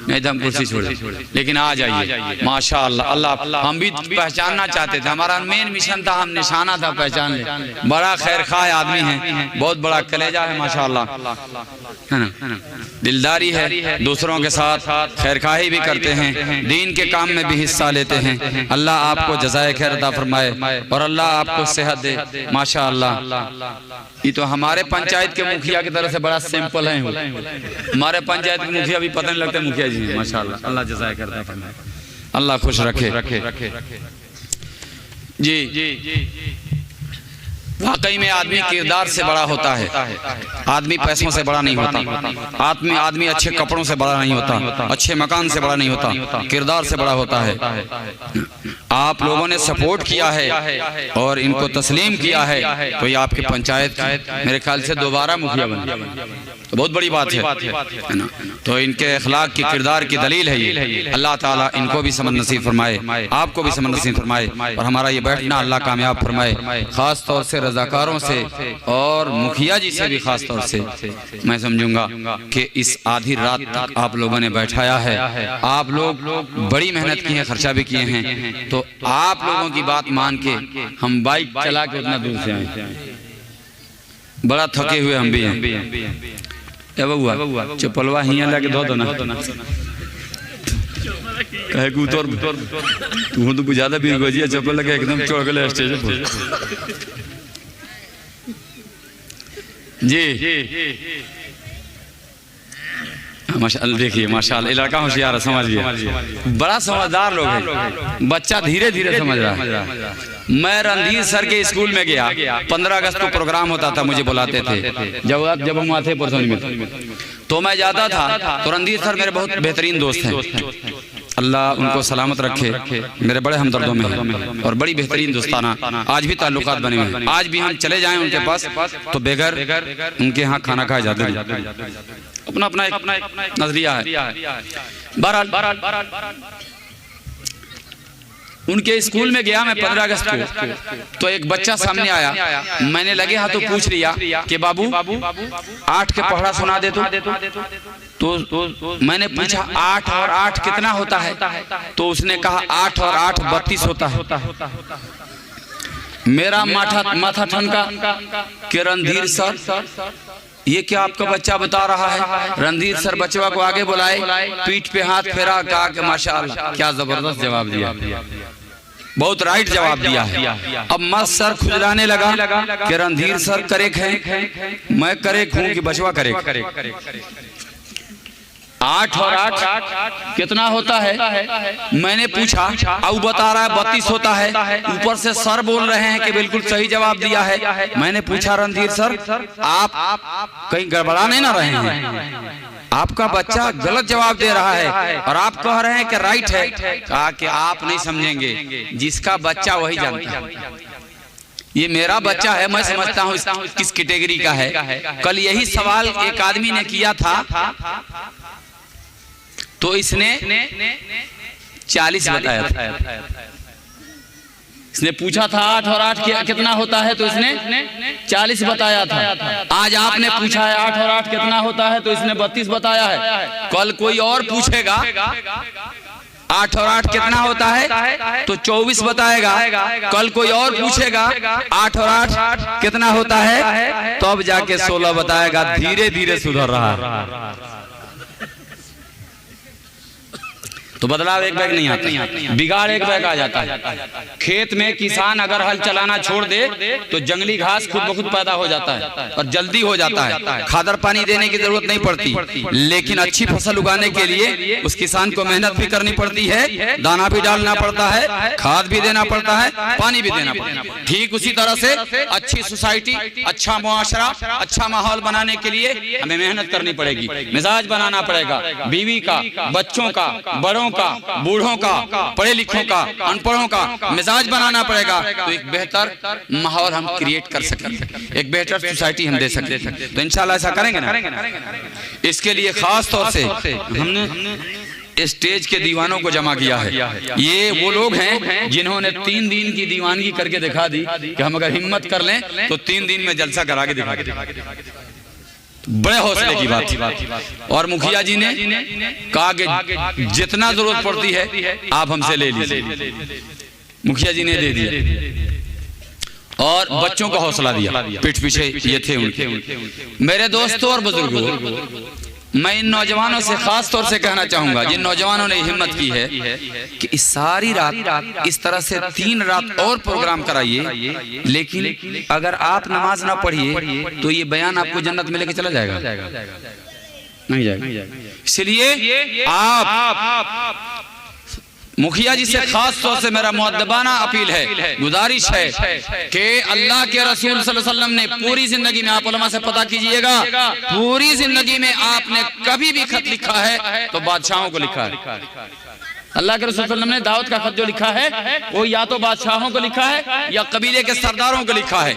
नहीं तो हम कुर्सी छोड़े, लेकिन आ जाइए। माशाअल्लाह, अल्लाह, हम भी पहचानना चाहते थे, हमारा मेन मिशन था, हम निशाना था पहचान ले। बड़ा खैर खाए आदमी है, बहुत बड़ा कलेजा है माशाअल्लाह, है ना, दिलदारी है, दूसरों के साथ खैरखाही भी करते हैं, दीन के काम में भी हिस्सा लेते हैं। अल्लाह आपको जज़ाए खैर अता फरमाए और अल्लाह आपको सेहत दे। माशाअल्लाह, ये तो हमारे पंचायत के मुखिया की तरफ से बड़ा सिंपल है, हमारे पंचायत के मुखिया भी पता नहीं लगता मुखिया जी हैं। माशाअल्लाह, अल्लाह जज़ाए खैर अता फरमाए, अल्लाह खुश रखे। जी, वाकई में आदमी किरदार से बड़ा होता है, आदमी पैसों से बड़ा नहीं होता, आदमी अच्छे कपड़ों से बड़ा नहीं होता, अच्छे मकान से बड़ा नहीं होता, किरदार से बड़ा होता है। आप लोगों ने सपोर्ट किया है और इनको तस्लीम किया है, तो ये आपकी पंचायत मेरे ख्याल से दोबारा मुखिया बने, तो बहुत बड़ी बात है ना। तो इनके अखलाक की, किरदार की दलील है ये। अल्लाह ताला इनको भी समझ नसीब फरमाए, आपको भी समझ नसीब फरमाए, और हमारा ये बैठना अल्लाह कामयाब फरमाए। खास तौर से रजाकारों से और मुखिया जी से भी खास तौर से मैं समझूंगा कि इस आधी रात तक आप लोगों ने बैठाया है, आप लोग बड़ी मेहनत की है, खर्चा भी किए हैं, तो आप लोगों की बात मान के हम बाइक चला के उतना दूर से आए, बड़ा थके हुए हम भी हैं। बउआ चपलवा हिया लाके धो दो ना, कहे कि उतर तू तो बुझादा भी गजिया चप्पल लगे एकदम चढ़ गए स्टेज पर। जी माशाअल्लाह, देखिए माशाअल्लाह, लड़का होशियार है, समझ गया, बड़ा समझदार लोग है, बच्चा धीरे धीरे समझ रहा है। मैं रणधीर सर के स्कूल में गया, 15 अगस्त को प्रोग्राम होता था, मुझे बुलाते थे जब हम वहाँ थे परसोनी में, तो मैं जाता था। तो रणधीर सर मेरे बहुत बेहतरीन दोस्त हैं, अल्लाह उनको सलामत रखे, मेरे बड़े हमदर्दों में हैं और बड़ी बेहतरीन दोस्ताना आज भी ताल्लुकात बने हुए हैं। आज भी हम चले जाएं उनके पास तो बगैर उनके यहाँ खाना खाए जाते हैं, अपना अपना एक नजरिया है। बहरहाल उनके स्कूल में गया मैं 15 अगस्त को, तो एक बच्चा सामने आया, मैंने लगे हाथ तो पूछ लिया कि बाबू 8 के पढ़ा सुना दे तो मैंने पूछा 8 और 8 कितना होता है, तो उसने कहा 8 और 8 32 होता है। मेरा माथा ठनका कि रणधीर सर ये क्या आपका बच्चा बता रहा है। रणधीर सर बच्चा को आगे बुलाए, पीठ पे हाथ फेरा, कहा कि माशाअल्लाह क्या जबरदस्त जवाब दिया, बहुत राइट जवाब दिया है। अब मस्त सर खुजलाने लगा कि रणधीर सर करेक्ट है, मैं करेक्ट हूं कि बचवा करेक्ट। 8 और 8 कितना होता है? मैंने पूछा, अब बता रहा है 32 होता है। ऊपर से सर बोल रहे हैं कि बिल्कुल सही जवाब दिया है। मैंने पूछा रणधीर सर, आप कहीं गड़बड़ा नहीं ना रहे हैं? आपका बच्चा गलत जवाब दे रहा है और आप कह रहे हैं कि राइट है। कहा कि आप नहीं समझेंगे, जिसका बच्चा वही जानता है। ये मेरा बच्चा है, मैं समझता हूँ किस कैटेगरी का है। कल यही सवाल एक आदमी ने किया था, तो इसने 40 बताया था। इसने पूछा था 8 और 8 कितना होता है, तो इसने 40 बताया था। आज आपने पूछा है 8 और 8 कितना होता है, तो इसने 32 बताया है। कल कोई और पूछेगा 8 और 8 कितना होता है, तो 24 बताएगा। कल कोई और पूछेगा 8 और 8 कितना होता है, तो अब जाके 16 बताएगा। धीरे धीरे सुधर रहा है। तो बदलाव एक बैग नहीं आता, बिगाड़ एक बैग आ जाता है। खेत में किसान अगर हल चलाना छोड़ दे तो जंगली घास खुद ब खुद पैदा हो जाता है और जल्दी हो जाता है। खादर पानी देने की जरूरत नहीं पड़ती, लेकिन अच्छी फसल उगाने के लिए उस किसान को मेहनत भी करनी पड़ती है, दाना भी डालना पड़ता है, खाद भी देना पड़ता है, पानी भी देना पड़ता है। ठीक उसी तरह से अच्छी सोसाइटी, अच्छा मुआशरा, अच्छा माहौल बनाने के लिए हमें मेहनत करनी पड़ेगी। मिजाज बनाना पड़ेगा, बीवी का, बच्चों का, बड़ों का, बूढ़ों का, पढ़े लिखों का, अनपढ़ों का मिजाज बनाना पड़ेगा। तो एक बेहतर माहौल हम क्रिएट कर सकें, एक बेहतर सोसाइटी हम दे सकते हैं। तो इंशाल्लाह ऐसा करेंगे ना। इसके लिए खास तौर से हमने स्टेज के दीवानों को जमा किया है। ये वो लोग हैं जिन्होंने 3 दिन की दीवानगी करके दिखा दी कि हम अगर हिम्मत कर लें तो 3 दिन में जलसा करा के दिखा के। बड़े हौसले की बात। और मुखिया जी ने कहा कि जितना जरूरत पड़ती है आप हमसे ले लीजिए। मुखिया जी ने दे दिया और बच्चों को हौसला दिया। पीठ पीछे ये थे उनके। मेरे दोस्तों और बुजुर्गों, मैं इन नौजवानों से खास तौर से कहना चाहूंगा, जिन नौजवानों ने हिम्मत की है कि इस सारी रात इस तरह से 3 रात और प्रोग्राम कराइए, लेकिन अगर आप नमाज ना पढ़िए तो ये बयान आपको जन्नत में लेके चला जाएगा, नहीं जाएगा। इसलिए आप मुखिया जी से खास तौर से मेरा मुअद्दबाना अपील है, गुजारिश है कि अल्लाह के रसूल सल्लल्लाहु अलैहि वसल्लम ने पूरी जिंदगी में, आप उलमा से पता कीजिएगा, पूरी जिंदगी में आपने कभी भी खत लिखा है तो बादशाहों को लिखा है। अल्लाह के रसूल सल्लल्लाहु अलैहि वसल्लम ने दाऊद का खत जो लिखा है वो या तो बादशाहों को लिखा है या कबीले के सरदारों को लिखा है,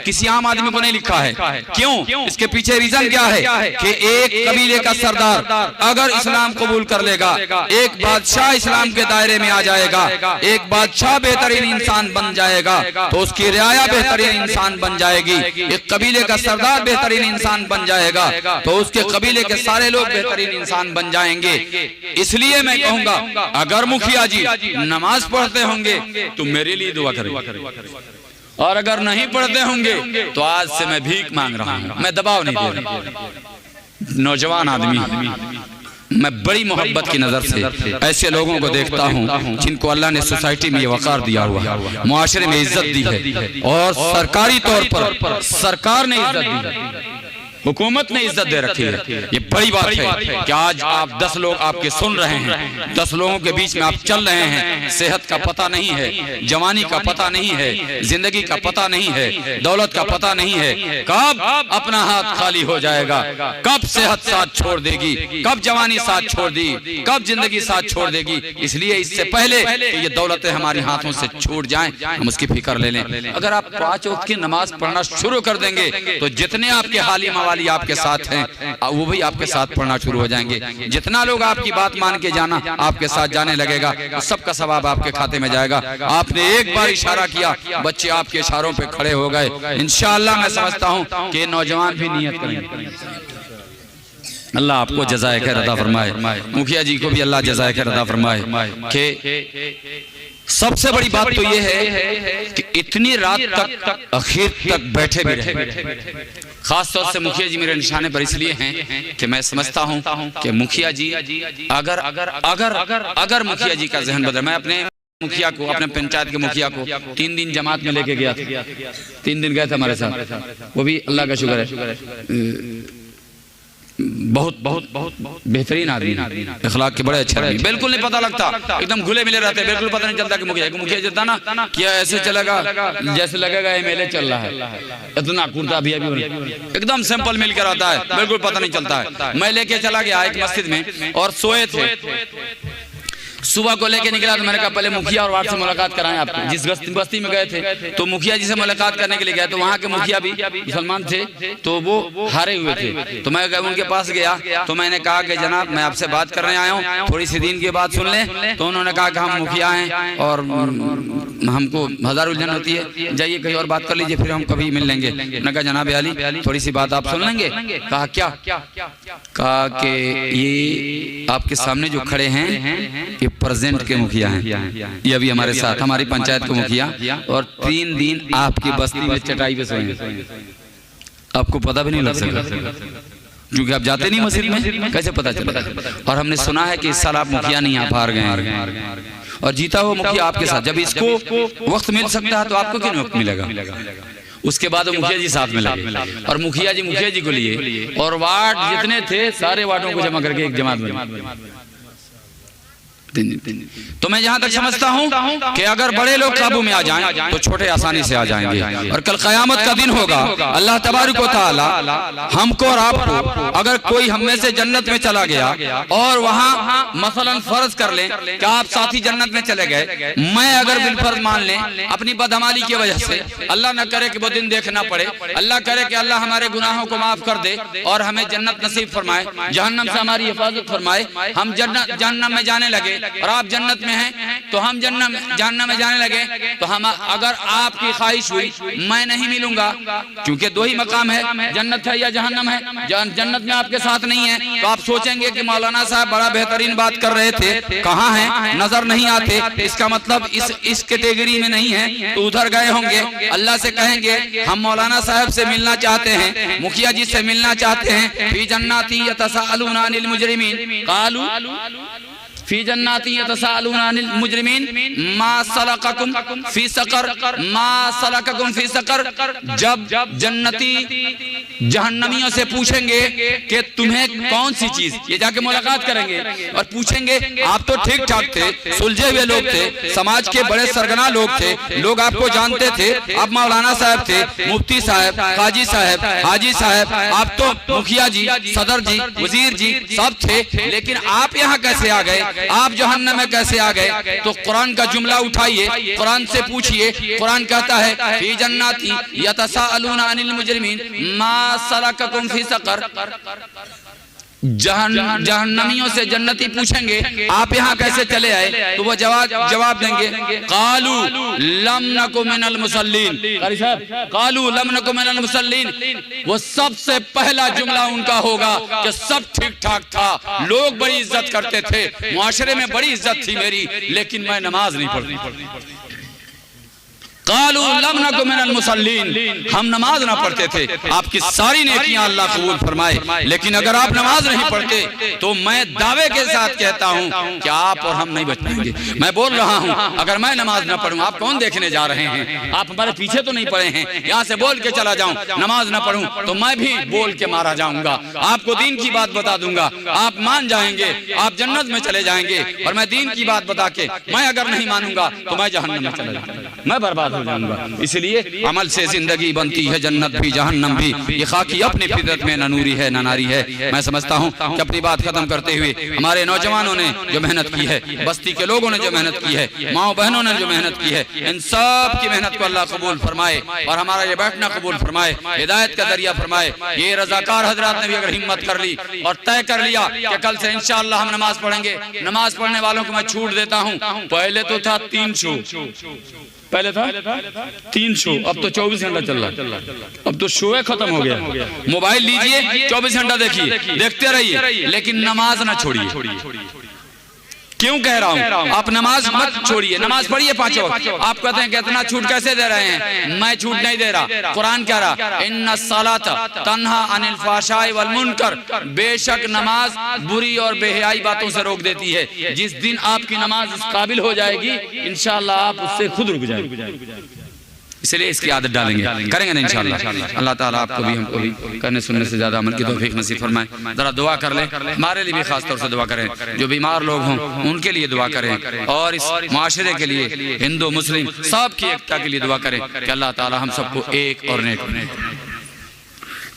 किसी आम आदमी को नहीं लिखा है। क्यों? इसके पीछे रीजन क्या है कि एक कबीले का सरदार अगर इस्लाम कबूल कर लेगा, एक बादशाह इस्लाम के दायरे में आ जाएगा, एक बादशाह बेहतरीन इंसान बन जाएगा तो उसकी रियाया बेहतरीन इंसान बन जाएगी। एक कबीले का सरदार बेहतरीन इंसान बन जाएगा तो उसके कबीले के सारे लोग बेहतरीन इंसान बन जाएंगे। इसलिए मैं कहूंगा, अगर मुखिया जी नमाज पढ़ते होंगे तो मेरे लिए दुआ करें, और अगर नहीं पढ़ते होंगे तो आज से मैं भीख मांग रहा हूं, मैं दबाव नहीं दे रहा। नौजवान आदमी, मैं बड़ी मोहब्बत की नजर से ऐसे लोगों को देखता हूं जिनको अल्लाह ने सोसाइटी में ये वकार दिया हुआ, मुआशरे में इज्जत दी है और सरकारी तौर पर सरकार ने इज्जत दी है, हुकूमत ने इज्जत दे रखी है। ये बड़ी बात है कि आज आप 10 लोग आपके सुन रहे हैं, 10 लोगों के बीच में आप चल रहे हैं। सेहत का पता नहीं है, जवानी का पता नहीं है, जिंदगी का पता नहीं है, दौलत का पता नहीं है, कब अपना हाथ खाली हो जाएगा, कब सेहत साथ छोड़ देगी, कब जवानी साथ छोड़ दी, कब जिंदगी साथ छोड़ देगी। इसलिए इससे पहले कि ये दौलतें हमारे हाथों से छूट जाएं, हम उसकी फिक्र ले लें। अगर आप 5 वक्त की नमाज पढ़ना शुरू कर देंगे तो जितने आपके हाली वाली आपके साथ हैं वो भी आपके साथ पढ़ना शुरू हो जाएंगे। जितना लोग आपकी बात मान के जाना आपके साथ जाने लगेगा तो सबका सवाब आपके खाते में जाएगा। आपने एक बार इशारा किया, बच्चे आपके इशारों पे खड़े हो गए। इंशाअल्लाह मैं समझता हूं कि नौजवान भी नियत करेंगे। अल्लाह आपको जज़ाए खैर अता फरमाए, मुखिया जी को भी अल्लाह जज़ाए खैर अता फरमाए। कि सबसे बड़ी बात तो ये है कि इतनी रात तक आखिर तक बैठे भी रहे। खास तौर से मुखिया जी मेरे निशाने पर इसलिए हैं कि मैं समझता हूं कि मुखिया जी अगर अगर अगर अगर अगर मुखिया जी का जहन बदल, मैं अपने मुखिया को, अपने पंचायत के मुखिया को 3 दिन जमात में लेके गया था, 3 दिन गए थे हमारे साथ, वो भी अल्लाह का शुक्र है बहुत बहुत बहुत बेहतरीन आदमी, अखलाक के बड़े अच्छे आदमी, बिल्कुल नहीं पता लगता, एकदम घुले मिले रहते, बिल्कुल पता नहीं चलता कि मुखिया जितना ना क्या ऐसे चलेगा जैसे लगेगा एमएलए चल रहा है, इतना कुर्ता भी एकदम सिंपल मिलकर आता है, बिल्कुल पता नहीं चलता है। मैं लेके चला गया एक मस्जिद में और सोए थे, सुबह को लेके निकला तो मैंने कहा पहले मुखिया और वार्ड से मुलाकात कराएं आपको। जिस बस्ती में गए थे तो मुखिया जी से मुलाकात करने के लिए गए, तो वहाँ के मुखिया भी मुसलमान थे, तो वो हारे हुए थे। तो मैं उनके पास गया तो मैंने कहा कि जनाब मैं आपसे बात करने आया हूँ, थोड़ी सी दीन की बात सुन लें। तो उन्होंने कहा कि हम मुखिया हैं और हमको हजार उलझन होती है, जाइए कहीं और बात कर लीजिए, फिर हम कभी मिल लेंगे। मैंने कहा जनाब अली थोड़ी सी बात आप सुन लेंगे। कहा क्या? कहा कि ये आपके सामने जो खड़े हैं ये प्रेजेंट के मुखिया हैं, ये अभी हमारे साथ हमारी पंचायत के मुखिया, और 3 दिन आपकी बस्ती में चटाई पे सोएंगे, आपको पता भी नहीं लग सका क्योंकि आप जाते नहीं मस्जिद में, कैसे पता चला? और हमने सुना है कि इस साल आप मुखिया नहीं, आप हार गए हैं और जीता हुआ मुखिया आपके साथ। जब इसको वक्त मिल सकता है तो आपको क्यों वक्त मिलेगा? उसके बाद वो मुखिया जी साथ में लगे और मुखिया जी को लिए और वार्ड जितने थे सारे वार्डों को जमा करके एक जमात में। तो मैं जहां तक समझता हूं कि अगर बड़े लोग काबू में आ जाएं तो छोटे आसानी से आ जाएंगे। और कल क़यामत का दिन होगा, अल्लाह तबारक व तआला हमको और आपको, अगर कोई हम में से जन्नत में चला गया और वहां मसलन फर्ज कर लें कि आप साथी जन्नत में चले गए, मैं अगर बिलफर्ज मान लें अपनी बदअमाली की वजह से, अल्लाह न करे कि वो दिन देखना पड़े, अल्लाह करे कि अल्लाह हमारे गुनाहों को माफ कर दे और हमें जन्नत नसीब फरमाए, जहन्नम से हमारी हिफाजत फरमाए, हम जहन्नम में जाने लगे और आप जन्नत में हैं तो हम जहन्नम में जाने लगे, तो हम अगर आपकी ख्वाहिश हुई मैं नहीं मिलूंगा, क्योंकि 2 ही मकाम है, जन्नत है या जहन्नम है। जन्नत में आपके साथ नहीं है तो आप सोचेंगे कि मौलाना साहब बड़ा बेहतरीन बात कर रहे थे, कहाँ हैं, नजर नहीं आते, इसका मतलब इस कैटेगरी में नहीं है, तो उधर गए होंगे। अल्लाह से कहेंगे हम मौलाना साहब से मिलना चाहते हैं, मुखिया जी से मिलना चाहते हैं। फी जन्नाती यतसाअलूना अनिल मुजरिमीन कालू फी जन्नाती यतसाअलूना अनिल मुजरिमीन मा सलककुम फी सकर मा सलककुम फी सकर। जब जन्नती जहन्नमियों से पूछेंगे कि तुम्हें कौन सी चीज, ये जाके मुलाकात करेंगे और पूछेंगे आप तो ठीक ठाक थे, सुलझे हुए लोग थे, समाज के बड़े सरगना लोग थे, लोग आपको जानते थे, आप मौलाना साहब थे, मुफ्ती साहब, काजी साहब, हाजी साहब, आप तो मुखिया जी, सदर जी, वजीर जी सब थे, लेकिन आप यहाँ कैसे आ गए, आप जहन्नम में कैसे आ गए? तो कुरान का जुमला उठाइए, कुरान से पूछिए। कुरान कहता है फी जन्नाती यतसाअलूना अनिल मुजरिमीन मा सलककुम फी सकर। जहन्नमियों से जन्नती पूछेंगे आप यहाँ कैसे चले आए, तो वो जवाब देंगे कालू लम नकु मिनल मुसल्लीन, कालू लम नकु मिनल मुसल्लीन। वो सबसे पहला जुमला उनका होगा कि सब ठीक ठाक था, लोग बड़ी इज्जत करते थे, मुआशरे में बड़ी इज्जत थी मेरी, लेकिन मैं नमाज नहीं पढ़ती। कालू लम नकु मिनल मुसल्लीन, हम नमाज ना पढ़ते थे। आपकी सारी नेकियां अल्लाह कबूल फरमाए, लेकिन अगर आप नमाज नहीं पढ़ते तो मैं दावे के साथ कहता हूं कि आप और हम नहीं बच पाएंगे। मैं बोल रहा हूं अगर मैं नमाज ना पढ़ूं, आप कौन देखने जा रहे हैं? आप हमारे पीछे तो नहीं पड़े हैं। यहाँ से बोल के चला जाऊं नमाज ना पढ़ूं तो मैं भी बोल के मारा जाऊंगा, आपको दीन की बात बता दूंगा, आप मान जाएंगे, आप जन्नत में चले जाएंगे। और मैं दीन की बात बता के मैं अगर नहीं मानूंगा तो मैं जहन्नम में चला जाऊंगा, मैं बर्बाद हो जाऊंगा। इसलिए अमल से जिंदगी बनती है, जन्नत भी जहन्नम भी। ये खाकी अपनी फितरत में न नूरी है न नारी है। मैं समझता हूँ कि अपनी बात खत्म करते हुए हमारे नौजवानों ने जो मेहनत की है, बस्ती के लोगों ने जो मेहनत की है, माओ बहनों ने जो मेहनत की है, इन सब की मेहनत को अल्लाह कबूल फरमाए और हमारा ये बैठना कबूल फरमाए, हिदायत का जरिया फरमाए। ये रजाकार हजरात ने भी अगर हिम्मत कर ली और तय कर लिया कि कल से इंशाअल्लाह हम नमाज पढ़ेंगे, नमाज पढ़ने वालों को मैं छूट देता हूँ। पहले तो था 3 शो, पहले था 3 शो, अब तो 24 घंटा चल रहा है। अब तो शो खत्म हो गया। मोबाइल लीजिए 24 घंटा देखिए, देखते रहिए, लेकिन नमाज ना छोड़िए। क्यों कह रहा हूँ? आप नमाज मत छोड़िए, नमाज पढ़िए 5 वक्त। आप कहते हैं कि इतना छूट कैसे दे रहे हैं? मैं छूट नहीं दे रहा, कुरान कह रहा इन्ना सलाता तन्हा अनिल फाशाई वल मुनकर। बेशक नमाज बुरी और बेहयाई बातों से रोक देती है। जिस दिन आपकी नमाज इस काबिल हो जाएगी इंशाअल्लाह आप उससे खुद रुक जाएंगे। इसलिए इसकी आदत डालेंगे, करेंगे ना इंशाअल्लाह। अल्लाह ताला आपको भी हमको भी करने सुनने से ज़्यादा अमल की तौफीक नसीब फरमाए। ज़रा दुआ कर लें, हमारे लिए भी खास तौर से दुआ करें, जो बीमार लोग हों उनके लिए दुआ करें, और इस माशरे के लिए, हिंदू मुस्लिम सब की एकता के लिए दुआ करें कि अल्लाह ताला हम सबको एक और नेक बनाए।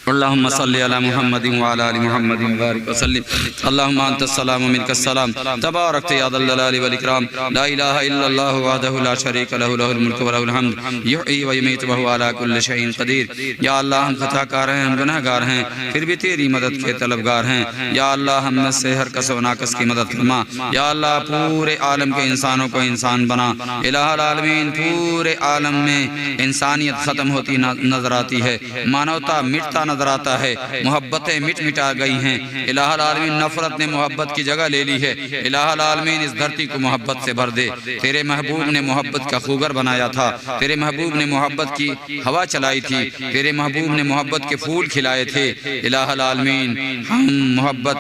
अल्लाहुम्मा सल्ली अला मुहम्मदिन व अला आलि मुहम्मदिन व बारिक व सल्लिम। अल्लाहुम्मा अंतस सलाम व मिनकस सलाम तबारकत या ज़ल जलाली वल इकराम ला इलाहा इल्लल्लाहु वहदहु ला शरीका लहु लहुल मुल्कु व लहुल हम्द युहयी व युमीतु व हुवा अला कुल्लि शैइन क़दीर। या अल्लाह हम खताकार हैं, हम गुनहगार हैं, फिर भी तेरी मदद के तलबगार हैं। या अल्लाह हम में से हर कस व नाकस की मदद फरमा। या अल्लाह पूरे आलम के इंसानों को इंसान बना। इलाहुल आलमीन पूरे आलम में इंसानियत ख़त्म होती नजर आती है, मानवता मिटता नजर आता है, मोहब्बतें मिट मिटा गई हैं। इलाहुल आलमीन नफरत ने मोहब्बत की जगह ले ली है। इलाहुल आलमीन इस धरती को मोहब्बत से भर दे। तेरे महबूब ने मोहब्बत का खूगर बनाया था, तेरे महबूब ने मोहब्बत की हवा चलाई थी, तेरे महबूब ने मोहब्बत के फूल खिलाए थे। इलाहुल आलमीन हम मोहब्बत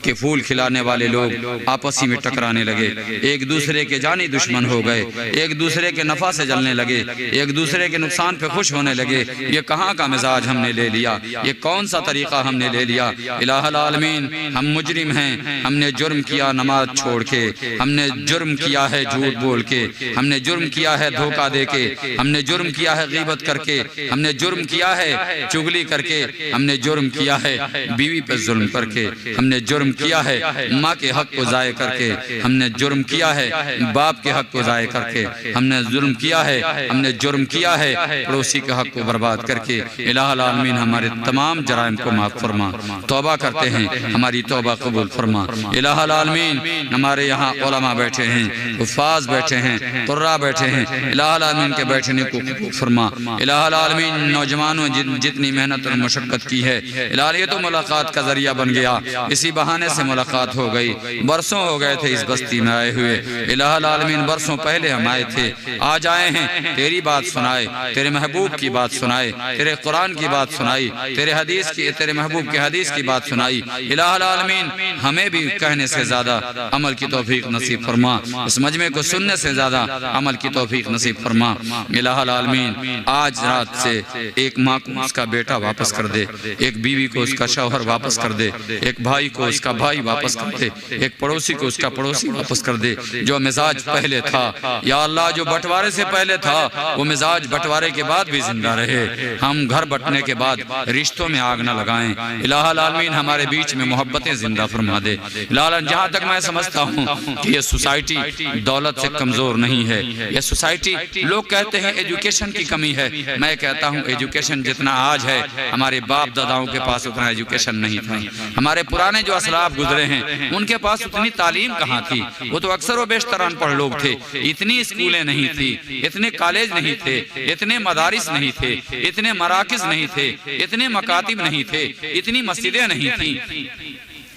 के फूल खिलाने वाले लोग आपसी में टकराने लगे, एक दूसरे के जानी दुश्मन हो गए, एक दूसरे के नफा से जलने लगे, एक दूसरे के नुकसान पे खुश होने लगे। ये कहाँ का मिजाज हमने ले लिया, ये कौन सा तरीका हमने ले लिया। इलाहुल आलमीन हम मुजरिम हैं, हमने जुर्म किया नमाज छोड़ के, हमने जुर्म किया है झूठ बोल के, हमने जुर्म किया है धोखा दे के, हमने जुर्म किया है गीबत करके, हमने जुर्म किया है चुगली करके, हमने जुर्म किया है बीवी पे जुल्म करके, हमने जुर्म किया है माँ के हक को ज़ाय करके, हमने जुर्म किया है बाप के हक को ज़ाय करके, हमने जुर्म किया है, हमने जुर्म किया है पड़ोसी के हक को बर्बाद करके। इलाहुल आलमीन हमारे तमाम जराइम को माफ़ फरमा, तौबा करते हैं, हमारी तौबा कबूल फरमा। इलाहुल आलमीन हमारे यहाँ उलमा बैठे हैं, हुफ़ाज़ बैठे हैं, कुर्रा बैठे हैं, इलाहुल आलमीन के बैठने को कबूल फरमा। इलाहुल आलमीन नौजवानों जितनी मेहनत और मशक्क़त की है, इलाही ये तो मुलाकात का ज़रिया बन गया, इसी बहाने से मुलाकात हो गई। बरसों हो गए थे इस बस्ती में आए हुए, इलाहुल आलमीन बरसों पहले हम आए थे, आज आए हैं, तेरी बात सुनाए, तेरे महबूब की बात सुनाए, तेरे कुरान की बात सुनाई, तेरे हदीस की, तेरे महबूब के हदीस की बात सुनाई। इलाहुल आलमीन हमें भी कहने से ज़्यादा अमल की तौफीक नसीब फरमा, इस मजमे को सुनने से ज़्यादा अमल की तौफीक नसीब फरमा। इलाहुल आलमीन आज रात से एक माँ को उसका बेटा वापस कर दे, एक बीवी को उसका शौहर वापस कर दे, एक भाई को उसका भाई वापस कर दे, एक पड़ोसी को उसका पड़ोसी वापस कर दे। जो मिजाज पहले था या अल्लाह, जो बंटवारे से पहले था, वो मिजाज बंटवारे के बाद भी जिंदा रहे। हम घर बंटने के बाद रिश्तों में आग न लगाएं। इलाहुल आलमीन हमारे बीच में मोहब्बतें जिंदा फरमा दे। जहाँ तक मैं समझता हूँ कि ये सोसाइटी दौलत से कमजोर नहीं है, ये सोसाइटी, लोग कहते हैं एजुकेशन की कमी है, मैं कहता हूँ एजुकेशन जितना आज है हमारे बाप दादाओं के पास उतना एजुकेशन नहीं था। हमारे पुराने जो असलाफ गुजरे हैं उनके पास उतनी तालीम कहाँ थी, वो तो अक्सर व बेशतर अनपढ़ लोग थे। इतनी स्कूलें नहीं थी, इतने कॉलेज नहीं थे, इतने मदारिस नहीं थे, इतने मराकिज नहीं थे, इतने मकातिब नहीं थे, इतनी मस्जिदें नहीं थी,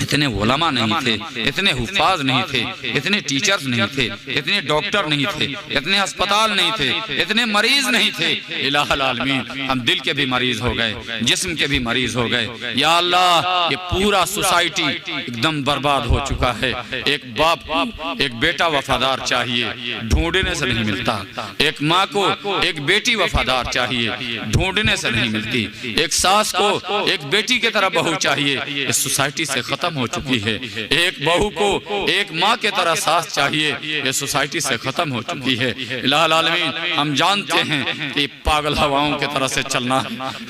इतने उलमा नहीं थे, इतने हुफ़ाज़ नहीं थे, इतने टीचर्स नहीं थे, इतने डॉक्टर नहीं थे, इतने अस्पताल नहीं थे, इतने मरीज नहीं थे। इलाहुल आलमीन हम दिल के भी मरीज हो गए, जिस्म के भी मरीज हो गए। या अल्लाह ये पूरा सोसाइटी एकदम बर्बाद हो चुका है। एक बाप एक बेटा वफादार चाहिए, ढूंढने से नहीं मिलता। एक माँ को एक बेटी वफादार चाहिए, ढूंढने से नहीं मिलती। एक सास को एक बेटी की तरह बहू चाहिए, इस सोसाइटी से खत्म हो चुकी है। एक बहू को एक माँ के तरह सास चाहिए, ये सोसाइटी से खत्म हो चुकी है। इलाहुल आलमीन हम जानते हैं कि पागल हवाओं की तरह से चलना,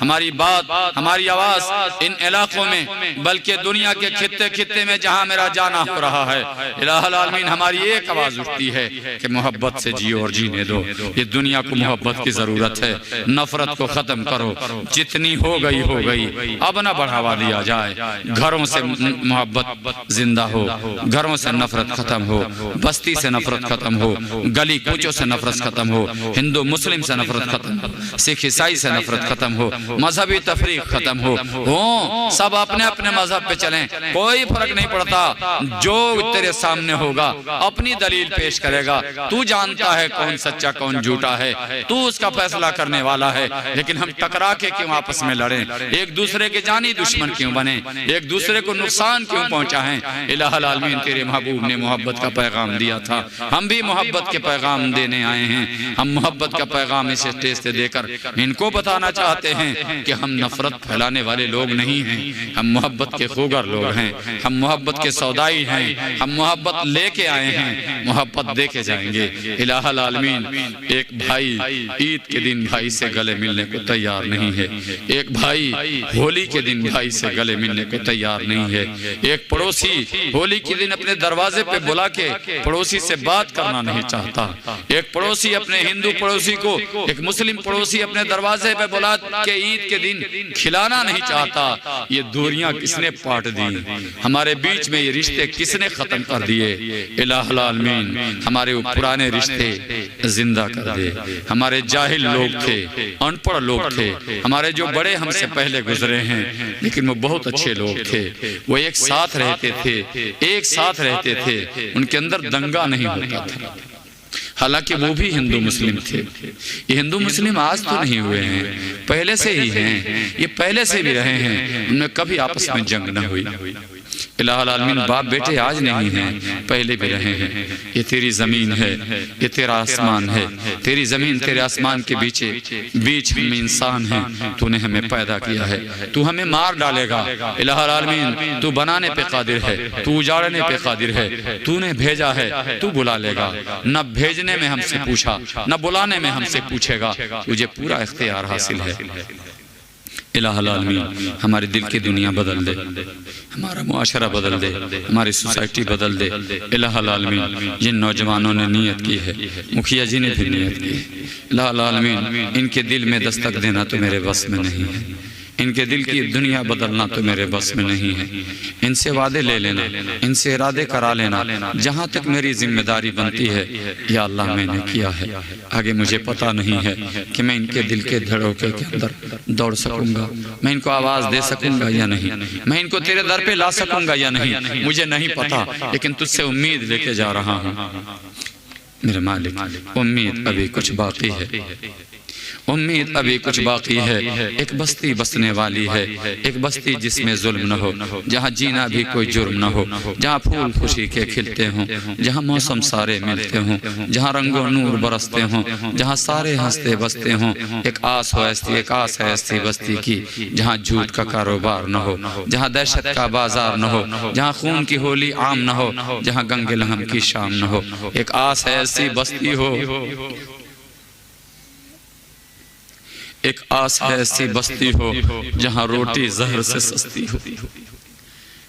हमारी बात हमारी आवाज इन इलाकों में बल्कि दुनिया के खित्ते खित्ते में जहाँ मेरा जाना हो रहा है, इलाहुल आलमीन हमारी एक आवाज उठती है कि मोहब्बत से जियो और जीने दो। ये दुनिया को मोहब्बत की जरूरत है, नफरत को खत्म करो, जितनी हो गई अब न बढ़ावा दिया जाए। घरों से मोहब्बत जिंदा हो, घरों से नफरत खत्म हो, बस्ती से नफरत खत्म हो, गली कूचों से नफरत खत्म हो, हिंदू मुस्लिम से नफरत खत्म हो, सिख ईसाई से नफरत खत्म हो, मजहबी तफरीक खत्म हो, सब अपने अपने मजहब पे चलें, कोई फर्क नहीं पड़ता। जो तेरे सामने होगा अपनी दलील पेश करेगा, तू जानता है कौन सच्चा कौन झूठा है, तू उसका फैसला करने वाला है। लेकिन हम टकरा के क्यों आपस में लड़ें, एक दूसरे के जानी दुश्मन क्यों बने, एक दूसरे को नुकसान क्यों पहुंचाएं। इलाहुल आलमीन तेरे महबूब ने मोहब्बत का पैगाम दिया था, हम भी मोहब्बत के पैगाम देने आए हैं। हम मोहब्बत का पैगाम इस स्टेज से देकर इनको बताना चाहते हैं कि हम नफरत फैलाने वाले लोग नहीं हैं, हम मोहब्बत के खूगर लोग हैं, हम मोहब्बत के सौदाई हैं, हम मोहब्बत लेके आए हैं, मोहब्बत देके जाएंगे। इलाहुल आलमीन एक भाई ईद के दिन भाई से गले मिलने को तैयार नहीं है, एक भाई होली के दिन भाई से गले मिलने को तैयार नहीं है, एक पड़ोसी होली के दिन अपने दरवाजे पे बुला के पड़ोसी से बात करना नहीं चाहता, एक पड़ोसी अपने हिंदू पड़ोसी को एक मुस्लिम पड़ोसी अपने दरवाजे पे बुला के ईद के दिन खिलाना नहीं चाहता। ये दूरियां किसने पाट दी, हमारे बीच में ये रिश्ते किसने खत्म कर दिए। इलाहुल आलमीन हमारे वो पुराने रिश्ते जिंदा कर दे। हमारे जाहिल लोग थे, अनपढ़ लोग थे, हमारे जो बड़े हमसे पहले गुजरे हैं लेकिन वो बहुत अच्छे लोग थे, वो एक साथ रहते थे, एक साथ रहते थे, उनके अंदर दंगा नहीं होता था। हालांकि वो भी हिंदू मुस्लिम थे। ये हिंदू मुस्लिम आज तो नहीं हुए हैं, पहले से ही हैं, ये पहले से भी रहे हैं, उनमें कभी आपस में जंग न हुई। इलाहुल आलमीन बाप बेटे आज नहीं हैं, पहले भी रहे हैं। ये तेरी जमीन है, ये तेरा आसमान है, तेरी जमीन तेरे आसमान के बीच हम इंसान हैं, तूने हमें पैदा किया है, तू हमें मार डालेगा। इलाहुल आलमीन तू बनाने पे कादिर है, तू उजाड़ने पे कादिर है, तूने भेजा है, तू बुला लेगा। न भेजने में हमसे पूछा, न बुलाने में हमसे पूछेगा, तुझे पूरा इख्तियार हासिल है। इलाहुल आलमीन हमारे दिल की दुनिया बदल दे, हमारा मुआशरा बदल दे, हमारी सोसाइटी बदल दे। इलाहुल आलमीन जिन नौजवानों ने नियत की है, मुखिया जी ने भी नियत की है, इलाहुल आलमीन इनके दिल में दस्तक देना तो मेरे बस में नहीं है, इनके दिल की दुनिया बदलना तो मेरे बस में नहीं है। इनसे वादे ले लेना, इनसे इरादे करा लेना, जहाँ तक मेरी जिम्मेदारी बनती है या अल्लाह मैंने किया है। आगे मुझे पता नहीं है कि मैं इनके दिल के धड़ोके के अंदर दौड़ सकूंगा, मैं इनको आवाज़ दे सकूंगा या नहीं, मैं इनको तेरे दर पे ला सकूंगा या नहीं, मुझे नहीं पता, लेकिन तुझसे उम्मीद लेके जा रहा हूँ मेरे मालिक। उम्मीद अभी कुछ बाकी है, उम्मीद अभी कुछ बाकी है। एक बस्ती बसने वाली है, एक बस्ती जिसमें जुल्म न हो, जहाँ जीना भी कोई जुर्म न हो, जहाँ फूल खुशी के खिलते हों, जहाँ मौसम सारे मिलते हों, जहाँ रंगो नूर बरसते हों, जहाँ सारे हंसते बसते हों। एक आस हो ऐसी, एक आस है ऐसी बस्ती की जहाँ झूठ का कारोबार न हो, जहाँ दहशत का बाजार न हो, जहाँ खून की होली आम न हो, जहाँ गंगे लहम की शाम न हो। एक आस है ऐसी बस्ती हो, एक आस है ऐसी बस्ती हो जहाँ रोटी जहर से सस्ती हो।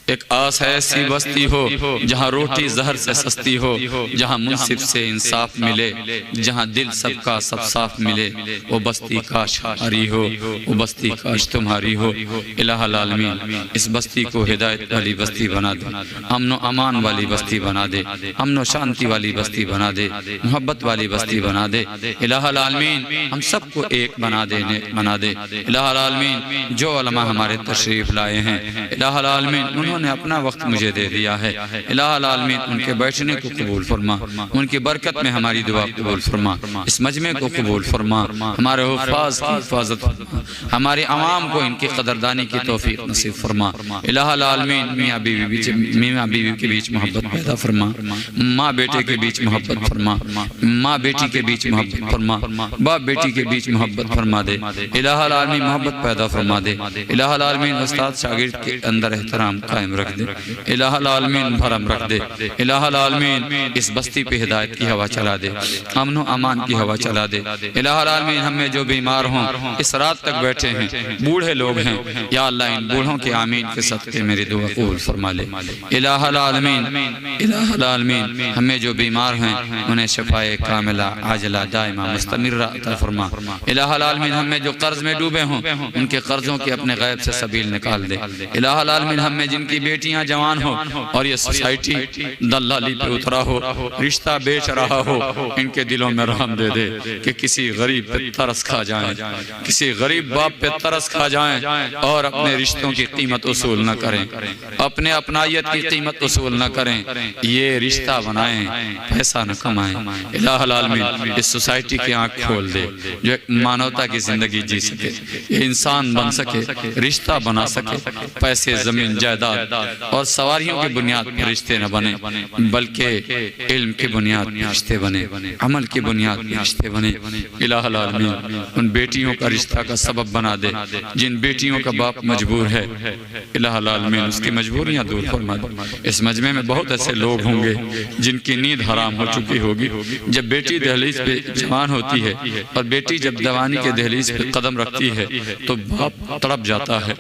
एक आस है ऐसी बस्ती हो जहाँ रोटी जहर से सस्ती हो, जहाँ मुंसिफ से इंसाफ मिले, जहाँ दिल सबका सब साफ मिले। वो बस्ती काश हमारी हो, वो बस्ती काश तुम्हारी हो। इलाहुल आलमीन इस बस्ती को हिदायत वाली बस्ती बना दे, अमन अमान वाली बस्ती बना दे, अमन शांति वाली बस्ती बना दे, मोहब्बत वाली बस्ती बना दे। इलाहुल आलमीन हम सबको एक बना दे। इलाहुल आलमीन जो उलमा हमारे तशरीफ लाए हैं, इलाहुल आलमीन उन्होंने अपना वक्त मुझे दे दिया है। इलाहुल आलमीन उनके बैठने को कबूल फरमा, उनकी बरकत में हमारी दुआ कबूल फरमा, इस मजमे को कबूल फरमा, हमारे हुफ़ाज़ की हिफाजत फरमा, हमारे अवाम को इनकी कदरदानी की तौफीक नसीब फरमा। इलाहुल आलमीन मियाँ बीवी के बीच मोहब्बत पैदा फरमा, माँ बेटे के बीच मोहब्बत फरमा, माँ बेटी के बीच मोहब्बत फरमा, बाप बेटी के बीच मोहब्बत फरमा दे। इलाहुल आलमीन मोहब्बत पैदा फरमा दे। इलाहुल आलमीन उस्ताद शागिर्द के अंदर एहतराम कायम रख दे। इलाहुल आलमीन भरम रख दे। इलाहुल आलमीन इस बस्ती पे हिदायत की हवा चला दे, अमन अमान की हवा चला दे। इलाहुल आलमीन हमें जो बीमार हों, इस रात तक बैठे हैं, बूढ़े लोग हैं, या अल्लाह इन बूढ़ों के आमीन के सदक़े मेरी दुआ कबूल फरमा ले। इलाहुल आलमीन हमें जो बीमार हैं उन्हें शफाए कामिला आजला दाइमा मुस्तमिर्रा अता फरमा। इलाहुल आलमीन हमें जो कर्ज में डूबे हों उनके कर्जों की अपने गैब से सबील निकाल दे। इलाहुल आलमीन हमें जिनकी बेटियां जवान हो और ये सोसाइटी दलाली पे उतरा हो, रिश्ता बेच रहा हो, इनके दिलों में रहम दे दे कि किसी गरीब पे तरस खा जाएं, किसी गरीब बाप पे तरस खा जाएं और अपने रिश्तों की कीमत वसूल न करें, अपने अपनायत की कीमत वसूल न करें, ये रिश्ता बनाएं, पैसा न कमाएं। इलाहुल आलमीन इस सोसाइटी की आंख खोल दे, जो एक मानवता की जिंदगी जी सके, ये इंसान बन सके, रिश्ता बना सके, पैसे जमीन जायदाद जायदाद और सवारियों की बुनियाद पर रिश्ते न बने, बल्कि इल्म की बुनियाद पर रिश्ते बने, अमल की बुनियाद पर रिश्ते बने। इलाहुल आलमीन उन बेटियों का रिश्ता का सबब बना दे जिन बेटियों का बाप मजबूर है। इलाहुल आलमीन उसकी मजबूरियां दूर फरमा दे। इस मजमे में बहुत ऐसे लोग होंगे जिनकी नींद हराम हो चुकी होगी। जब बेटी दहलीज पे जवान होती है और बेटी जब जवानी के दहलीज पे कदम रखती है तो बाप तड़प जाता है,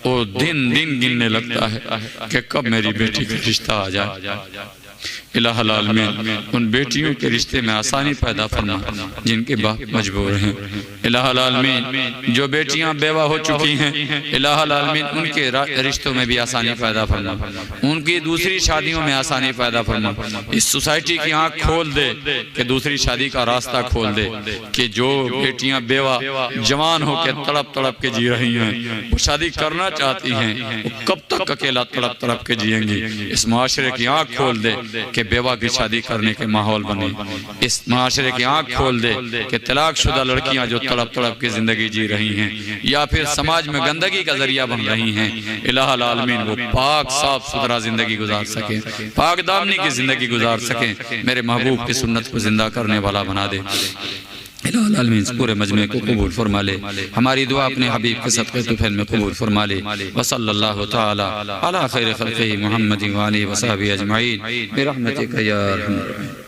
वो दिन दिन गिनने लगता है कि कब मेरी बेटी का रिश्ता आ जाए। इलाहुल आलमीन उन बेटियों के रिश्ते में आसानी पैदा फरमा जिनके बाप मजबूर हैं। इलाहुल आलमीन जो बेटियां बेवा हो चुकी हैं, इलाहुल आलमीन उनके रिश्तों में भी आसानी पैदा फरमा, उनकी दूसरी शादियों में आसानी पैदा फरमा। इस सोसाइटी की आंख खोल दे कि दूसरी शादी का रास्ता खोल दे कि जो बेटियां बेवा जवान होकर तड़प तड़प के जी रही हैं, वो शादी करना चाहती हैं, वो कब तक अकेला तड़प तड़प के जिएंगी। इस माशरे की आंख खोल दे कि बेवा की शादी करने के माहौल बने। इस माशरे की आंख खोल दे कि तलाकशुदा लड़कियां जो तड़प तड़प के जिंदगी जी रही हैं या फिर समाज में गंदगी का जरिया बन रही हैं, इलाहुल आलमीन वो पाक साफ सुथरा जिंदगी गुजार सके, पाक दामनी की जिंदगी गुजार सके, मेरे महबूब की सुन्नत को जिंदा करने वाला बना दे। इलाहुल आलमीन पूरे मजमे को कबूल फरमा ले, हमारी दुआ अपने हबीब के सदक़े तुफ़ैल में कबूल फरमा ले। व सल्लल्लाहु तआला अला खैरि खल्क़िही मुहम्मदिन व आलिहि व सहबिही अजमईन बिरहमतिका या अरहमर राहिमीन।